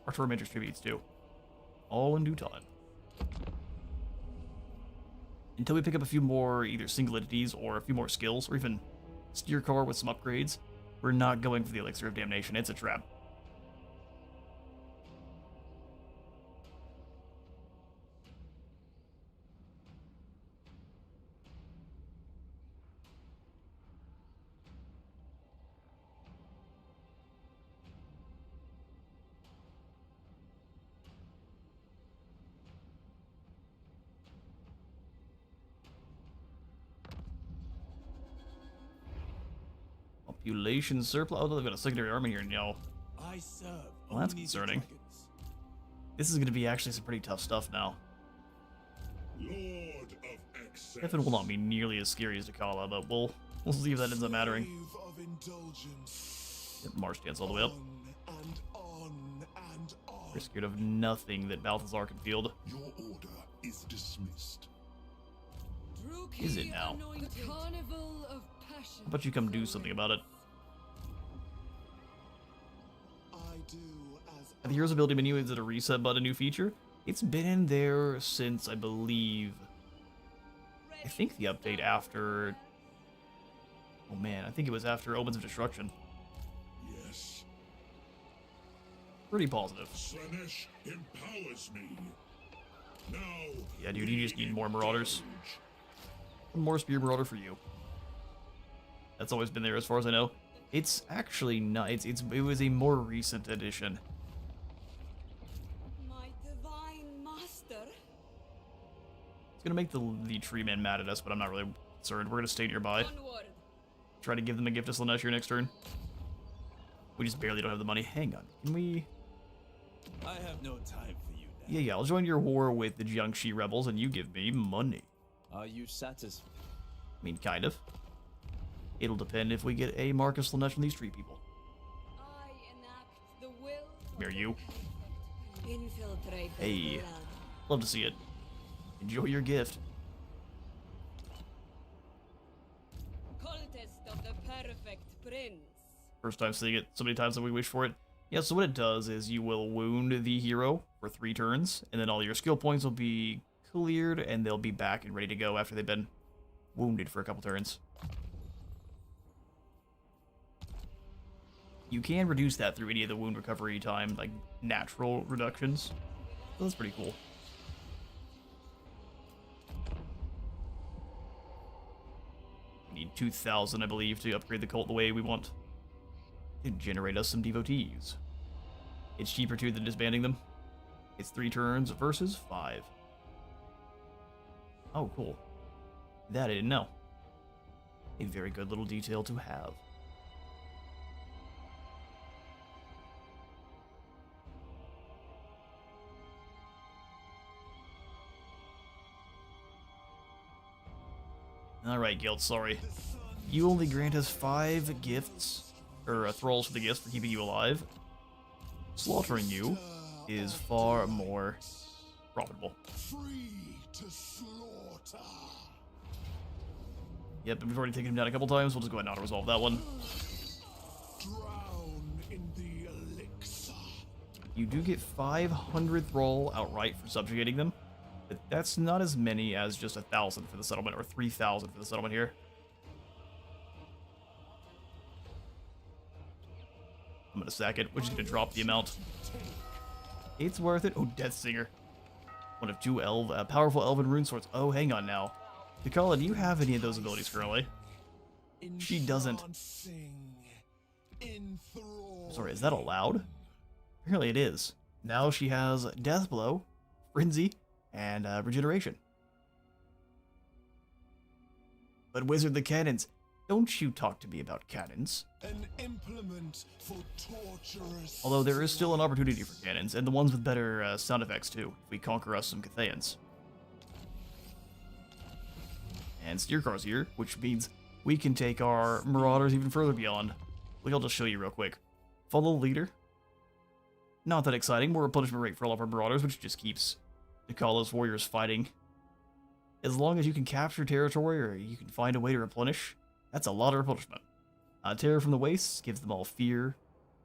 Tormenters tributes too. All in due time. Until we pick up a few more either single entities or a few more skills, or even steer car with some upgrades, we're not going for the Elixir of Damnation. It's a trap. Population surplus. Oh, they've got a secondary army here now. I serve. Well, that's only the concerning. dragons. This is going to be actually some pretty tough stuff now. Lord of excess. Evan will not be nearly as scary as Dchala, but we'll see if that ends up mattering. Slave of indulgence. Get March Dance all the way up. On and on and on. We're scared of nothing that Balthazar can field. Your order is dismissed. Is it now? The carnival of passion. How about you come do something about it? I do as The Heroes Ability menu, is it a reset button, new feature? It's been in there since, I believe, I think the update after... Oh man, I think it was after Omens of Destruction. Yes. Pretty positive. Slaanesh empowers me. Now. Yeah, dude, you just need more Marauders. indulge. One more Spear Marauder for you. That's always been there as far as I know. It's actually not, it was a more recent addition. My divine master. It's gonna make the tree men mad at us, but I'm not really concerned. We're gonna stay nearby. Onward. Try to give them a gift to Slaanesh here next turn. We just barely don't have the money. Hang on. Can we... I have no time for you now. Yeah, I'll join your war with the Jiangxi rebels and you give me money. Are you satisfied? I mean, kind of. It'll depend if we get a Marcus Slaanesh from these tree people. I enact the will. Come here, you. Infiltrate the Hey. blood. Love to see it. Enjoy your gift. Cultist of the perfect prince. First time seeing it so many times that we wish for it. Yeah, so what it does is you will wound the hero for 3 turns, and then all your skill points will be cleared, and they'll be back and ready to go after they've been wounded for a couple turns. You can reduce that through any of the wound recovery time, like natural reductions. So that's pretty cool. We need 2,000, I believe, to upgrade the cult the way we want. And generate us some devotees. It's cheaper too than disbanding them. It's 3 turns versus 5. Oh, cool. That I didn't know. A very good little detail to have. Alright, Guild, sorry. You only grant us 5 gifts. or thralls for the gifts for keeping you alive, slaughtering you is far more profitable. Free to slaughter. Yep, and we've already taken him down a couple times. We'll just go ahead and auto-resolve that one. Drown in the elixir. You do get 500 thrall outright for subjugating them, but that's not as many as just 1,000 for the settlement, or 3,000 for the settlement here. I'm gonna sack it. We're just gonna drop the amount. It's worth it. Oh, Death Singer. One of 2 powerful elven rune swords. Oh, hang on now. Dchala, do you have any of those abilities currently? She doesn't. Sorry, is that allowed? Apparently it is. Now she has Death Blow, Frenzy, and Regeneration. But Wizard the Cannons, don't you talk to me about cannons. An implement for torturous. Although there is still an opportunity for cannons, and the ones with better sound effects too, if we conquer us some Cathayans. And Steercar's here, which means we can take our Marauders even further beyond. I'll just show you real quick. Follow the leader. Not that exciting, more replenishment rate for all of our Marauders, which just keeps Dchala's warriors fighting. As long as you can capture territory or you can find a way to replenish, that's a lot of replenishment. Terror from the Wastes gives them all fear,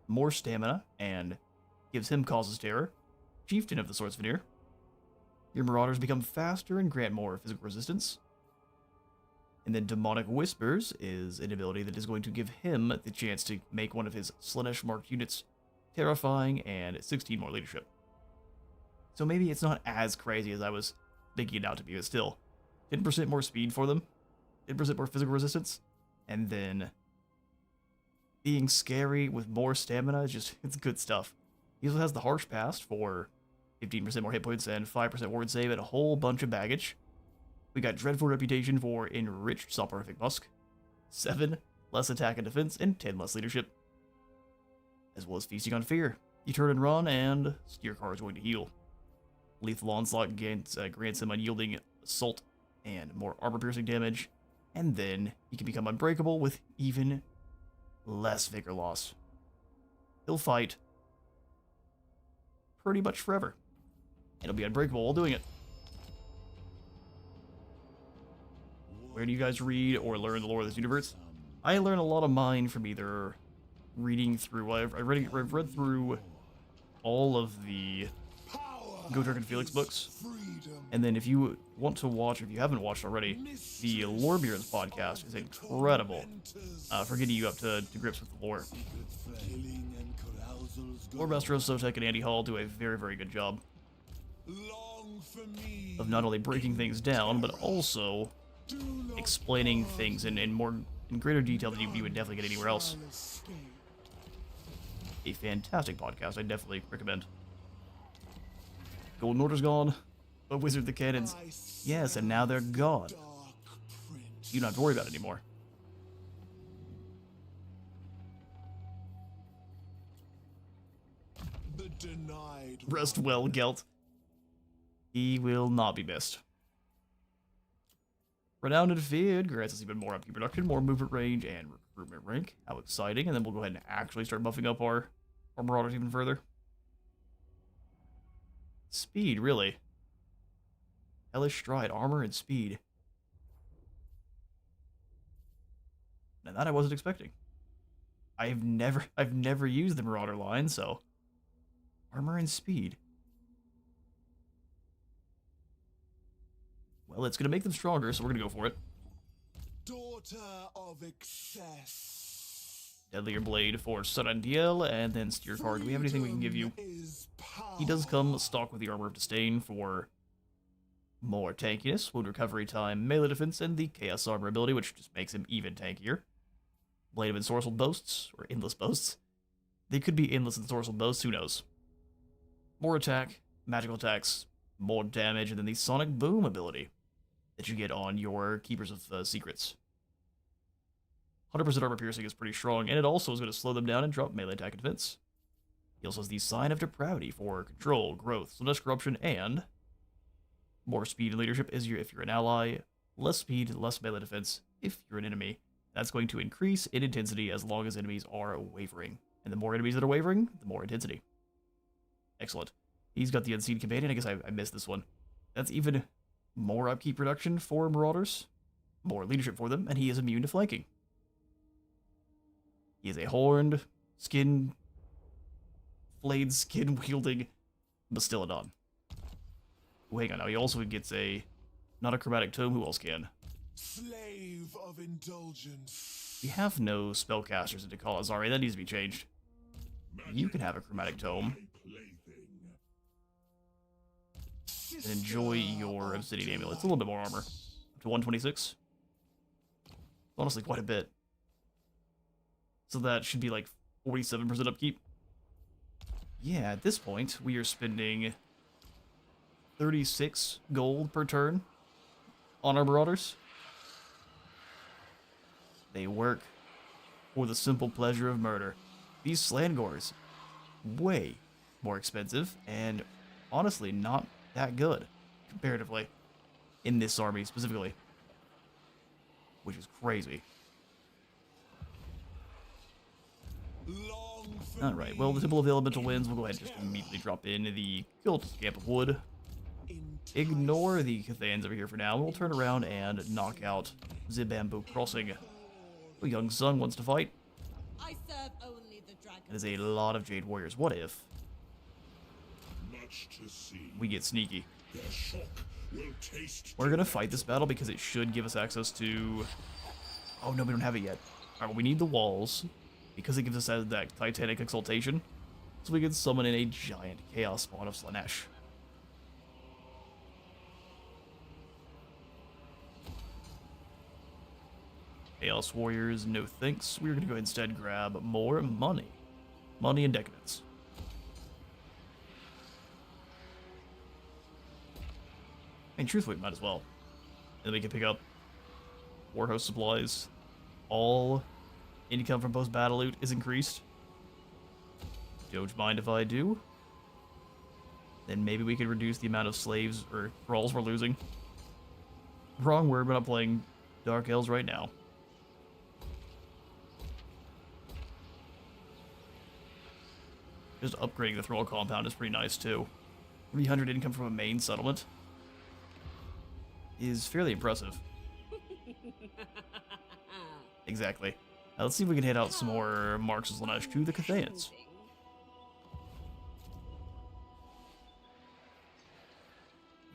more stamina, and gives him causes terror. Chieftain of the Swords Veneer. Your Marauders become faster and grant more physical resistance. And then Demonic Whispers is an ability that is going to give him the chance to make one of his Slaanesh marked units terrifying and 16 more leadership. So maybe it's not as crazy as I was making it out to be, but still, 10% more speed for them, 10% more physical resistance, and then being scary with more stamina is just, it's good stuff. He also has the Harsh Past for 15% more hit points and 5% ward save and a whole bunch of baggage. We got Dreadful Reputation for Enriched Soporific Musk, 7 less attack and defense, and 10 less leadership. As well as Feasting on Fear. You turn and run, and Steercar is going to heal. Lethal Onslaught grants him unyielding assault and more armor-piercing damage, and then he can become unbreakable with even less vigor loss. He'll fight pretty much forever. And he'll be unbreakable while doing it. Where do you guys read or learn the lore of this universe? I learn a lot of mine from either reading through... I've read through all of the Gotrek and Felix books. And then if you want to watch, if you haven't watched already, the Lorebeards podcast is incredible for getting you up to grips with the lore. Loremaster Sotek and Andy Hall do a very, very good job of not only breaking things down, but also explaining things in greater detail than you would definitely get anywhere else. A fantastic podcast, I definitely recommend. Golden Order's gone, but Wizard the Cannons, yes, and now they're gone. You don't have to worry about it anymore. The denied. Rest well, Gelt. He will not be missed. Renowned and Feared grants us even more upkeep production, more movement range, and recruitment rank. How exciting. And then we'll go ahead and actually start buffing up our Marauders even further. Speed, really. Hellish Stride, armor, and speed. Now that I wasn't expecting. I've never used the Marauder line, so armor and speed. Well, it's gonna make them stronger, so we're gonna go for it. Daughter of excess. Deadlier Blade for Sarandiel, and then Steercar. Do we have anything we can give you? He does come stock with the Armor of Disdain for more tankiness, wound recovery time, melee defense, and the Chaos Armor ability, which just makes him even tankier. Blade of Ensorcelled Boasts, or Endless Boasts. They could be Endless Ensorcelled Boasts, who knows. More attack, magical attacks, more damage, and then the Sonic Boom ability that you get on your Keepers of Secrets. 100% armor piercing is pretty strong, and it also is going to slow them down and drop melee attack and defense. He also has the Sign of Depravity for control, growth, Slaanesh corruption, and more speed and leadership if you're an ally, less speed, less melee defense if you're an enemy, That's going to increase in intensity as long as enemies are wavering. And the more enemies that are wavering, the more intensity. Excellent. He's got the Unseen Companion. I guess I missed this one. That's even more upkeep reduction for Marauders. More leadership for them, and he is immune to flanking. He is a horned, flayed skin-wielding Bastiladon. Oh, hang on, now he also gets not a chromatic tome, who else can? Slave of indulgence. We have no spellcasters in Dchala. Sorry, that needs to be changed. You can have a chromatic tome. And enjoy your Obsidian Amulet. It's a little bit more armor. Up to 126. Honestly, quite a bit. So that should be like 47% upkeep. Yeah, at this point, we are spending 36 gold per turn on our Marauders. They work for the simple pleasure of murder. These Slangors, way more expensive, and honestly not that good, comparatively, in this army specifically. Which is crazy. Alright, well, the Temple of the Elemental Winds, we'll go ahead and just immediately drop in the Guild Camp of Wood. Ignore the Cathayans over here for now. We'll turn around and knock out the Bamboo Crossing. A young son wants to fight. I serve only the dragon. That is a lot of Jade Warriors. What if Much to see. we get sneaky? Their shock will taste. We're gonna fight this battle because it should give us access to... Oh no, we don't have it yet. Alright, well, we need the walls because it gives us that Titanic Exaltation, so we can summon in a giant Chaos spawn of Slaanesh. Chaos Warriors, no thanks. We're gonna go instead grab more money. Money and Decadence. And truthfully, might as well. And then we can pick up Warhost supplies. All income from post-battle loot is increased. Don't mind if I do. Then maybe we could reduce the amount of slaves or thralls we're losing. Wrong word, we're not playing Dark Elves right now. Just upgrading the thrall compound is pretty nice too. 300 income from a main settlement is fairly impressive. Exactly. Now let's see if we can hit out some more Marks of Slaanesh to the Cathayans.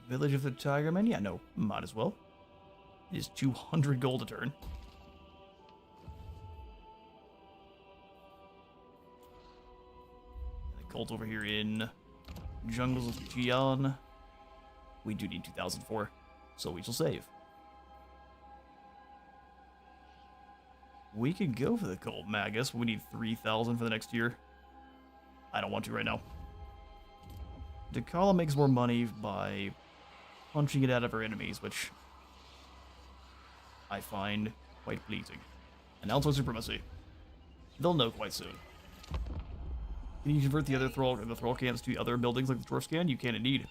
Village of the Tigermen? Yeah, no, might as well. It is 200 gold a turn. The cult over here in Jungles of Jian. We do need 2,004, so we shall save. We could go for the cult Magus, but we need 3,000 for the next year. I don't want to right now. Dchala makes more money by punching it out of her enemies, which I find quite pleasing. Announce our supremacy. They'll know quite soon. Can you convert the thrall camps to other buildings like the dwarf scan? You can indeed.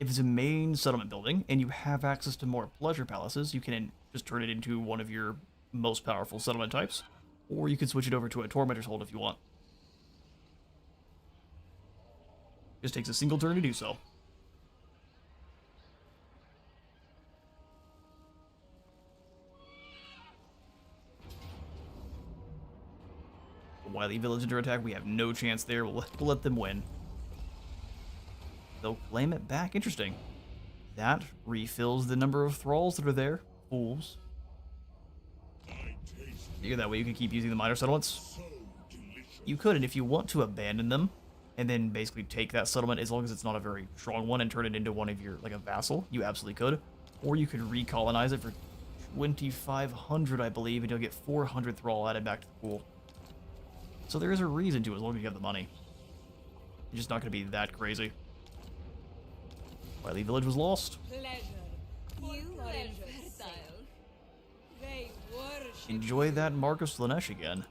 If it's a main settlement building and you have access to more pleasure palaces, you can just turn it into one of your most powerful settlement types, or you can switch it over to a Tormenter's hold if you want. Just takes a single turn to do so. Wily Village under attack, we have no chance there. We'll let them win. They'll claim it back. Interesting. That refills the number of thralls that are there. Fools. Figure that way you can keep using the minor settlements. You could, and if you want to abandon them, and then basically take that settlement, as long as it's not a very strong one, and turn it into one of your, like a vassal, you absolutely could. Or you could recolonize it for 2,500, I believe, and you'll get 400 thrall added back to the pool. So there is a reason to, as long as you have the money. It's just not going to be that crazy. Wily Village was lost. Pleasure. You are infertile. They worship. Enjoy that Mark of Slaanesh again,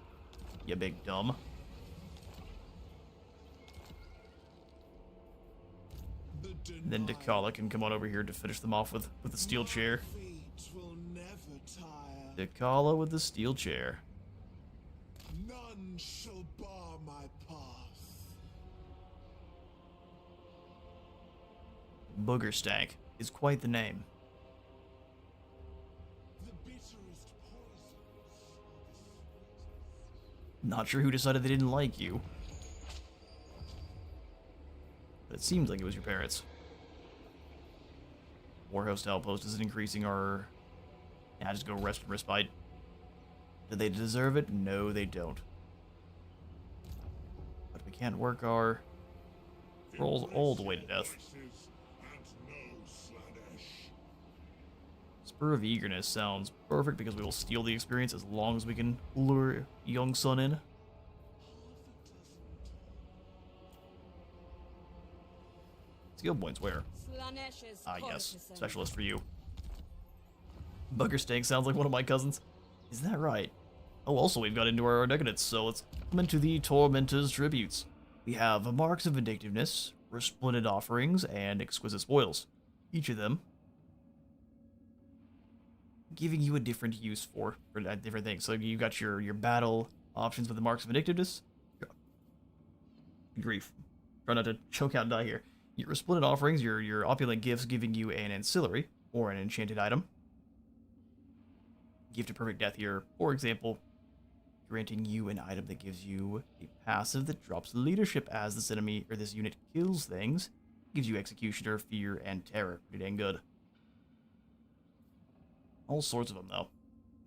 you big dumb. And then Dchala can come on over here to finish them off with the steel chair. Feet will never tire. Dchala with the steel chair. None shall bar my path. Booger Stank is quite the name. The bitterest poisons Not sure who decided they didn't like you. But it seems like it was your parents. Warhost Outpost isn't increasing our... Yeah, just go rest and respite. Do they deserve it? No, they don't. But we can't work our rolls all the way to death. And no Slaanesh. Spur of Eagerness sounds perfect because we will steal the experience as long as we can lure young Sun in. Skill points where? Slaanesh is Ah, yes. courtesan. Specialist for you. Bugger Stank sounds like one of my cousins. Is that right? Oh, also, we've got into our decadence, so let's come into the Tormenters' tributes. We have Marks of Vindictiveness, Resplendent Offerings, and Exquisite Spoils. Each of them giving you a different use for different things. So you got your battle options with the Marks of Vindictiveness. Grief. Try not to choke out and die here. Your Resplendent Offerings, your opulent gifts giving you an ancillary or an enchanted item. Gift of Perfect Death here, for example, granting you an item that gives you a passive that drops leadership as this enemy or this unit kills things. Gives you Executioner, Fear, and Terror. Pretty dang good. All sorts of them, though.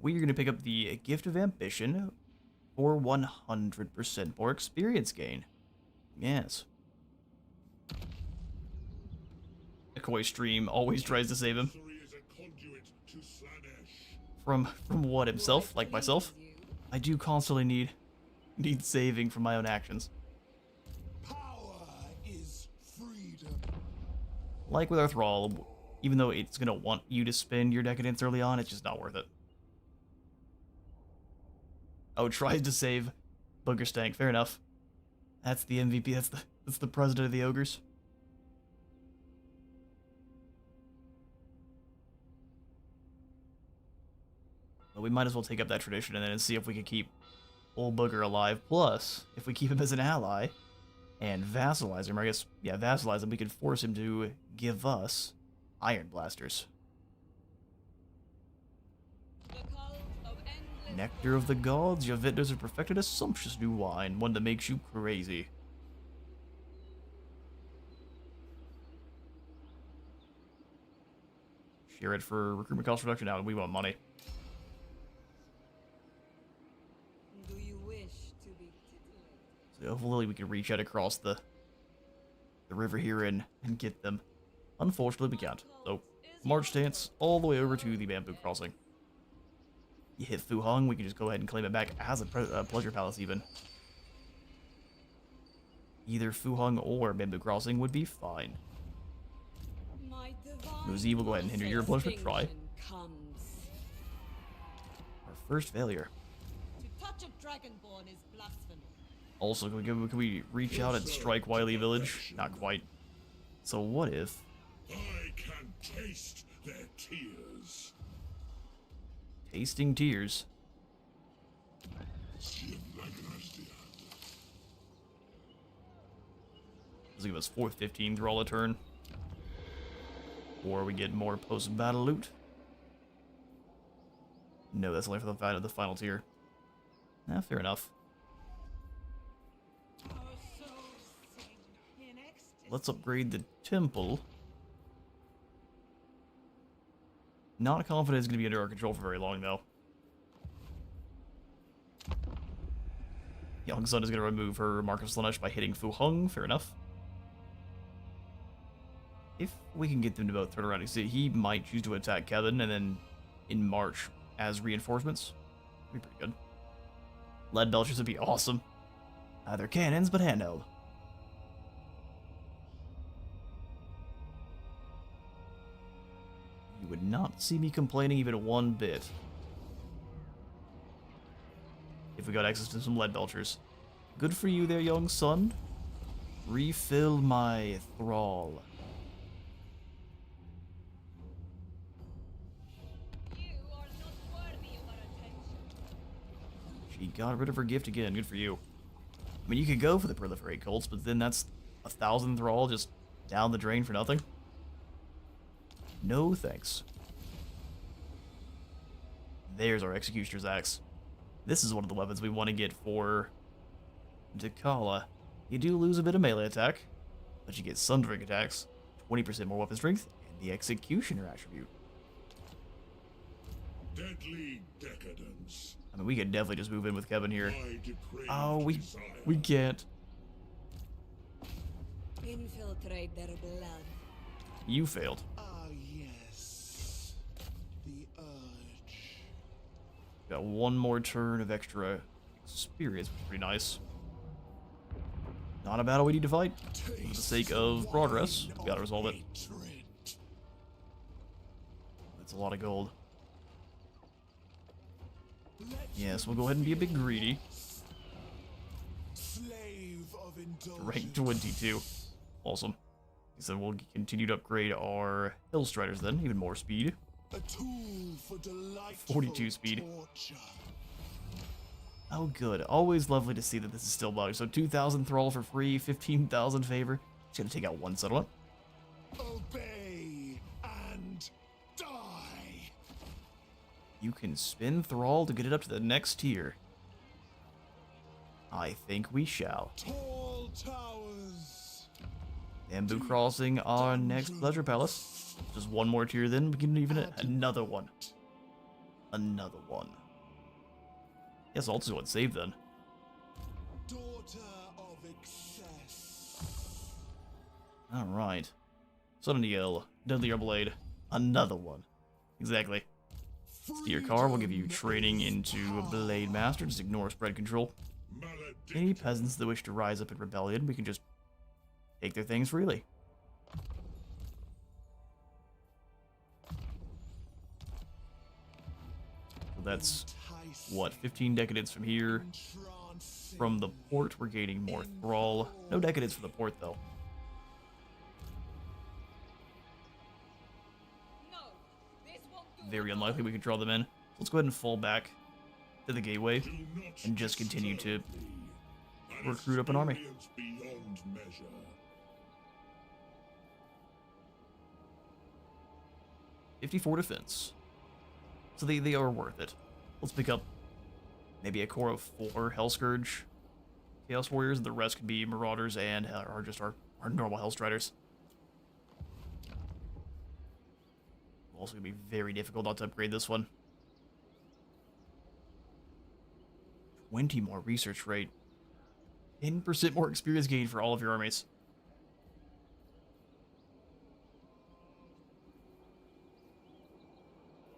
We're going to pick up the Gift of Ambition for 100% more experience gain. Yes. McCoy Stream always tries to save him. Sorcery is a conduit to Slaanesh. From what, himself? Like myself? I do constantly need saving from my own actions. power is freedom. Like with our Thrall, even though it's gonna want you to spend your decadence early on, it's just not worth it. Oh, tries to save Booger Stank. Fair enough. That's the MVP. That's the president of the ogres. Well, we might as well take up that tradition and then see if we can keep old Booger alive. Plus, if we keep him as an ally and vassalize him, or I guess, yeah, vassalize him, we could force him to give us Iron Blasters. The call of endless Nectar of the Gods, your vendors have perfected a sumptuous new wine, one that makes you crazy. Share it for recruitment cost reduction. Now we want money. Do you wish to be titillated? So hopefully we can reach out across the river here and get them. Unfortunately, we can't. So, march dance all the way over to the bamboo crossing. You hit Fu Hong, we can just go ahead and claim it back as a pleasure palace even. Either Fu Hong or bamboo crossing would be fine. My divine Muzi will go ahead and hinder your punishment. Try. extinction comes. Our first failure. To touch a dragonborn is blasphemy. Also, can we reach out and strike Wily Village? Not quite. So what if... I can taste their tears. Tasting Tears. This will give us 415 through all a turn. Or we get more post-battle loot. No, that's only for the final tier. Fair enough. Our souls sing in ecstasy. Let's upgrade the temple. Not confident it's going to be under our control for very long, though. Young Sun is going to remove her Mark of Slaanesh by hitting Fu Hong. Fair enough. If we can get them to both turn around and see, he might choose to attack Kevin and then in March as reinforcements. Be pretty good. Lead belchers would be awesome. They're cannons, but handheld. You would not see me complaining even one bit if we got access to some lead belchers. Good for you there, young son. Refill my thrall. You are not worthy of our She got rid of her gift again. Good for you. I mean, you could go for the proliferate cults, but then that's 1,000 thrall just down the drain for nothing. No thanks. There's our Executioner's Axe. This is one of the weapons we want to get for Dchala. You do lose a bit of melee attack, but you get Sundering attacks, 20% more weapon strength, and the Executioner attribute. Deadly decadence. I mean, we could definitely just move in with Kevin here. My depraved Oh, we desire. can't. Infiltrate their blood. You failed. Ah, yes. The urge. Got one more turn of extra experience, which is pretty nice. Not a battle we need to fight. For the sake of progress, we gotta resolve it. That's a lot of gold. Yes, we'll go ahead and be a bit greedy. Slave of Rank 22. Awesome. So we'll continue to upgrade our Hill Striders then, even more speed. A tool for 42 speed. torture. Oh good, always lovely to see that this is still bugged. So 2,000 thrall for free, 15,000 favor. Just gonna take out one settlement. Obey and die. You can spin thrall to get it up to the next tier. I think we shall. Tall towers. Bamboo Crossing, our next Pleasure Palace. Just one more tier then, we can even another one. Another one. Yes, I'll just go and save then. Daughter of excess. Alright. Sudden Yell, Deadly Blade, another one. Exactly. Steer Car will give you training into a Blade Master, just ignore spread control. Any peasants that wish to rise up in rebellion, we can just take their things freely. So that's, what, 15 decadence from here. From the port, we're gaining more thrall. No decadence from the port, though. No, this won't do. Very unlikely we could draw them in. Let's go ahead and fall back to the gateway and just continue to recruit up an army. Beyond measure. 54 defense. So they are worth it. Let's pick up maybe a core of 4 Hellscourge Chaos Warriors, and the rest could be Marauders and or just our normal Hellstriders. Also gonna be very difficult not to upgrade this one. 20 more research rate. 10% more experience gain for all of your armies.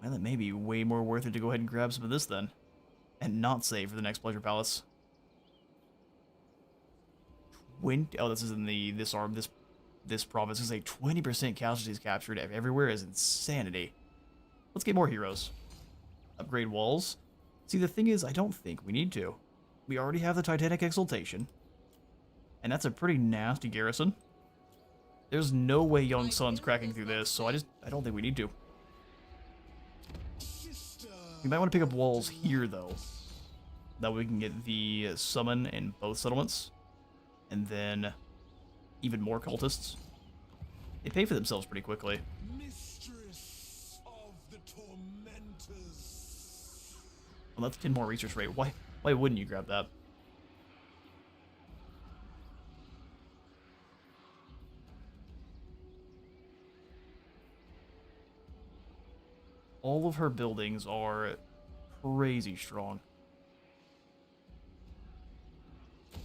Man, that may be way more worth it to go ahead and grab some of this then. And not save for the next Pleasure Palace. 20. Oh, this is in this province. It's like 20% casualties captured everywhere is insanity. Let's get more heroes. Upgrade walls. See, the thing is, I don't think we need to. We already have the Titanic Exaltation. And that's a pretty nasty garrison. There's no way Young Sun's cracking through this, so I don't think we need to. We might want to pick up walls here, though. That way we can get the summon in both settlements. And then even more cultists. They pay for themselves pretty quickly. Mistress of the Tormenters. Well, that's 10 more research rate. Why wouldn't you grab that? All of her buildings are crazy strong.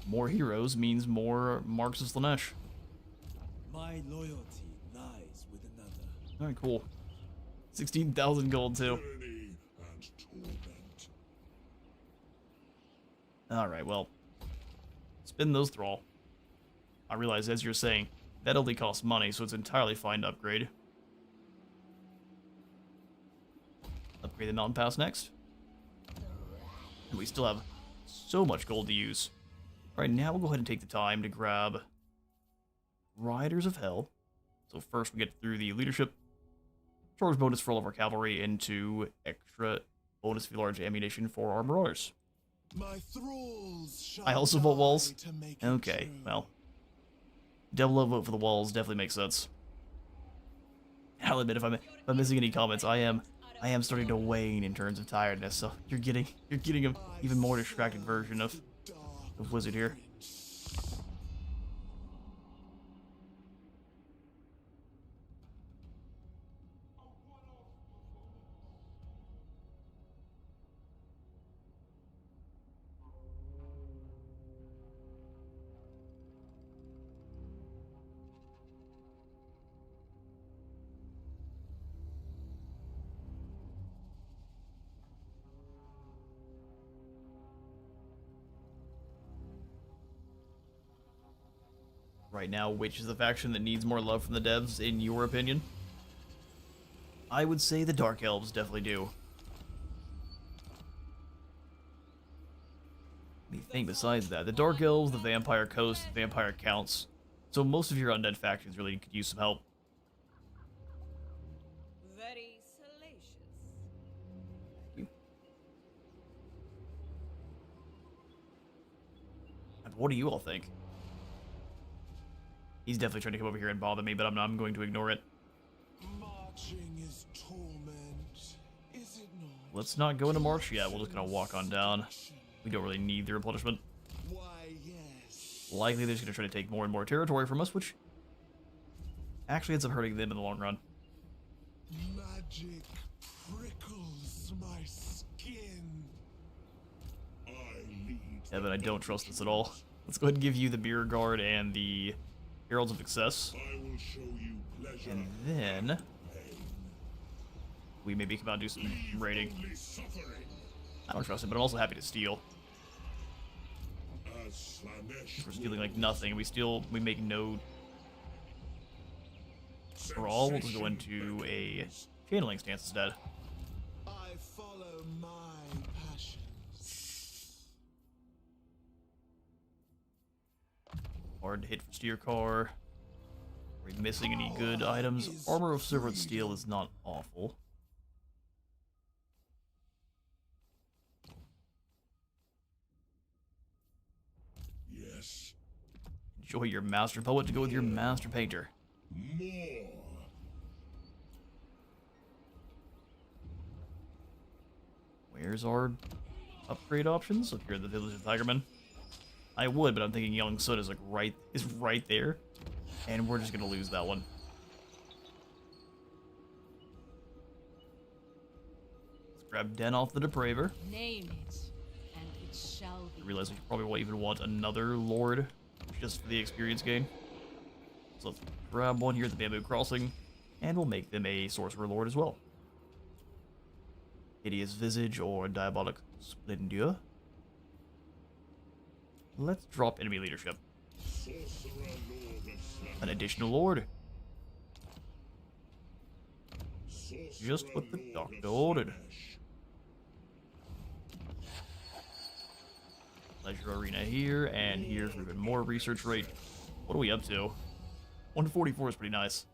More heroes means more Marks of Slaanesh. My loyalty lies with another. Alright, cool. 16,000 gold, too. Tyranny and torment. Alright, well. Spin those thrall. I realize, as you're saying, that only costs money, so it's entirely fine to upgrade. Upgrade the Mountain Pass next. And we still have so much gold to use. Alright, now we'll go ahead and take the time to grab Riders of Hell. So first we get through the leadership. Charge bonus for all of our cavalry into extra bonus for large ammunition for our marauders. My thralls shall I also vote walls? die to make it Okay, true. well. Double vote for the walls definitely makes sense. I'll admit, if I'm missing any comments, I am starting to wane in terms of tiredness, so you're getting an even more distracted version of Wizard here. Right now, which is the faction that needs more love from the devs, in your opinion? I would say the Dark Elves definitely do. The thing besides that, the Dark Elves, the Vampire Coast, the Vampire Counts. So most of your undead factions really could use some help. Very salacious. What do you all think? He's definitely trying to come over here and bother me, but I'm going to ignore it. Marching is torment, is it not? Let's not go into March yet. We'll just kind of walk on down. We don't really need the replenishment. Why, yes. Likely they're just going to try to take more and more territory from us, which actually ends up hurting them in the long run. Magic prickles my skin. I lead. Evan, I don't trust this at all. Let's go ahead and give you the Beer Guard and the Heralds of Success. I will show you pleasure. And then we maybe come out and do some raiding. Only suffering. I don't trust it, but I'm also happy to steal. As Slaanesh We're stealing like nothing. We make no brawl. We'll just go into a channeling stance instead. I follow my passions. Hard to hit for Steer Car. Are we missing any good items? Armor of Silver and Steel is not awful. Yes. Enjoy your Master Poet to go with your Master Painter. More. Where's our upgrade options? Up here at the Village of Tigerman. I would, but I'm thinking Young Soot is like right there, and we're just gonna lose that one. Let's grab Den off the Depraver. Name it, and it shall I be. realize we probably won't even want another Lord, just for the experience gain. So let's grab one here at the Bamboo Crossing, and we'll make them a Sorcerer Lord as well. Hideous Visage or Diabolic Splendor. Let's drop enemy leadership. Sorcerer Lord of Slaanesh. An additional Lord. Sorcerer Just what the Lord doctor of ordered. Slaanesh. Leisure Arena here, and here for even more research rate. What are we up to? 144 is pretty nice.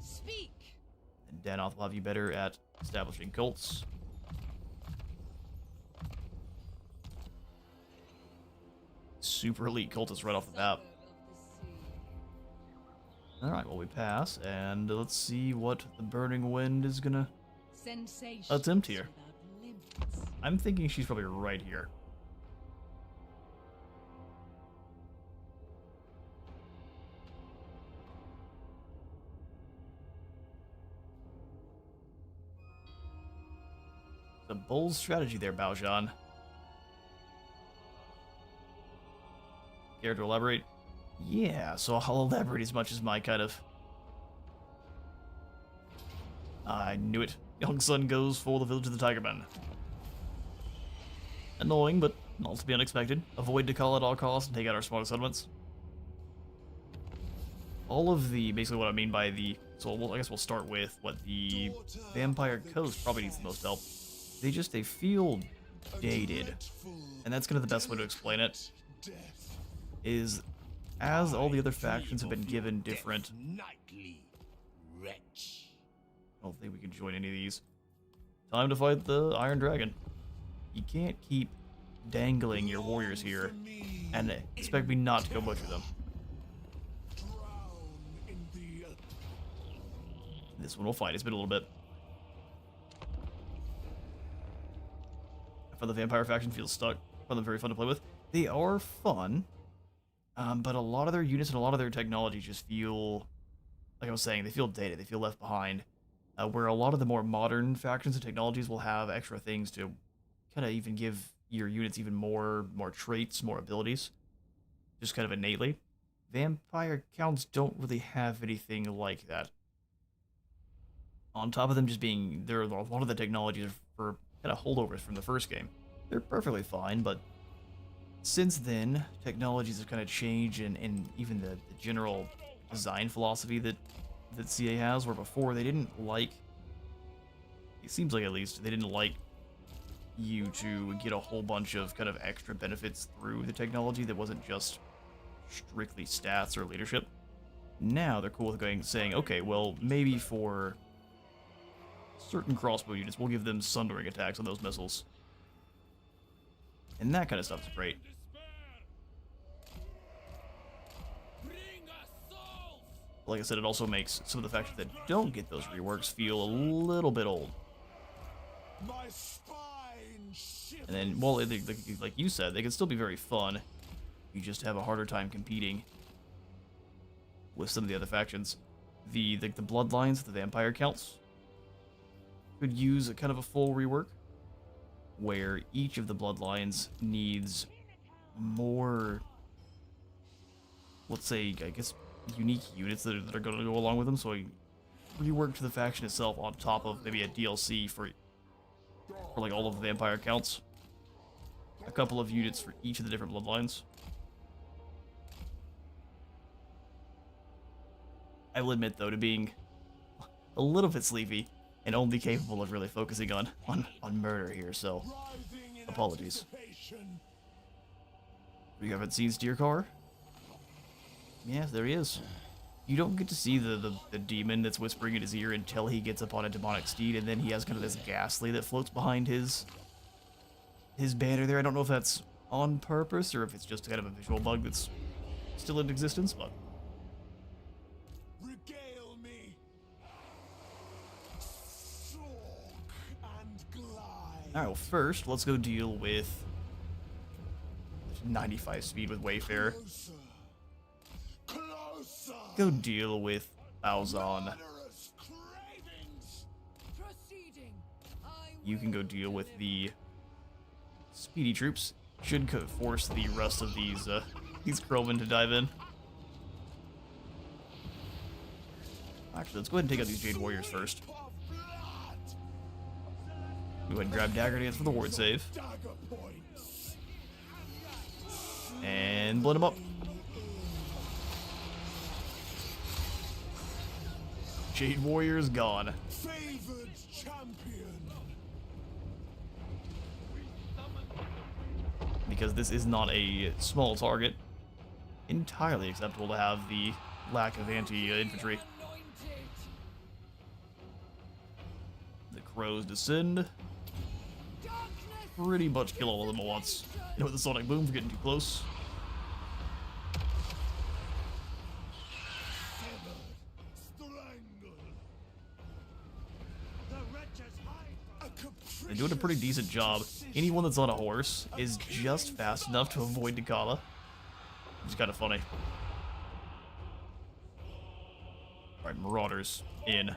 Speak. And Danoth will have you better at establishing cults. Super elite cultists right off the bat. Alright, well we pass, and let's see what the Burning Wind is gonna Sensations attempt here. without limits. I'm thinking she's probably right here. It's a bold strategy there, Baojan. Care to elaborate? Yeah, so I'll elaborate as much as my kind of... I knew it. Young Sun goes for the Village of the Tigermen. Annoying, but not to be unexpected. Avoid Dchala at all costs and take out our smaller settlements. All of the, basically what I mean by the, I guess we'll start with what the Vampire Coast probably needs the most help. They feel dated. And that's kind of the best way to explain it. Is, as all the other factions have been given different... Nightly wretch. I don't think we can join any of these. time to fight the Iron Dragon. You can't keep dangling your warriors here and expect me not to go butcher them. Drown in the This one will fight. It's been a little bit. For the vampire faction feels stuck. Find them very fun to play with. They are fun, but a lot of their units and a lot of their technology just feel, like I was saying, they feel dated. They feel left behind. Where a lot of the more modern factions and technologies will have extra things to kind of even give your units even more traits, more abilities, just kind of innately. Vampire counts don't really have anything like that. On top of them just being, there are a lot of the technologies for kind of holdovers from the first game. They're perfectly fine, but since then, technologies have kind of changed, and even the general design philosophy that CA has, where before they didn't like, it seems like at least, they didn't like you to get a whole bunch of kind of extra benefits through the technology that wasn't just strictly stats or leadership. Now they're cool with saying, okay, well, maybe for certain crossbow units, we'll give them sundering attacks on those missiles. And that kind of stuff is great. Like I said, it also makes some of the factions that don't get those reworks feel a little bit old. my spine shivers. And then, well, like you said, they can still be very fun. You just have a harder time competing with some of the other factions. The bloodlines, the vampire counts, could use a kind of a full rework, where each of the bloodlines needs more, let's say, I guess, unique units that are going to go along with them. So I reworked the faction itself on top of maybe a DLC for like all of the vampire counts. A couple of units for each of the different bloodlines. I will admit, though, to being a little bit sleepy and only capable of really focusing on murder here, so Writhing in apologies. anticipation. You haven't seen Steercar? Yeah, there he is. You don't get to see the demon that's whispering in his ear until he gets up on a demonic steed, and then he has kind of this ghastly that floats behind his banner there. I don't know if that's on purpose or if it's just kind of a visual bug that's still in existence, but Regale me. Stalk and glide. alright, well, first, let's go deal with 95 speed with Wayfarer. Closer. Closer. Go deal with Alzon. Murderous cravings. Proceeding. You can go deal with the speedy troops. Should force the rest of these crowmen to dive in. Actually, let's go ahead and take out these Jade Warriors first. Of blood. Go ahead and grab Dagger Dance for the ward save. Dagger points. And blend them up. Jade Warrior's gone. Favored champion. Because this is not a small target. Entirely acceptable to have the lack of anti-infantry. The crows descend. Pretty much kill all of them at once. You know, with the sonic boom for getting too close. They're doing a pretty decent job. Anyone that's on a horse is just fast enough to avoid Dchala. Which is kind of funny. Alright, Marauders in.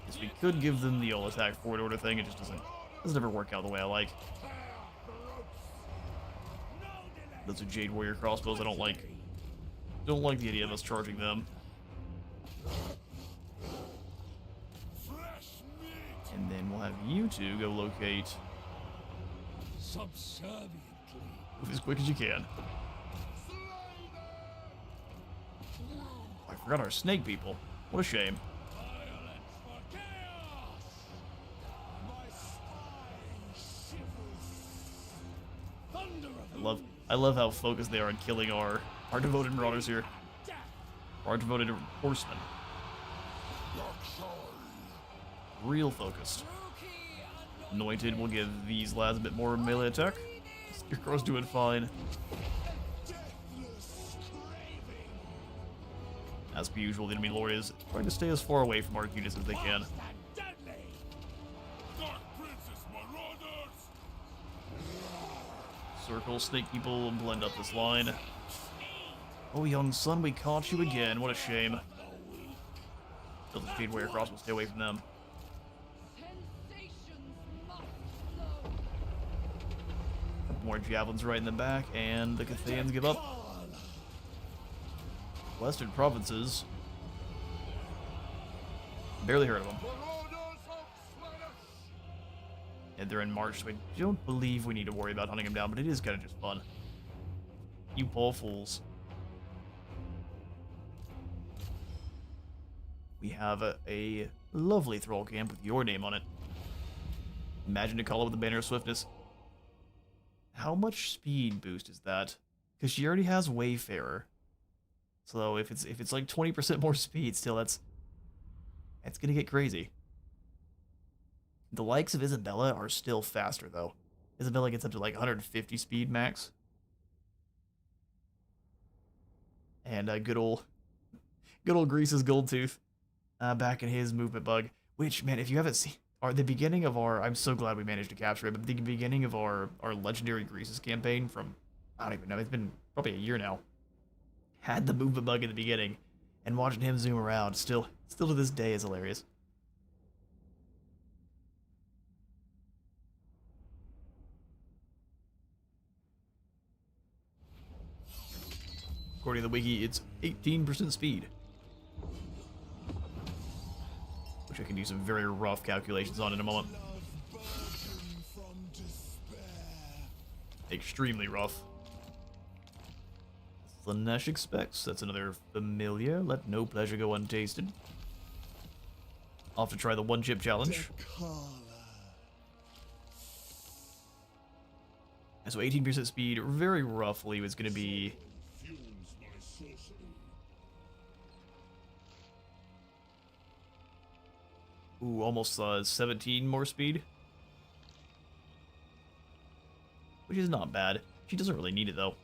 Yes, we could give them the all attack forward order thing. It just doesn't ever work out the way I like. Those are Jade Warrior crossbows. I don't like the idea of us charging them. And then we'll have you two go locate. Subserviently. Move as quick as you can. I forgot our snake people. What a shame. I love how focused they are on killing our devoted marauders here. Our devoted horsemen. Real focused. Anointed will give these lads a bit more melee attack. Scarecrow's doing fine. As per usual, the enemy lord is trying to stay as far away from our units as they can. Circle, snake people, blend up this line. Oh, young son, we caught you again. What a shame. Still the Speed Warrior Cross will stay away from them. More javelins right in the back, and the Cathayans give up. Western provinces. Barely heard of them. And they're in March, so I don't believe we need to worry about hunting them down, but it is kind of just fun. You poor fools. We have a lovely thrall camp with your name on it. Imagine Dchala with the Banner of Swiftness. How much speed boost is that? Because she already has Wayfarer. So if it's like 20% more speed, still that's gonna get crazy. The likes of Isabella are still faster though. Isabella gets up to like 150 speed max. And good old Grease's Goldtooth back in his movement bug. Which, man, if you haven't seen, the beginning of our, I'm so glad we managed to capture it, but the beginning of our legendary Grease's campaign from, I don't even know, it's been probably a year now, had the movement bug in the beginning, and watching him zoom around still to this day is hilarious. According to the wiki, it's 18% speed. Which I can do some very rough calculations on in a moment. Extremely rough. Slaanesh expects. That's another familiar. Let no pleasure go untasted. I'll have to try the one-chip challenge. And so 18% speed, very roughly, was going to be... Ooh, almost 17 more speed. Which is not bad. She doesn't really need it, though.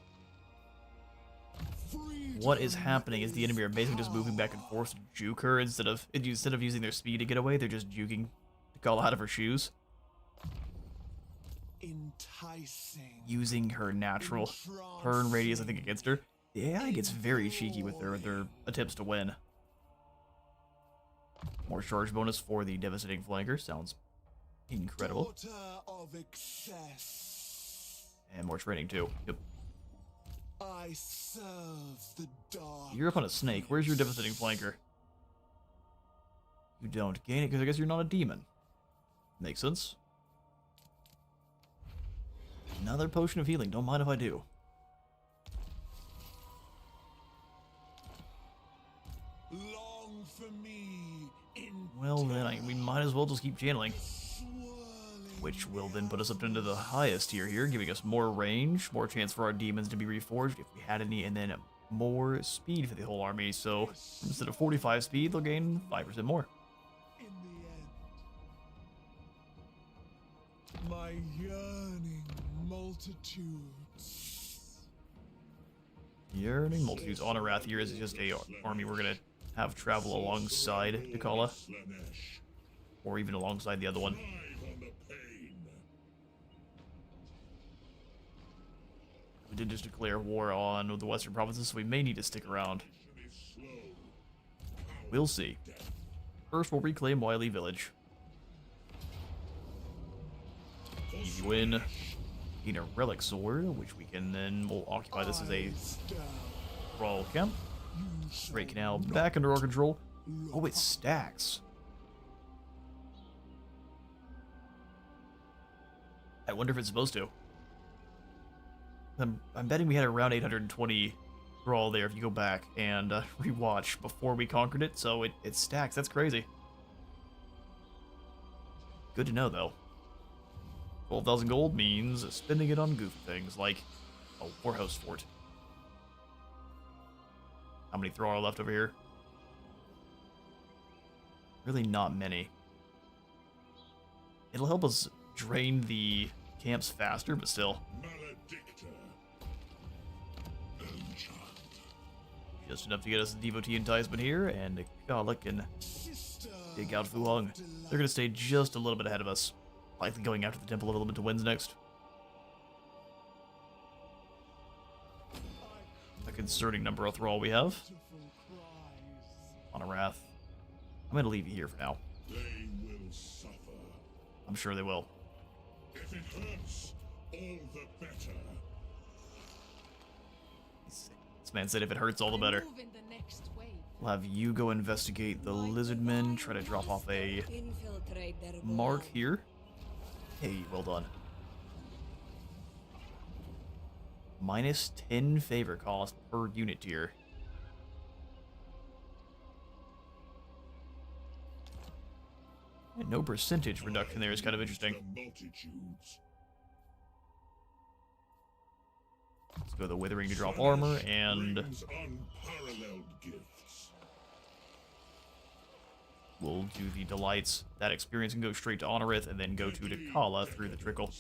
What is happening is the enemy are basically just moving back and forth to juke her instead of using their speed to get away. They're just juking Dchala out of her shoes. Enticing. Using her natural turn radius, I think, against her. The AI gets very cheeky with their attempts to win. More charge bonus for the devastating flanker. Sounds incredible. Of excess. And more training, too. Yep. I serve the dark. You're up on a snake. Where's your devastating flanker? You don't gain it because I guess you're not a demon. Makes sense. Another potion of healing. Don't mind if I do. Long for me. Well then, we might as well just keep channeling. Which will then put us up into the highest tier here, giving us more range, more chance for our demons to be reforged if we had any, and then more speed for the whole army. So instead of 45 speed, they'll gain 5% more. In the end, my yearning multitudes. Yearning multitudes. Honorath here is just a army we're gonna have travel alongside Dchala, or even alongside the other one. We did just declare war on the western provinces, so we may need to stick around. We'll see. First, we'll reclaim Wiley Village. Easy win. Gain a relic sword, which we can then we'll occupy this as a brawl camp. Great Canal back under our control. Oh, it stacks. I wonder if it's supposed to. I'm betting we had around 820 brawl there if you go back and rewatch before we conquered it, so it stacks. That's crazy. Good to know, though. 12,000 gold means spending it on goofy things like a Warhouse fort. How many thrall are left over here? Really not many. It'll help us drain the camps faster, but still. Maledictor. Enchant. Just enough to get us devotee enticement here, and Dchala can take out Fu Hong. They're going to stay just a little bit ahead of us. Likely going after the temple a little bit to wins next. A concerning number of thrall we have. On a wrath. I'm going to leave you here for now. They will suffer. I'm sure they will. If it hurts, all the better. This man said if it hurts, all the better. Move in the next wave. We'll have you go investigate the lizard men, try to drop off a Infiltrate their mark ground. here. Hey, well done. Minus 10 favor cost per unit tier. And no percentage reduction there is kind of interesting. The multitudes. Let's go the Withering to drop armor, and Brings unparalleled gifts. we'll do the Delights. That experience can go straight to Honorith, and then go to Dchala through the Trickle.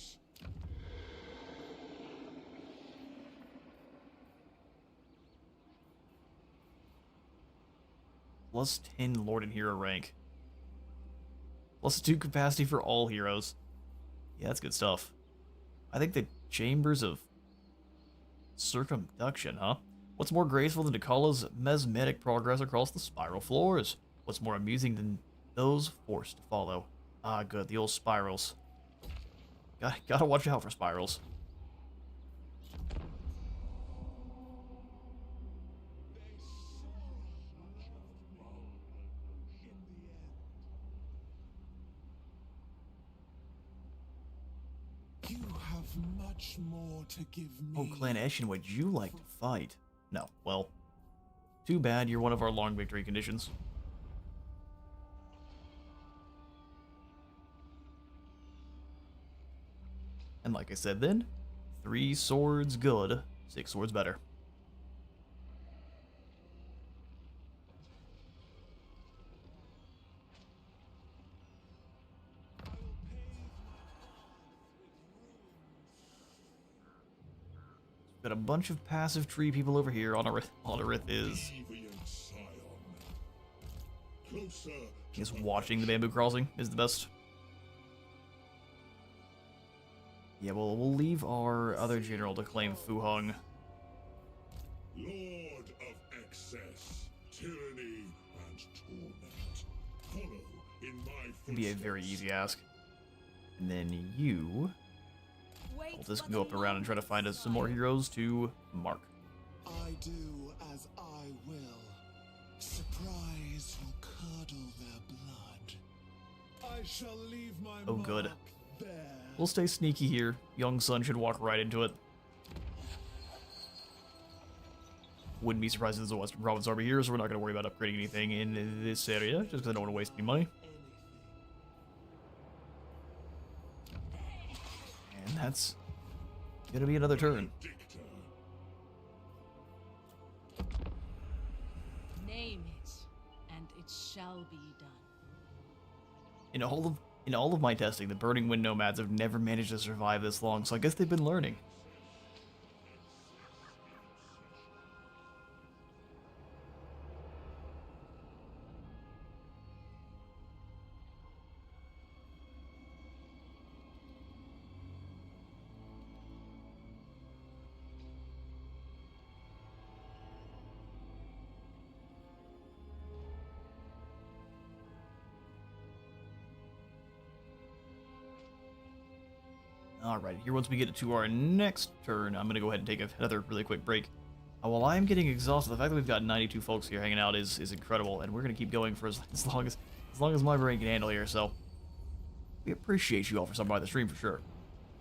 Plus 10 Lord and Hero rank. Plus 2 capacity for all heroes. Yeah, that's good stuff. I think the Chambers of Circumduction, huh? What's more graceful than Dcala's mesmeric progress across the spiral floors? What's more amusing than those forced to follow? Ah, good, the old spirals. Gotta watch out for spirals. You have much more to give me. Oh, Clan Eshin, would you like to fight? No, well, too bad, you're one of our long victory conditions. And like I said then, 3 swords good, 6 swords better. Got a bunch of passive tree people over here. Honorith is Deviant Scion. Closer to just watching the bamboo crossing is the best. Yeah, well, we'll leave our other general to claim Fu Hong. Lord of excess, tyranny, and torment. Follow in my footsteps. It'd be a very easy ask. And then you, Wait we'll just but go a up around and try to find us some more heroes to mark. I do as I will. Surprise will curdle their blood. I shall leave my Oh, good. mark there. We'll stay sneaky here. Young Sun should walk right into it. Wouldn't be surprised if there's a Western Province army here, so we're not going to worry about upgrading anything in this area, just because I don't want to waste any money. And that's going to be another turn. Dictator. Name it, and it shall be done. In all of my testing, the Burning Wind Nomads have never managed to survive this long, so I guess they've been learning. Alright, here once we get to our next turn, I'm going to go ahead and take another really quick break. While I'm getting exhausted, the fact that we've got 92 folks here hanging out is incredible, and we're going to keep going for as long as my brain can handle here, so we appreciate you all for stopping by the stream for sure.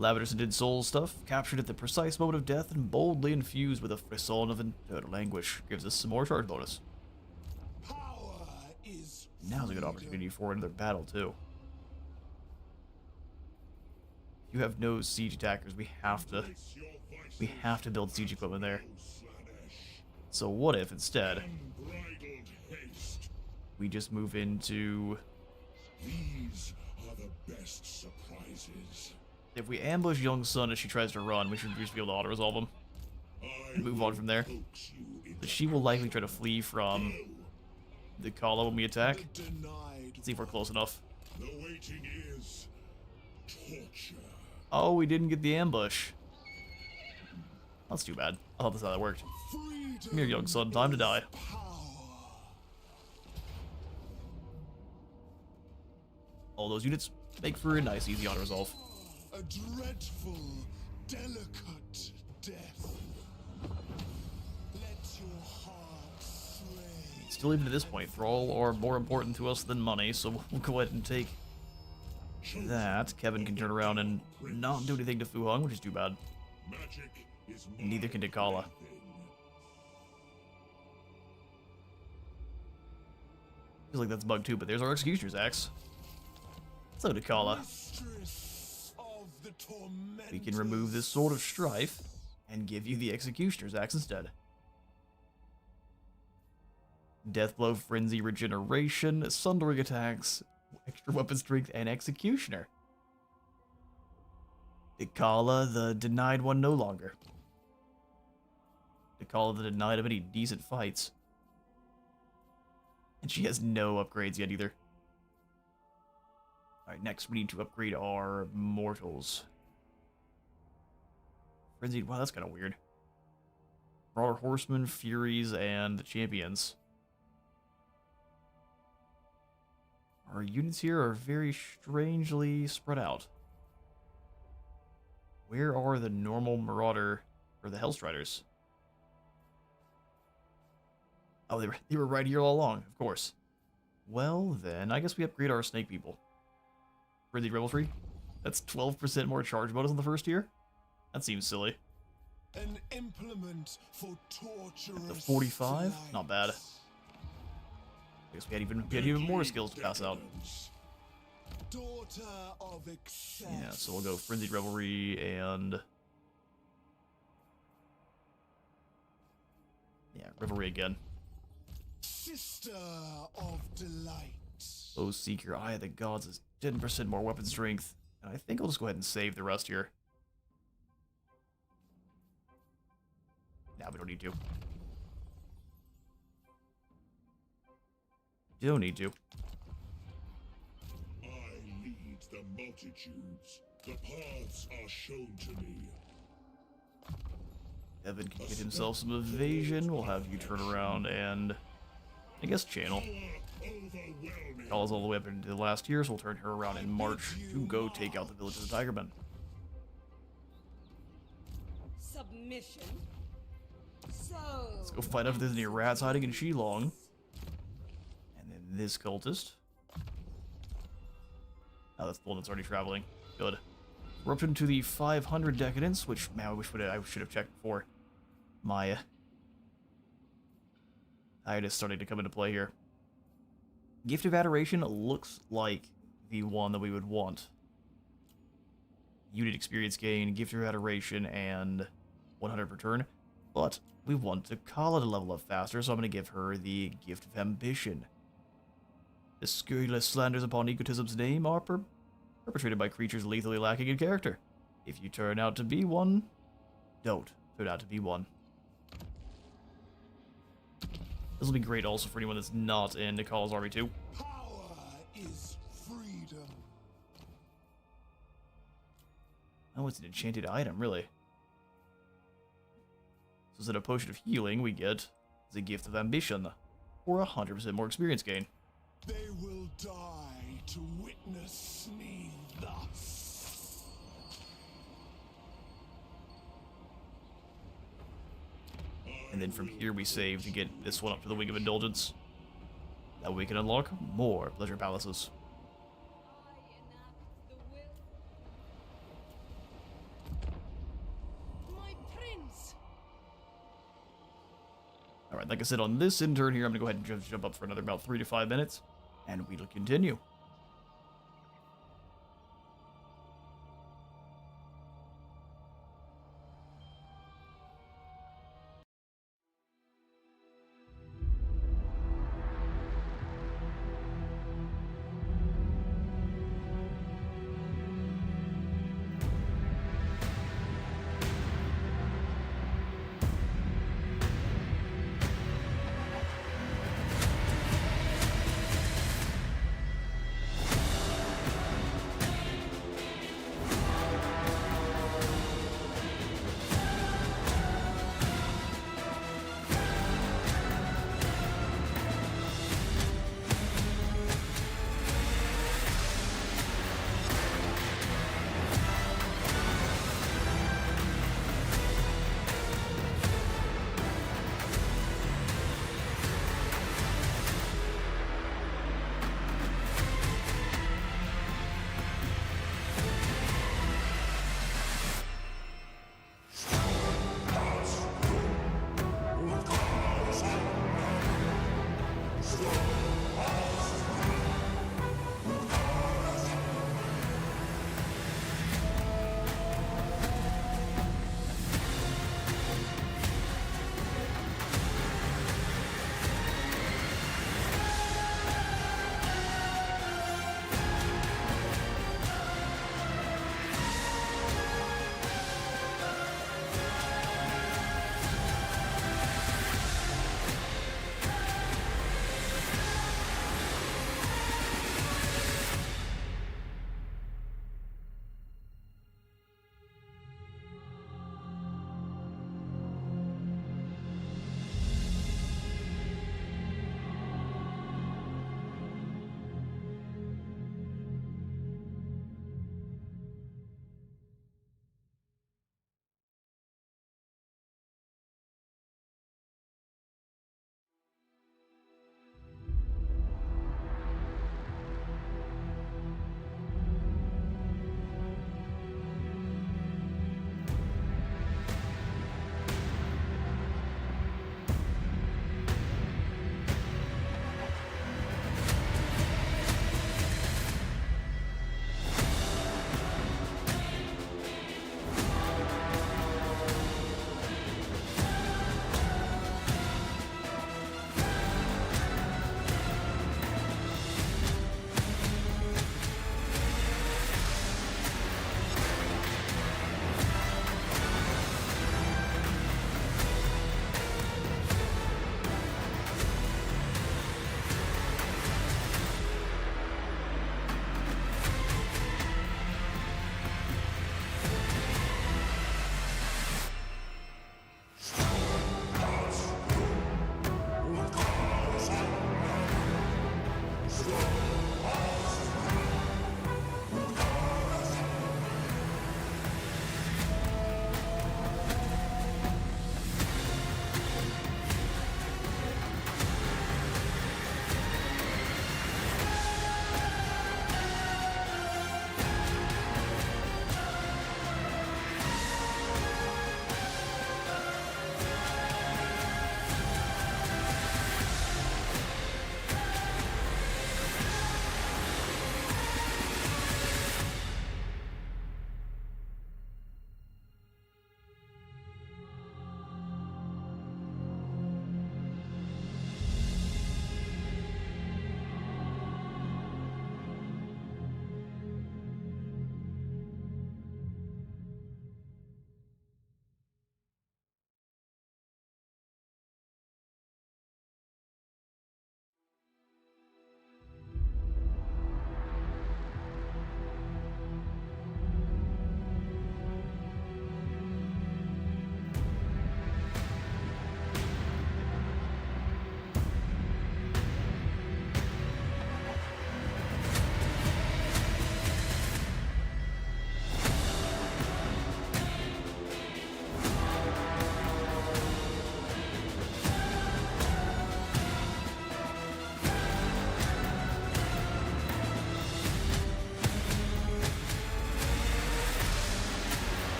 Lavenders and did soul stuff, captured at the precise moment of death and boldly infused with a frisson of internal anguish, gives us some more charge bonus. Power is Now's a good opportunity for another battle too. You have no siege attackers. We have to build siege equipment there. Slaanesh. So what if instead Unbridled haste. we just move into These are the best surprises. If we ambush Young Sun as she tries to run, we should just be able to auto-resolve him. And move on from there. But she will likely try to flee from Dchala when we attack. Let's see if we're close enough. The waiting is torture. Oh, we didn't get the ambush. That's too bad. I thought that's how that worked. Come here, Young Sun. Time to die. All those units make for a nice, easy auto-resolve. A dreadful, delicate death. Let your heart sway. Still, even at this point, Thrall are more important to us than money, so we'll go ahead and take that. Kevin can turn around and not do anything to Fu Hong, which is too bad. Magic is And neither can Dchala. Feels like that's a bug too, but there's our Executioner's Axe. So, Dchala, Mistress of the Tormenters. we can remove this Sword of Strife and give you the Executioner's Axe instead. Deathblow, Frenzy, Regeneration, Sundering Attacks, Extra Weapon Strength, and Executioner. Dchala the Denied One no longer. Dchala the Denied of any decent fights. And she has no upgrades yet either. Alright, next we need to upgrade our Mortals. Frenzied, wow, that's kind of weird. For our Horsemen, Furies, and the Champions. Our units here are very strangely spread out. Where are the normal Marauder, or the Hellstriders? Oh, they were right here all along, of course. Well, then, I guess we upgrade our Snake People. Frenzied Revelry? That's 12% more charge bonus on the first tier? That seems silly. An implement for torturous The 45? flight. Not bad. I guess we had even more skills to pass out. Daughter of excess. Yeah, so we'll go Frenzied Revelry and... yeah, Revelry again. Sister of delight. Foe Seeker, Eye of the Gods is 10% more weapon strength. And I think I'll just go ahead and save the rest here. Nah, we don't need to. You don't need to. I lead the multitudes. The paths are shown to me. Evan can get himself some evasion. We'll have you turn around and, I guess, channel. Overwhelming. Calls all the way up into the last tier, so we'll turn her around in March to go take out the village of the Tigermen. Submission. So. Let's go find out if there's any rats hiding in Shilong. And then this cultist. Oh, that's the one that's already traveling. Good. We're up into the 500 Decadence, which, man, I should have checked before. My tide is starting to come into play here. Gift of Adoration looks like the one that we would want. Unit experience gain, Gift of Adoration, and 100 per turn. But we want Dchala to level up faster, so I'm going to give her the Gift of Ambition. The scurrilous slanders upon egotism's name are perpetrated by creatures lethally lacking in character. If you turn out to be one, don't turn out to be one. This will be great also for anyone that's not in Dcala's Army 2. Power is freedom. Oh, it's an enchanted item, really. So instead of Potion of Healing, we get the Gift of Ambition, or 100% more experience gain. They will die to witness me thus. And then from here we save to get this one up to the Wing of Indulgence. That way we can unlock more Pleasure Palaces. I enact the will. My prince! Alright, like I said, on this intern here, I'm going to go ahead and jump up for another about 3 to 5 minutes, and we'll continue.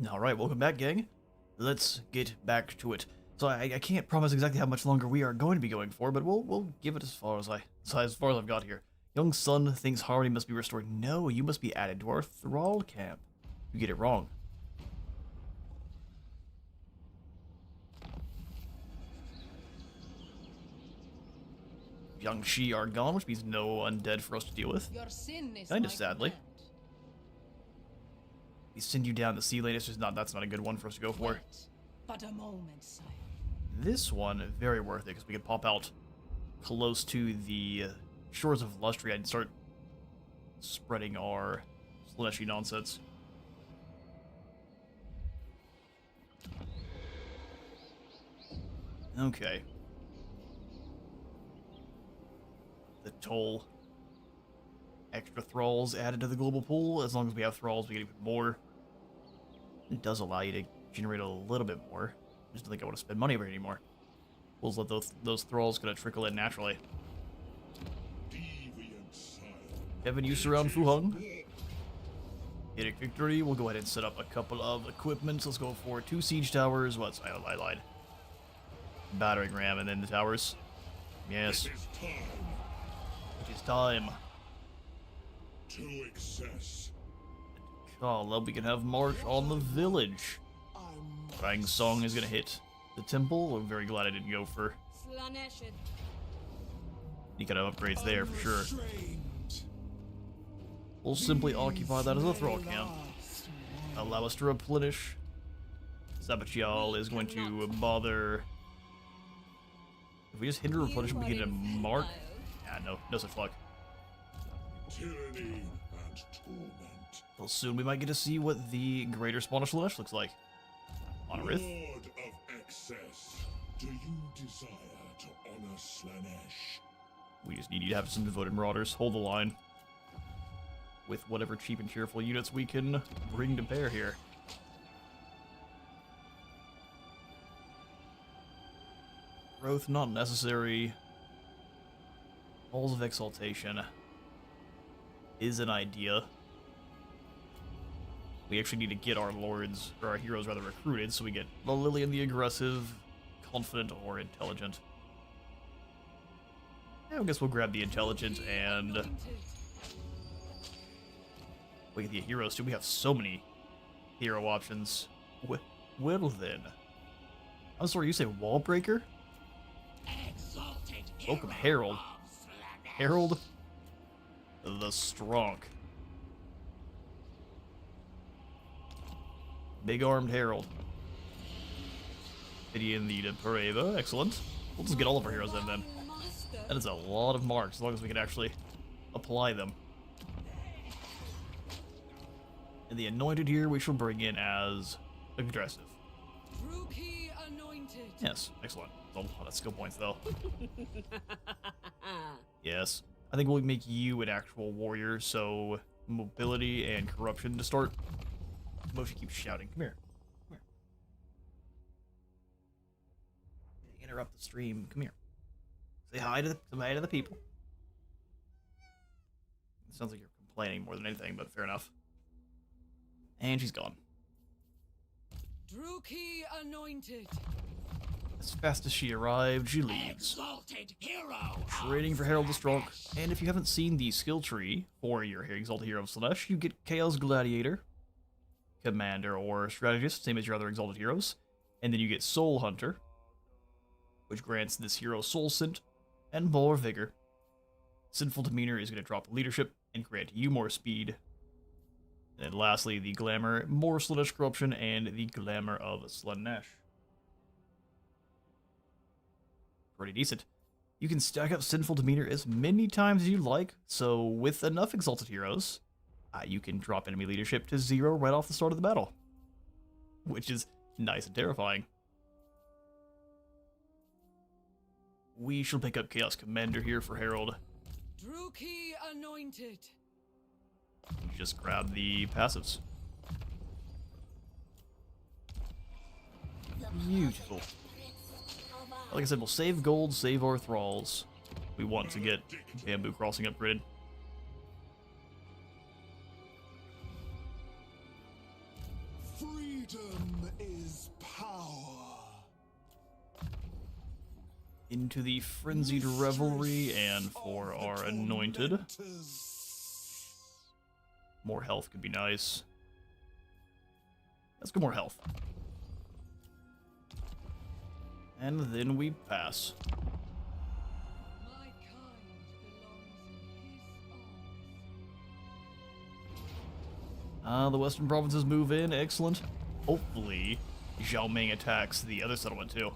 Alright, welcome back, gang. Let's get back to it. So I can't promise exactly how much longer we are going to be going for, but we'll give it as far as I've got here. Young son thinks harmony must be restored. No, you must be added to our thrall camp. You get it wrong. Young Shi are gone, which means no undead for us to deal with. Your sin is Kinda my sadly. command. We send you down the sea lane. It's just that's not a good one for us to go for. Wait, but a moment, sire. This one, very worth it, because we could pop out close to the shores of Lustria and start spreading our Slaanesh nonsense. Okay. The toll. Extra thralls added to the global pool. As long as we have thralls, we get even more. It does allow you to generate a little bit more. I just don't think I want to spend money over it anymore. We'll just let those thralls kind of trickle in naturally. Deviant sire. Kevin, you surround Fu Hung. Hitting victory. We'll go ahead and set up a couple of equipments. Let's go for 2 siege towers. I lied. Battering ram and then the towers. Yes, It is time it is time. to excess. Oh, well, we can have march on the village. Rang Song is gonna hit the temple. I'm very glad I didn't go for Slaanesh it. any kind of upgrades there for sure. Unrestrained. We'll simply occupy that as a thrall camp. Allow us to replenish. Sabatial is going to bother. If we just hinder replenish, we get a mark. Yeah, no such luck. Tyranny and torment. Well, soon we might get to see what the greater Spanish Slaanesh looks like. On a Rith. Lord of excess. Do you desire to honor Slaanesh? We just need you to have some devoted marauders. Hold the line. With whatever cheap and cheerful units we can bring to bear here. Growth not necessary. Halls of Exaltation is an idea. We actually need to get our lords, or our heroes rather, recruited, so we get the Lillian the aggressive, confident, or intelligent. Yeah, I guess we'll grab the intelligent and we get the heroes too. We have so many hero options. Well then. I'm sorry, you say wall breaker? Welcome, Herald. Herald the Strong. Big armed Herald. Gideon the Pareva, excellent. We'll just get all of our heroes in then. That is a lot of marks, as long as we can actually apply them. And the anointed here we shall bring in as aggressive. Rookie anointed. Yes, excellent. A lot of skill points though. Yes. I think we'll make you an actual warrior, so mobility and corruption to start. Moshi keeps shouting. Come here. Come here. Interrupt the stream. Come here. Say hi to the people. It sounds like you're complaining more than anything, but fair enough. And she's gone. Rookie anointed. As fast as she arrived, she leaves. Trading for Herald the Strong. And if you haven't seen the skill tree for your Exalted Hero of Slaanesh, you get Chaos Gladiator, Commander, or Strategist, same as your other Exalted Heroes. And then you get Soul Hunter, which grants this hero Soul Scent and more Vigor. Sinful Demeanor is going to drop Leadership and grant you more speed. And then lastly, the Glamour, more Slaanesh Corruption, and the Glamour of Slaanesh. Pretty decent. You can stack up Sinful Demeanor as many times as you like, so with enough Exalted Heroes, you can drop enemy leadership to 0 right off the start of the battle. Which is nice and terrifying. We shall pick up Chaos Commander here for Herald. Rookie anointed. Just grab the passives. Beautiful. Like I said, we'll save gold, save our thralls. We want to get Bamboo Crossing upgraded. Freedom. into the Frenzied Revelry, and for our Anointed. More health could be nice. Let's go more health. And then we pass. My kind belongs in his arms. The Western Provinces move in. Excellent. Hopefully, Zhao Ming attacks the other settlement too.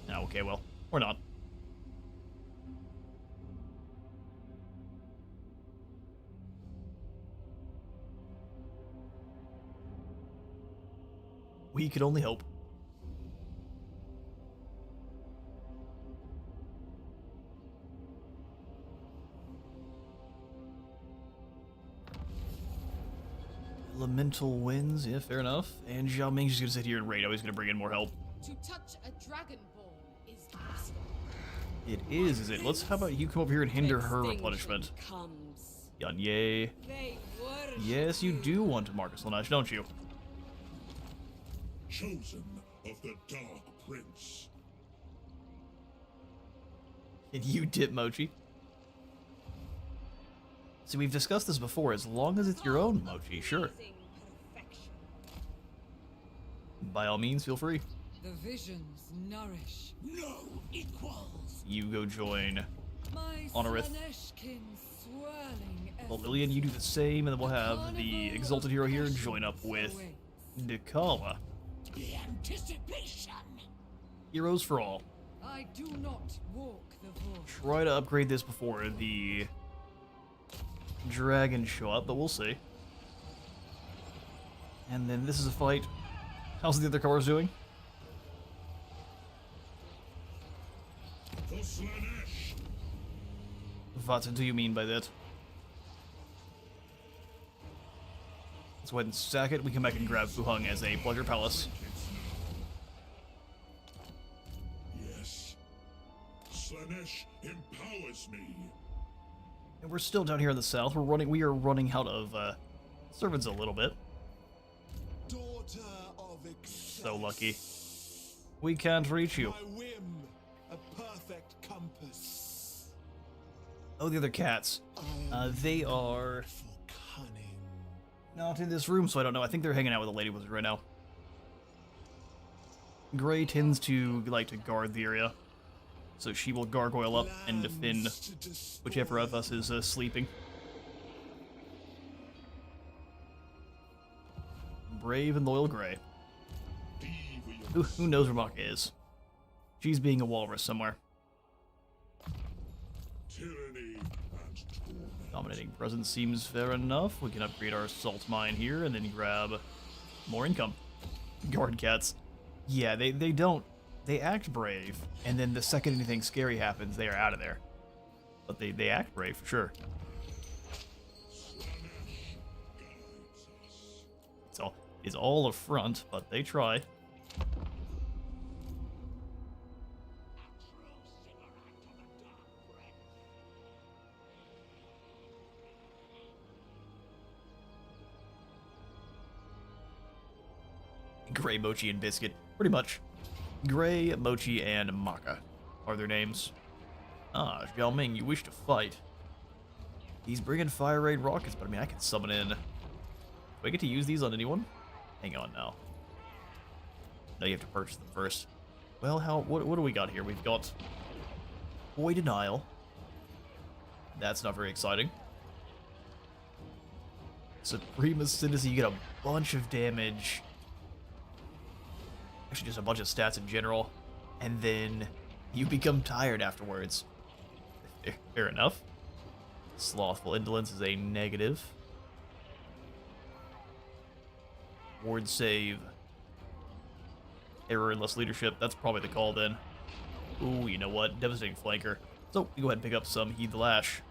No, okay, well, or not. We could only hope. Elemental winds, yeah, fair enough. And Zhao Ming's just gonna sit here and raid. Oh, he's gonna bring in more help. To touch a dragon ball is useful. It is it? How about you come over here and hinder her replenishment? Comes. Yanye. They worship Yes, you do want to Marcus Slaanesh, don't you? Chosen of the Dark Prince. And you dip, Mochi. See, we've discussed this before. As long as it's your own Mochi, sure. Amazing perfection. By all means, feel free. The visions nourish. No equals. You go join My Honorith. Slaaneshkin swirling Well, Lillian, you do the same, and then we'll have the Exalted Hero here join up with Dchala. The anticipation. Heroes for all. I do not walk the void. Try to upgrade this before the dragons show up, but we'll see. And then this is a fight. How's the other cars doing? For Slaanesh. What do you mean by that? Let's go ahead and sack it. We come back and grab Fuheng as a Pleasure Palace. Yes. Slaanesh empowers me. And we're still down here in the south. We are running out of servants a little bit. Daughter of excess. So lucky. We can't reach you. My whim, a perfect compass. Oh, the other cats. They are For cunning. not in this room, so I don't know. I think they're hanging out with a lady wizard right now. Gray tends to like to guard the area, so she will gargoyle up and defend Lands to despoil. whichever of us is sleeping. Brave and loyal Gray. Devious. Who knows where Maka is? She's being a walrus somewhere. Tyranny and torment. Dominating presence seems fair enough. We can upgrade our salt mine here and then grab more income. Guard cats. Yeah, they don't. They act brave, and then the second anything scary happens, they are out of there. But they act brave for sure. Slaanesh guides us. It's all a front, but they try. Gray, Mochi, and Biscuit. Pretty much. Gray, Mochi, and Maka are their names. Ah, Zhao Ming, you wish to fight. He's bringing fire raid rockets, but I mean, I can summon in. Do I get to use these on anyone? Hang on now. No, you have to purchase them first. Well, what do we got here? We've got Boy Denial. That's not very exciting. Supreme Ascendancy, you get a bunch of damage. Actually, just a bunch of stats in general. And then you become tired afterwards. Fair enough. Slothful Indolence is a negative. Ward save. Error and less leadership. That's probably the call then. Ooh, you know what? Devastating Flanker. So, we go ahead and pick up some Heed the Lash.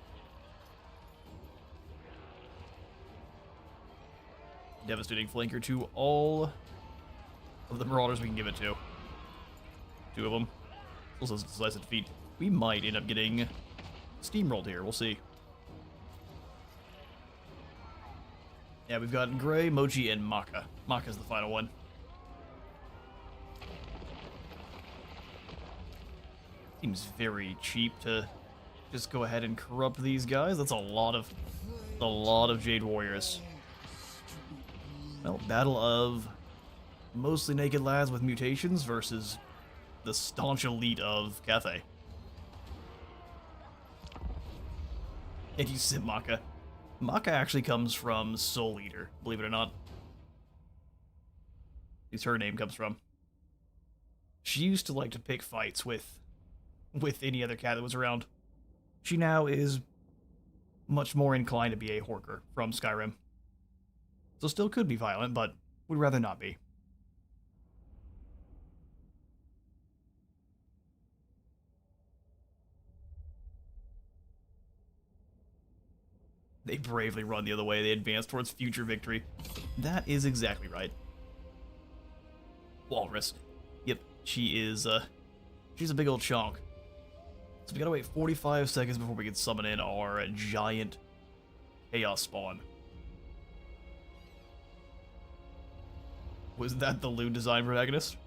Devastating Flanker to all of the Marauders we can give it to. 2 of them. Also Decisive Defeat. We might end up getting steamrolled here. We'll see. Yeah, we've got Gray, Mochi, and Maka. Maka's the final one. Seems very cheap to just go ahead and corrupt these guys. That's a lot of Jade Warriors. Well, battle of mostly naked lads with mutations versus the staunch elite of Cathay. And you sit Maka. Maka actually comes from Soul Eater, believe it or not. At least her name comes from. She used to like to pick fights with any other cat that was around. She now is much more inclined to be a Horker from Skyrim. So still could be violent, but would rather not be. They bravely run the other way. They advance towards future victory. That is exactly right. Walrus. Yep, she is, she's a big old chonk. So we gotta wait 45 seconds before we can summon in our giant chaos spawn. Was that the lewd design protagonist?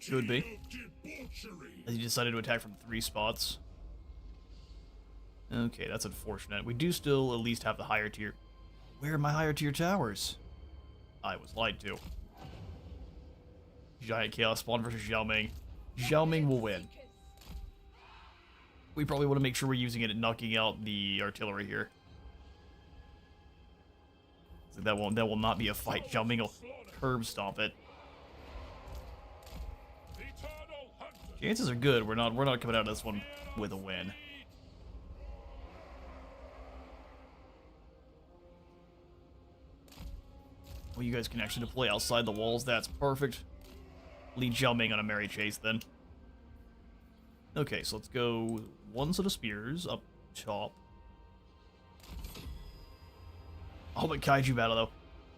Could be. As he decided to attack from 3 spots. Okay, that's unfortunate. We do still at least have the higher tier. Where are my higher tier towers? I was lied to. Giant Chaos Spawn versus Xiao Ming. Xiao Ming will win. We probably want to make sure we're using it at knocking out the artillery here. So that will not be a fight. Xiao Ming will curb stomp it. Chances are good. We're not coming out of this one with a win. Well, you guys can actually deploy outside the walls. That's perfect. Lead Xiao Ming on a merry chase then. Okay, so let's go 1 set of spears up top. Ultimate Kaiju battle though.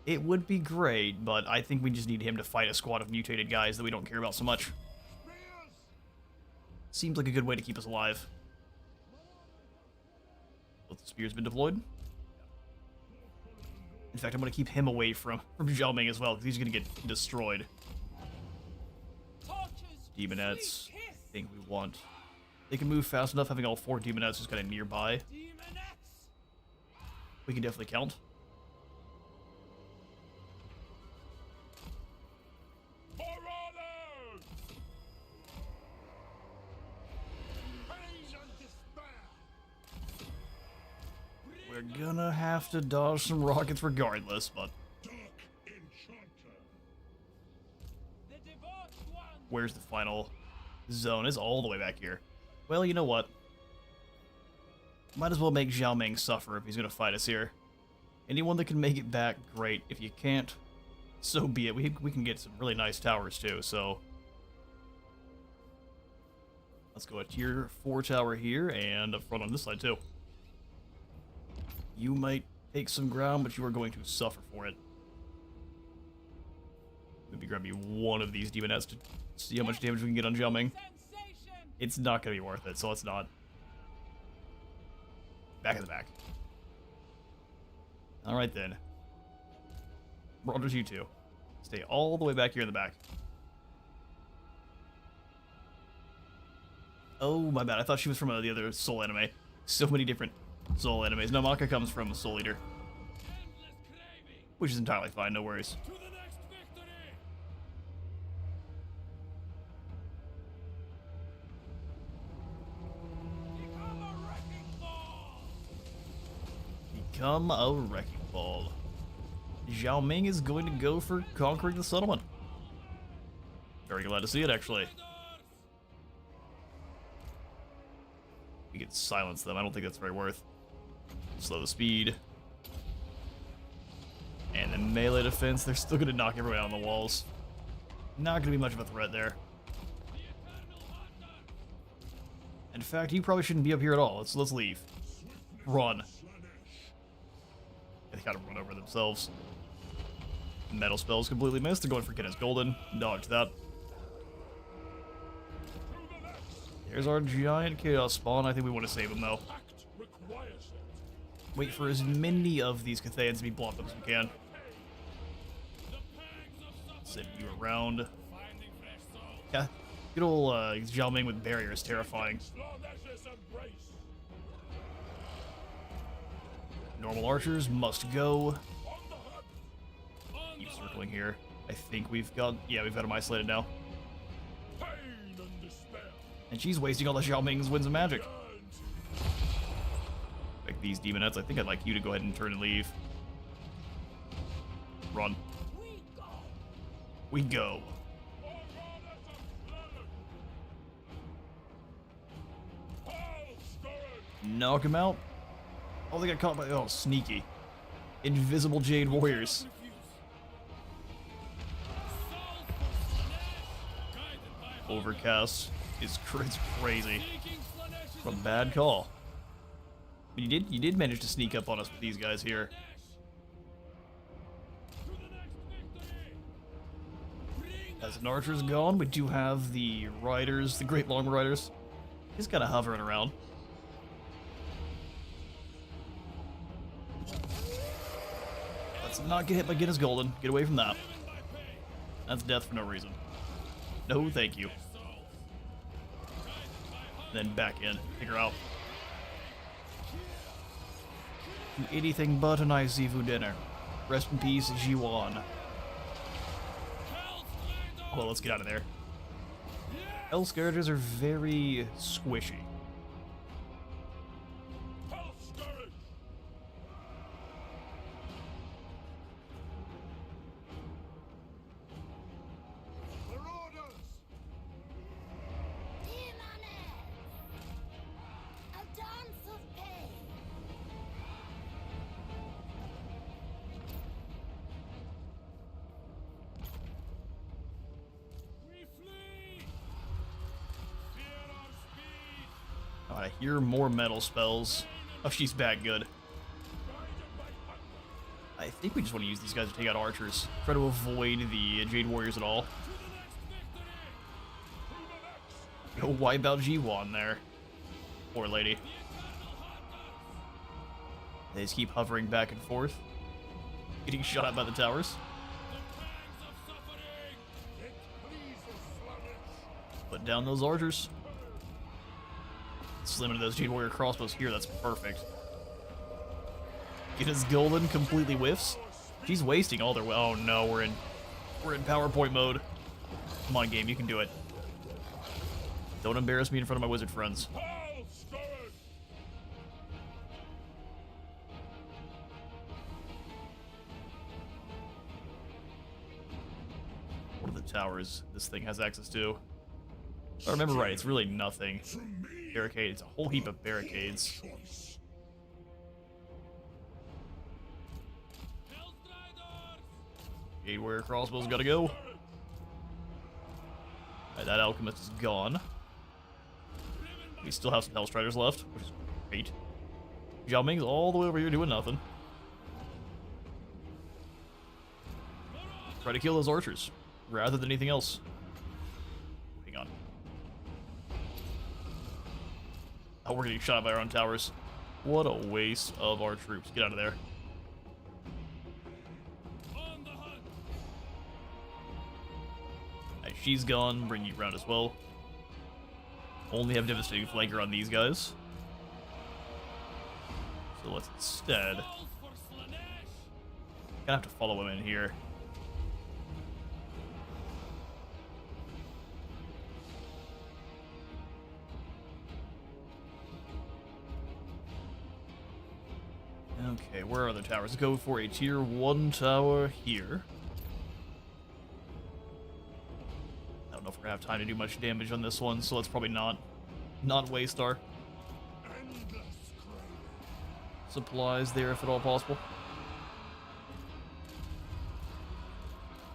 It would be great, but I think we just need him to fight a squad of mutated guys that we don't care about so much. Seems like a good way to keep us alive. Both the spears been deployed. In fact, I'm going to keep him away from Xiao Ming as well, because he's going to get destroyed. Demonettes, I think we want. They can move fast enough, having all 4 Demonettes just kind of nearby. We can definitely count. We're gonna have to dodge some rockets regardless, but... Where's the final zone? It's all the way back here. Well, you know what? Might as well make Xiao Ming suffer if he's gonna fight us here. Anyone that can make it back, great. If you can't, so be it. We can get some really nice towers too, so... Let's go a tier 4 tower here, and up front on this side too. You might take some ground, but you are going to suffer for it. Maybe grab me one of these Demonettes to see how much damage we can get on Xiao Ming. It's not going to be worth it, so let's not. Back in the back. Alright then. Brothers, you two. Stay all the way back here in the back. Oh, my bad. I thought she was from the other Soul anime. So many different Soul animes. No, Maka comes from Soul Eater. Which is entirely fine, no worries. Become a wrecking ball. Xiao Ming is going to go for conquering the settlement. Very glad to see it, actually. We can silence them. I don't think that's very worth. Slow the speed. And the melee defense, they're still going to knock everyone out on the walls. Not going to be much of a threat there. In fact, you probably shouldn't be up here at all. Let's leave. Run. They gotta run over themselves. Metal spells completely missed. They're going for Kenneth's Golden. Dodge that. Here's our giant chaos spawn. I think we want to save him though. Wait for as many of these Cathayans to be blocked up as we can. Send you around. Yeah, good old Zhao Ming with barrier is terrifying. Slaanesh's embrace. Normal archers must go. On the hunt. Keep circling here. I think we've got, yeah, we've got him isolated now. Pain and despair. And she's wasting all the Zhao Ming's winds of magic. Burn to Like these demonettes, I think I'd like you to go ahead and turn and leave. Run. We go. Knock him out. Oh, they got caught by, oh, sneaky. Invisible Jade Warriors. Overcast is it's crazy. What a bad call. But you did manage to sneak up on us with these guys here. As an archer's gone, we do have the riders, the Great Long Riders. He's kind of hovering around. Let's not get hit by Guinness Golden. Get away from that. That's death for no reason. No, thank you. Then back in. Take her out. Do anything but a nice seafood dinner. Rest in peace, Jiwan. Well, let's get out of there. Hell Scourges are very squishy. Hell Scourge. For orders! A dance of pain. We flee. Fear our speed. Oh, I hear more metal spells. Oh, she's bad good. I think we just want to use these guys to take out archers. Try to avoid the Jade Warriors at all. Go wipe out Jiwan there. Poor lady. They just keep hovering back and forth. Getting shot at by the towers. It pleases Slaanesh. Put down those archers. Slim into those Jade Warrior crossbows here, that's perfect. Get his golden completely whiffs. She's wasting all their oh no, we're in PowerPoint mode. Come on, game, you can do it. Don't embarrass me in front of my wizard friends. Hell Scourge. What are the towers this thing has access to? If I remember right, it's really nothing. From me. Barricade, it's a whole heap of barricades. Choice. Jade Warrior crossbows gotta go. Alright, that alchemist is gone. We still have some Hellstriders left, which is great. Zhao Ming's all the way over here doing nothing. Try to kill those archers, rather than anything else. Hang on. Oh, we're getting shot by our own towers. What a waste of our troops. Get out of there. Alright, she's gone. Bring you around as well. Only have devastating flanker on these guys. So let's instead gonna have to follow him in here. Okay, where are the towers? Go for a tier 1 tower here. I don't know if we're gonna have time to do much damage on this one, so let's probably not waste our Endless craving. supplies there if at all possible.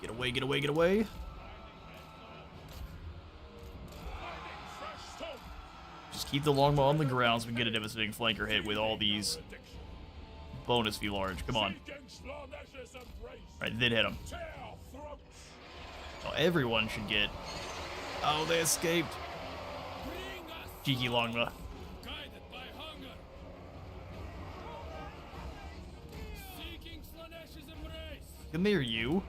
Get away, get away, get away. Fresh stone. Just keep the longbow on the ground so we can get a devastating flanker hit with all these bonus v large. Come on. Seeking Slaanesh's embrace. Alright, then hit him. Tear throats. Oh, everyone should get. Oh, they escaped. Cheeky longbow. Guided by hunger. Seeking Slaanesh's embrace. Come here, you.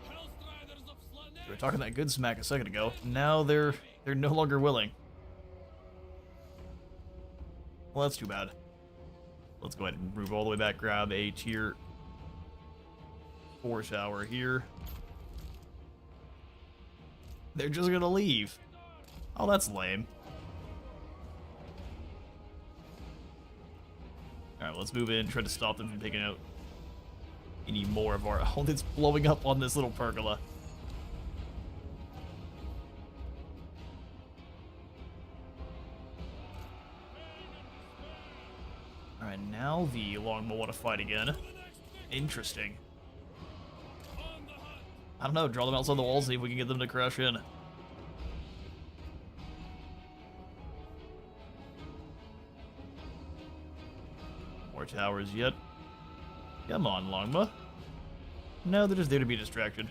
Hellstriders of We were talking that good smack a second ago. Now they're no longer willing. Well, that's too bad. Let's go ahead and move all the way back, grab a tier 4 tower here. They're just gonna leave. Oh, that's lame. Alright, let's move in, try to stop them from taking out any more of our... Oh, it's blowing up on this little pergola. Alright, now the longbow want to fight again. Interesting. I don't know, draw them outside the wall, see if we can get them to crash in. More towers yet. Come on, longbow. No, they're just there to be distracted.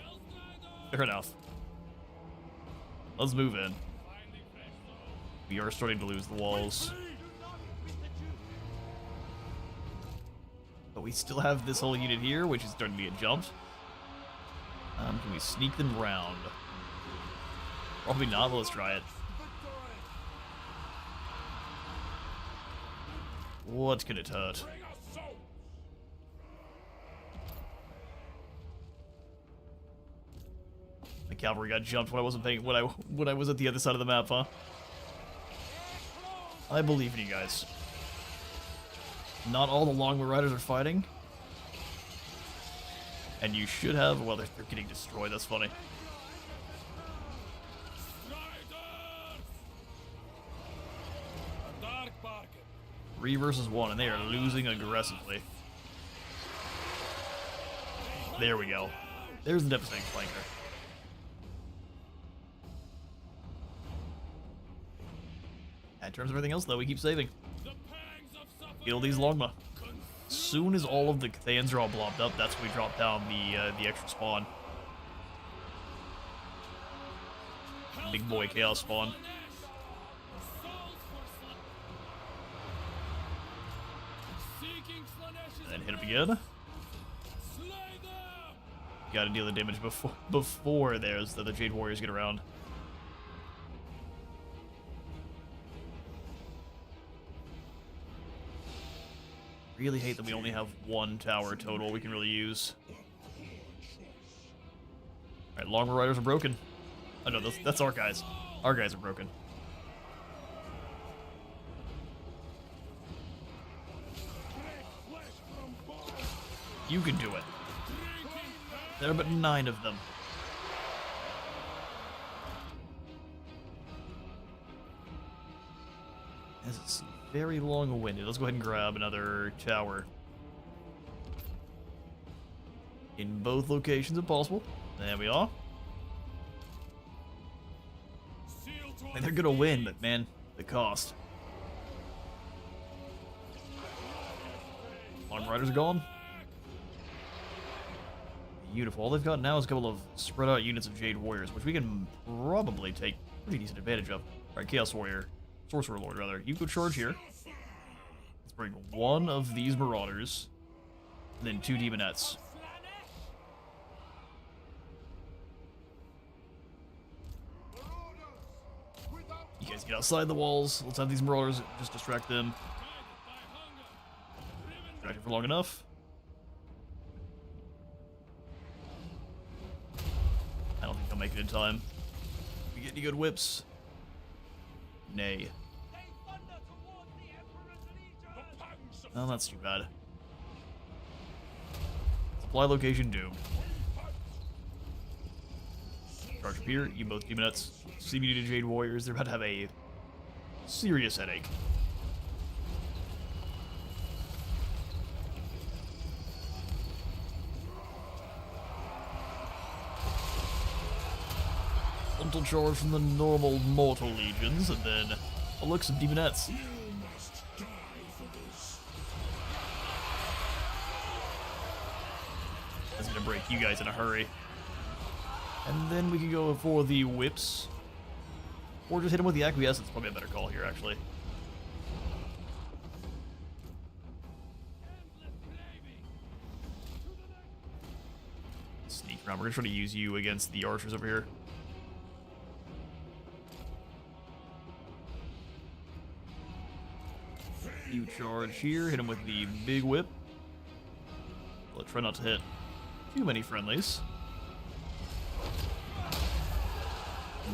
Fair enough. Let's move in. We are starting to lose the walls. But we still have this whole unit here, which is starting to get jumped. Can we sneak them round? Probably not, but let's try it. What could it hurt? The cavalry got jumped when I wasn't paying when I was at the other side of the map, huh? I believe in you guys. Not all the longbow riders are fighting. And you should have... Well, they're getting destroyed. That's funny. 3 versus 1, and they are losing aggressively. There we go. There's the devastating flanker. In terms of everything else, though, we keep saving. Kill these longbow. As soon as all of the Cathayans are all blobbed up, that's when we drop down the extra spawn. Big boy chaos spawn. And then hit him again. Gotta deal the damage before the Jade Warriors get around. Really hate that we only have 1 tower total we can really use. Alright, longbow riders are broken. Oh no, that's our guys. Our guys are broken. You can do it. There are but 9 of them. This is very long-winded. Let's go ahead and grab another tower. In both locations if possible. There we are. And they're gonna win, but man, the cost. Long riders are gone. Beautiful. All they've got now is a couple of spread out units of Jade Warriors, which we can probably take pretty decent advantage of. Alright, Chaos Warrior. Sorcerer Lord, rather. You go charge here. Let's bring 1 of these Marauders. And then 2 Demonettes. You guys get outside the walls. Let's have these Marauders just distract them. Distract it for long enough. I don't think they'll make it in time. We get any good whips? Nay. Oh, that's too bad. Supply location doomed. Charge up here, you both Demonettes. CBD to Jade Warriors, they're about to have a serious headache. Frontal charge from the normal mortal legions, and then a look some Demonettes. You must die for this. That's gonna break you guys in a hurry. And then we can go for the whips. Or just hit him with the acquiescence. Probably a better call here, actually. Sneak around. We're gonna try to use you against the archers over here. You charge here, hit him with the big whip. Well, try not to hit too many friendlies.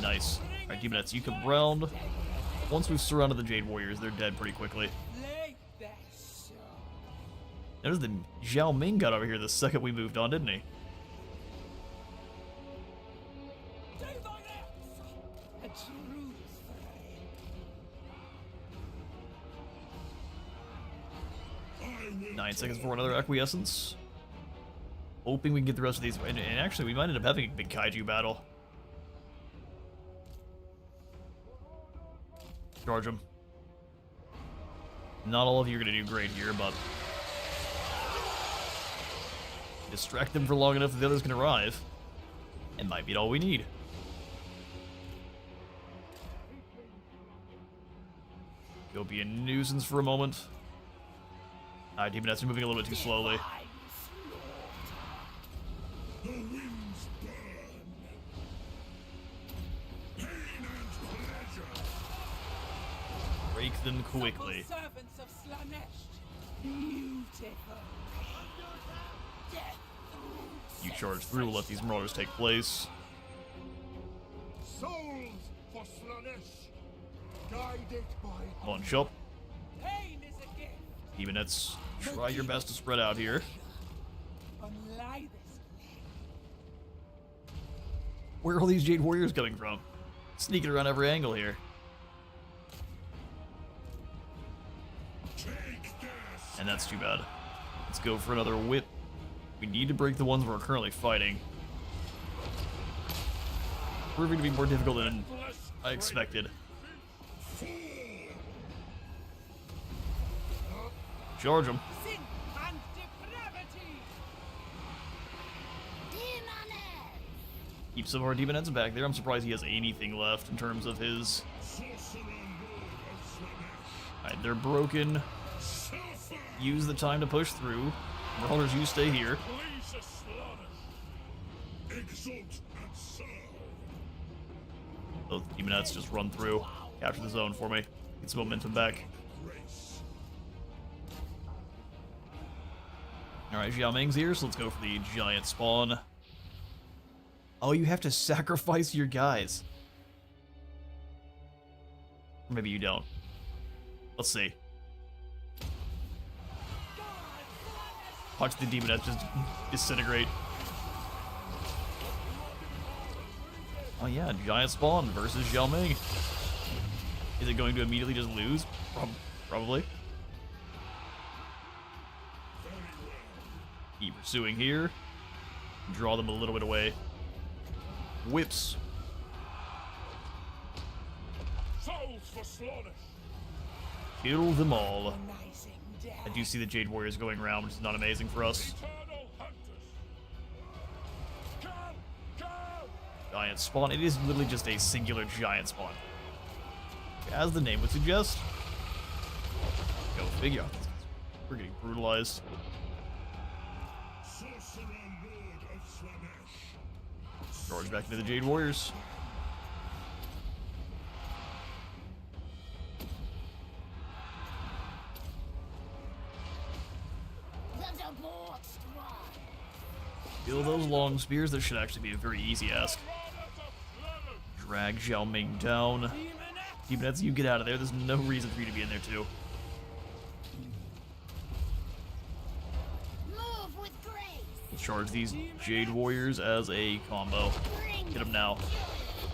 Nice. Alright, Demonettes, you come round. Once we've surrounded the Jade Warriors, they're dead pretty quickly. Notice that Zhao Ming got over here the second we moved on, didn't he? Nine seconds for another Acquiescence. Hoping we can get the rest of these. And actually, we might end up having a big kaiju battle. Charge them. Not all of you are going to do great here, but distract them for long enough that the others can arrive. And might be all we need. Go be a nuisance for a moment. Alright, Demonettes are moving a little bit too slowly. The winds burn. Pain and pleasure. Break them quickly. Servants of Slaanesh. Beautiful. You charge through, let these marauders take place. Souls for Slaanesh, guided by Come on, Chillhop. Pain is a gift. Demonettes, try your best to spread out here. Unlie this blade. Where are all these Jade Warriors coming from? Sneaking around every angle here. Take this. And that's too bad. Let's go for another whip. We need to break the ones we're currently fighting. Proving to be more difficult than I expected. Charge them. Sin and depravity. Demonettes! Keep some of our Demonettes back there. I'm surprised he has anything left in terms of his... Sorcerer Lord of Slaanesh. Alright, they're broken. Suffer. Use the time to push through. Marauders, you stay here. Please Slaanesh. Exalt and serve. Those Demonettes just run through. Capture the zone for me. Get some momentum back. Grace. Alright, Xiao Ming's here, so let's go for the giant spawn. Oh, you have to sacrifice your guys. Or maybe you don't. Let's see. Watch the Demonettes just disintegrate. Oh yeah, giant spawn versus Xiao Ming. Is it going to immediately just lose? Probably. Keep pursuing here. Draw them a little bit away. Whips. Souls for Slaanesh. Kill them all. Agonizing death. I do see the Jade Warriors going around, which is not amazing for us. Eternal hunters. Come. Giant spawn. It is literally just a singular giant spawn. As the name would suggest. Go figure. We're getting brutalized. Sorcerer Lord of Slaanesh. Charge back into the Jade Warriors. The debauched one! Kill those long spears. This should actually be a very easy ask. Drag Xiao Ming down. Demonettes, you get out of there. There's no reason for you to be in there too. Move with grace! Let's charge these Jade Warriors as a combo. Bring Hit them now.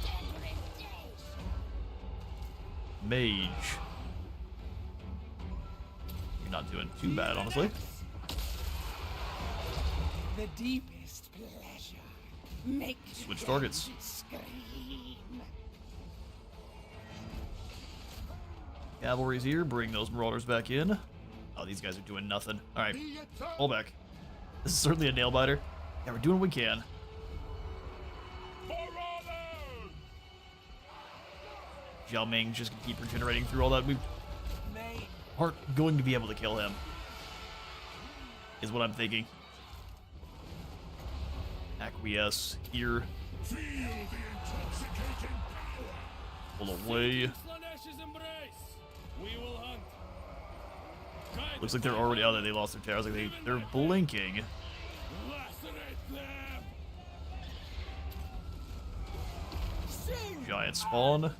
degradation! Mage. You're not doing too bad, honestly. The deepest pleasure. Make Switch targets. scream. Cavalry's here. Bring those Marauders back in. Oh, these guys are doing nothing. Alright, pull back. This is certainly a nail biter. Yeah, we're doing what we can. Xiao Ming just gonna keep regenerating through all that. We aren't going to be able to kill him. Is what I'm thinking. Acquiesce here. Feel the intoxicating power. Pull away. Slaanesh's embrace. We will hunt. Looks like they're already out there. They lost their towers. Like they're blinking. Giant spawn.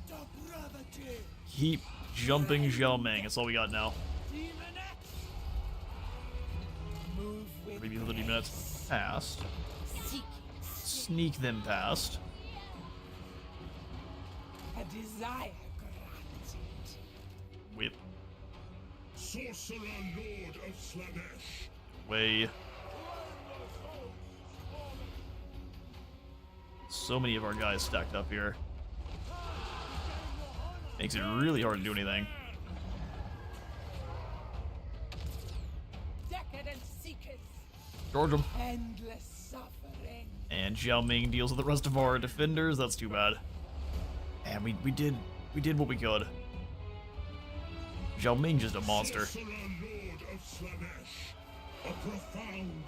Keep jumping Zhao Ming. That's all we got now. Maybe the minutes past. Sneak them past. A desire granted. Whip. Sorcerer Lord of Slaanesh. Way. So many of our guys stacked up here. Makes it really hard to do anything. Decadent seekers. Charge them. Endless suffering. And Zhao Ming deals with the rest of our defenders. That's too bad. And we did what we could. Zhao Ming just a monster. Sorcerer Lord of Slaanesh. A profound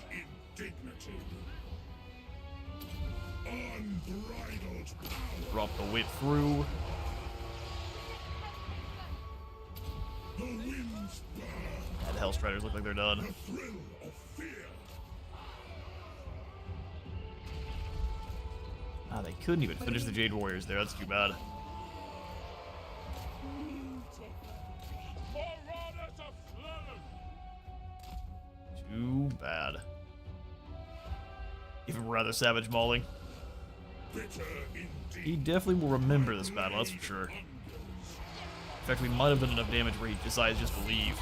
indignity. Unbridled power. Drop the whip through. The winds burn. And the Hellstriders look like they're done. The thrill of fear. Ah, they couldn't even finish the Jade Warriors there. That's too bad. Too bad. Even rather savage mauling. Bitter indeed. He definitely will remember this battle, that's for sure. In fact, we might have done enough damage where he decides just to leave.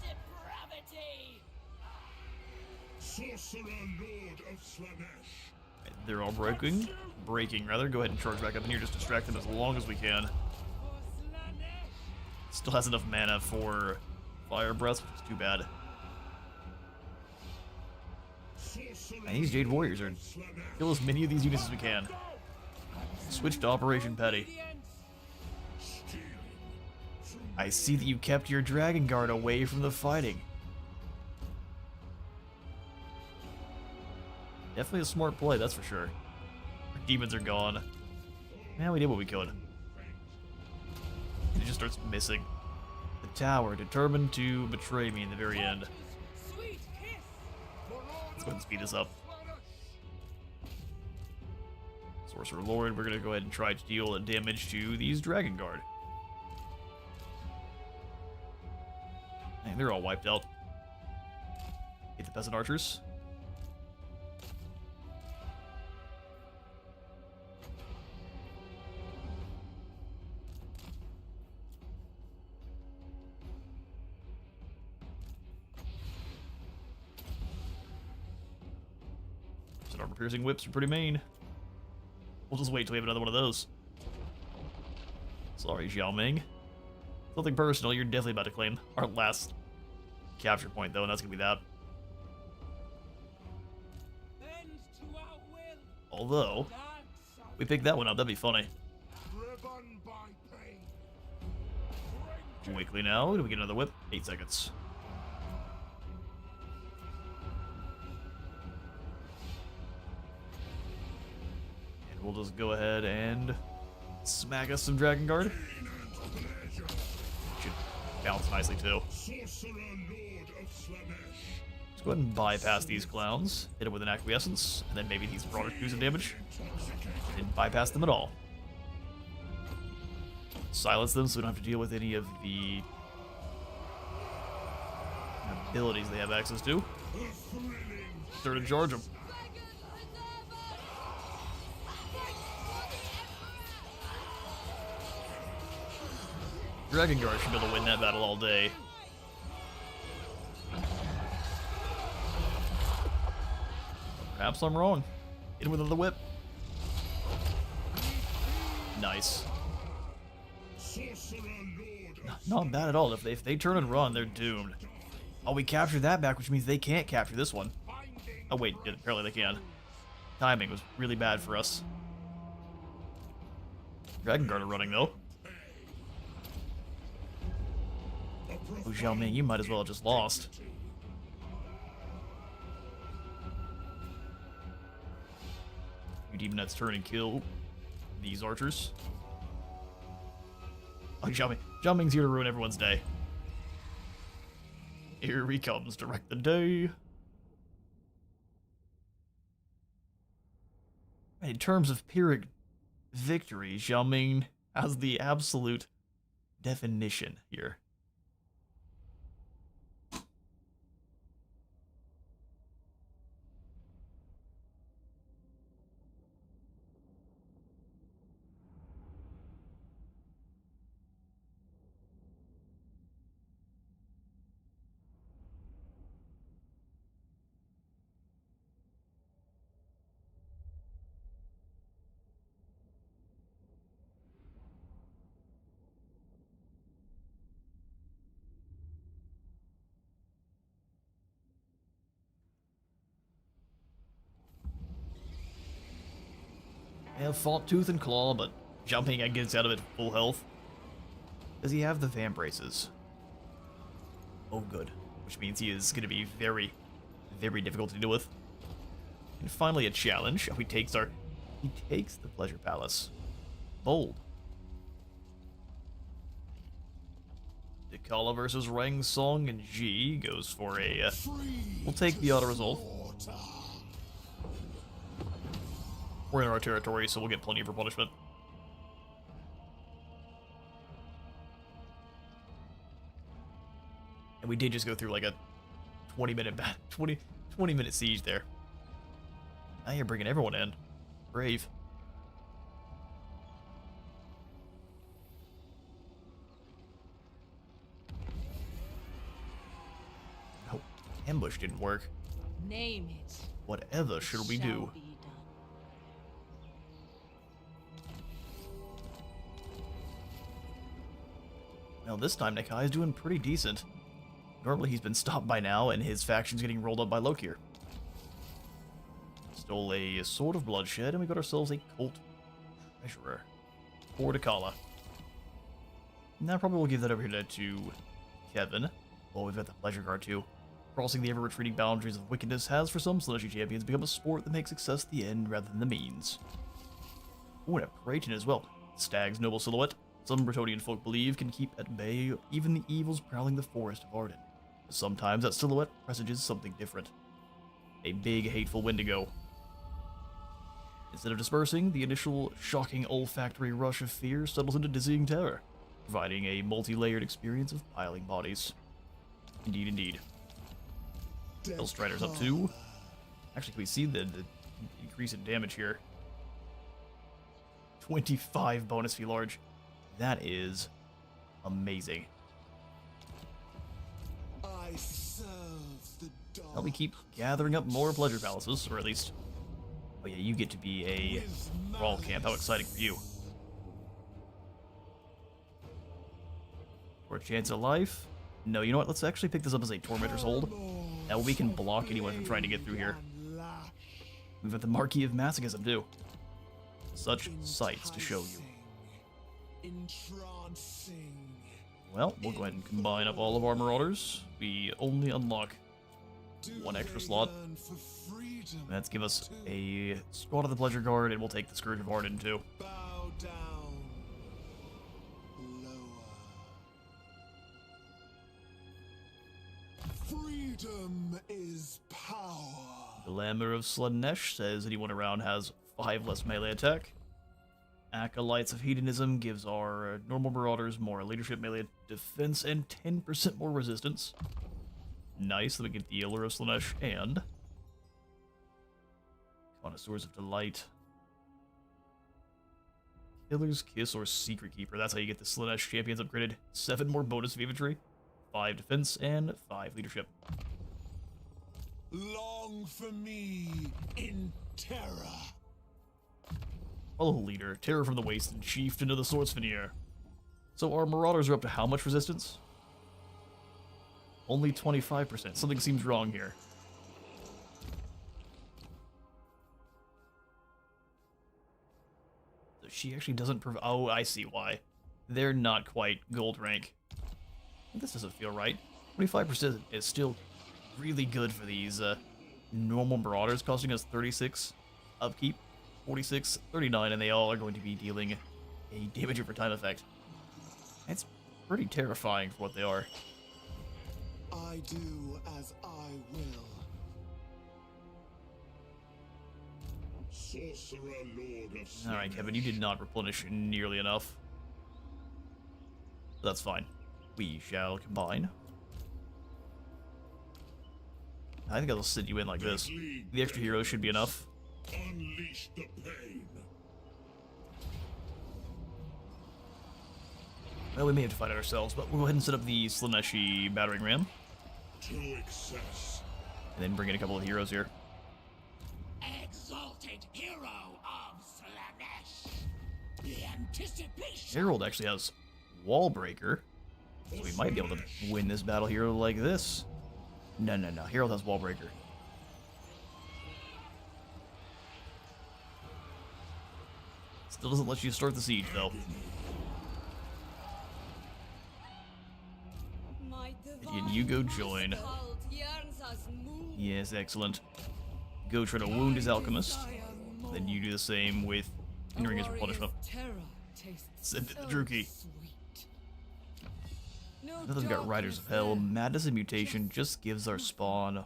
Depravity. Sorcerer Lord of Slaanesh. They're all breaking. Rather. Go ahead and charge back up in here. Just distract them as long as we can. Still has enough mana for Fire Breath, which is too bad. And these Jade Warriors are... Kill as many of these units as we can. Switch to Operation Petty. I see that you kept your Dragon Guard away from the fighting. Definitely a smart play, that's for sure. Our demons are gone. Man, we did what we could. It just starts missing. The tower, determined to betray me in the very end. Sweet kiss. Let's go ahead and speed this up. Sorcerer Lord, we're gonna go ahead and try to deal damage to these Dragon Guard. Dang, they're all wiped out. Hit the Peasant Archers. Some armor-piercing whips are pretty mean. We'll just wait till we have another one of those. Sorry, Zhao Ming. Nothing personal, you're definitely about to claim our last capture point, though, and that's gonna be that. Bend to our will. Although, Dance we pick that one up, that'd be funny. Driven by pain. Weekly now, do we get another whip? 8 seconds. And we'll just go ahead and smack us some Dragon Guard. Should bounce nicely too. Sorcerer Lord of Slaanesh. Let's go ahead and bypass these clowns, hit them with an acquiescence, and then maybe these broader do some damage. Didn't bypass them at all. Silence them so we don't have to deal with any of the abilities they have access to. Start to charge them. Dragon Guard should be able to win that battle all day. Perhaps I'm wrong. Hit him with another whip. Nice. Not bad at all. If they turn and run, they're doomed. Oh, we captured that back, which means they can't capture this one. Oh wait, apparently they can. Timing was really bad for us. Dragon Guard are running though. Oh, Zhao Ming, you might as well have just lost. You Demonettes turn and kill these archers. Oh, Zhao Ming's here to ruin everyone's day. Here he comes to wreck the day. In terms of Pyrrhic victory, Xiaoming has the absolute definition here. They have fought tooth and claw, but jumping and gets out of it full health. Does he have the Vamp braces? Oh, good. Which means he is going to be very, very difficult to deal with. And finally, a challenge. He takes the Pleasure Palace. Bold. Dchala versus Rang Song, and G goes for a. We'll take the auto resolve. We're in our territory, so we'll get plenty for punishment. And we did just go through like a 20-minute siege there. Now you're bringing everyone in. Brave. Oh, ambush didn't work. Name it. Whatever should we do? Shall be done. Now this time Nakai is doing pretty decent. Normally he's been stopped by now and his faction's getting rolled up by Lokir. Stole a Sword of Bloodshed and we got ourselves a Cult Treasurer. For Dchala. Now probably we'll give that over here to Kevin. Well, we've got the Pleasure Card too. Crossing the ever-retreating boundaries of wickedness has for some Slaanesh champions become a sport that makes success the end rather than the means. Oh, and a Praetor as well. Stag's noble silhouette. Some Bretonnian folk believe can keep at bay even the evils prowling the forest of Arden. Sometimes that silhouette presages something different. A big, hateful Wendigo. Instead of dispersing, the initial shocking olfactory rush of fear settles into dizzying terror, providing a multi-layered experience of piling bodies. Indeed, indeed. Hellstrider's up 2. Actually, can we see the increase in damage here? 25 bonus fee large. That is amazing. I serve the dark. Help me keep gathering up more pleasure palaces, or at least... Oh yeah, you get to be a brawl camp. How exciting for you. For a chance of life? No, you know what? Let's actually pick this up as a Tormenter's Hold. That way we can block anyone from trying to get through here. We've got the Marquis of Masochism too. Such sights to show you. Entrancing. Well, we'll go ahead and combine up all of our Marauders. We only unlock one extra slot. Let's give us a Squad of the Pleasure Guard, and we'll take the Scourge of Arden too. Bow down. Lower. Freedom is power. The Glamour of Slaanesh says anyone around has 5 less melee attack. Acolytes of Hedonism gives our normal Marauders more leadership, melee defense, and 10% more resistance. Nice, that we get the Allure of Slaanesh and Connoisseurs of Delight. Killer's Kiss or Secret Keeper. That's how you get the Slaanesh champions upgraded. 7 more bonus of infantry, 5 defense, and 5 leadership. Long for me in terror. Follow leader, terror from the waist and chieftain of the Swords Veneer. So our Marauders are up to how much resistance? Only 25%. Something seems wrong here. So she actually doesn't oh, I see why. They're not quite gold rank. This doesn't feel right. 25% is still really good for these normal Marauders, costing us 36 upkeep. 46, 39, and they all are going to be dealing a damage over time effect. That's pretty terrifying for what they are. I do as I will. Sorcerer Lord of Slaanesh. Alright, Kevin, you did not replenish nearly enough. That's fine. We shall combine. I think I'll send you in like this. The extra heroes should be enough. Unleash the pain. Well, we may have to fight it ourselves, but we'll go ahead and set up the Slaaneshi battering ram, To excess. and then bring in a couple of heroes here. Exalted hero of Slaanesh. The anticipation. Herald actually has Wall Breaker, so we might be able to win this battle here like this. No. Herald has Wall Breaker. Still doesn't let you start the siege, though. My And you go join. cult yearns us move. Yes, excellent. Go try to wound his alchemist. Then you do the same with hindering his replenishment. Terror tastes Send it to so Druki. sweet. Now that we've got Riders of Hell, Madness and Mutation just gives our spawn...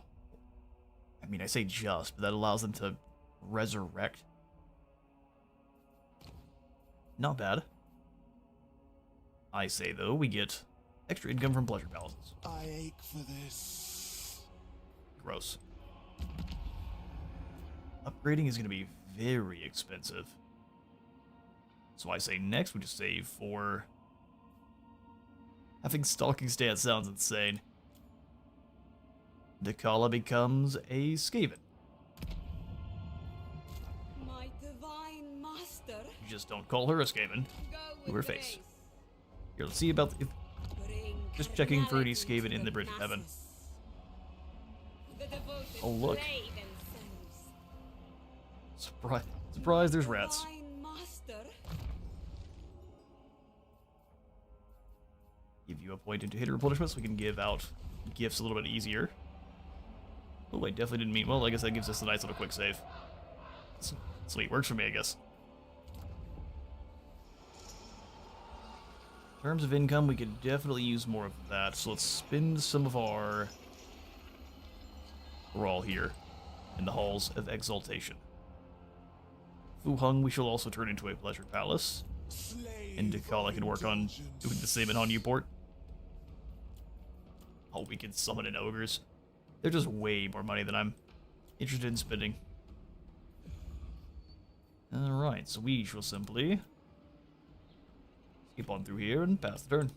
I mean, I say just, but that allows them to resurrect. Not bad. I say, though, we get extra income from Pleasure Palaces. I ache for this. Gross. Upgrading is going to be very expensive. So I say next we just save for... Having Stalking Stance sounds insane. Dchala becomes a Skaven. My divine master. You just don't call her a Skaven. Go To with her grace. face. Here, let's see about... Bring Just checking for any carnality Skaven to in the Bridge of Heaven. masses. The devoted Oh, look. slay themselves. Surprise, there's rats. Divine master. Give you a point into hit replenishment so we can give out gifts a little bit easier. Oh, wait, definitely didn't mean... Well, I guess that gives us a nice little quick save. Sweet, works for me, I guess. In terms of income, we could definitely use more of that, so let's spend some of our... We're all here in the Halls of Exaltation. Fu Hung we shall also turn into a Pleasure Palace, and Dchala can work on doing the same in Han Newport. Oh, we can summon in ogres. They're just way more money than I'm interested in spending. Alright, so we shall simply skip on through here and pass the turn.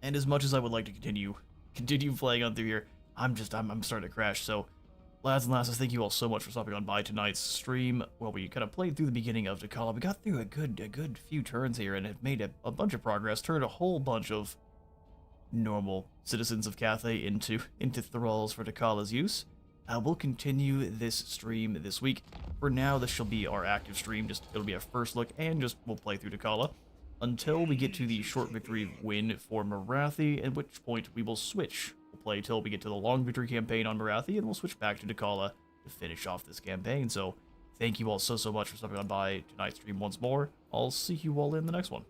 And as much as I would like to continue playing on through here, I'm starting to crash, so lads and lasses, thank you all so much for stopping on by tonight's stream. Well, we kind of played through the beginning of Dchala. We got through a good few turns here and have made a bunch of progress, turned a whole bunch of normal citizens of Cathay into thralls for Dcala's use. We'll continue this stream this week. For now, this shall be our active stream, it'll be a first look, and we'll play through Dchala until we get to the short victory win for Marathi, at which point we will switch. We'll play till we get to the long victory campaign on Marathi, and we'll switch back to Dchala to finish off this campaign. So thank you all so much for stopping on by tonight's stream once more. I'll see you all in the next one.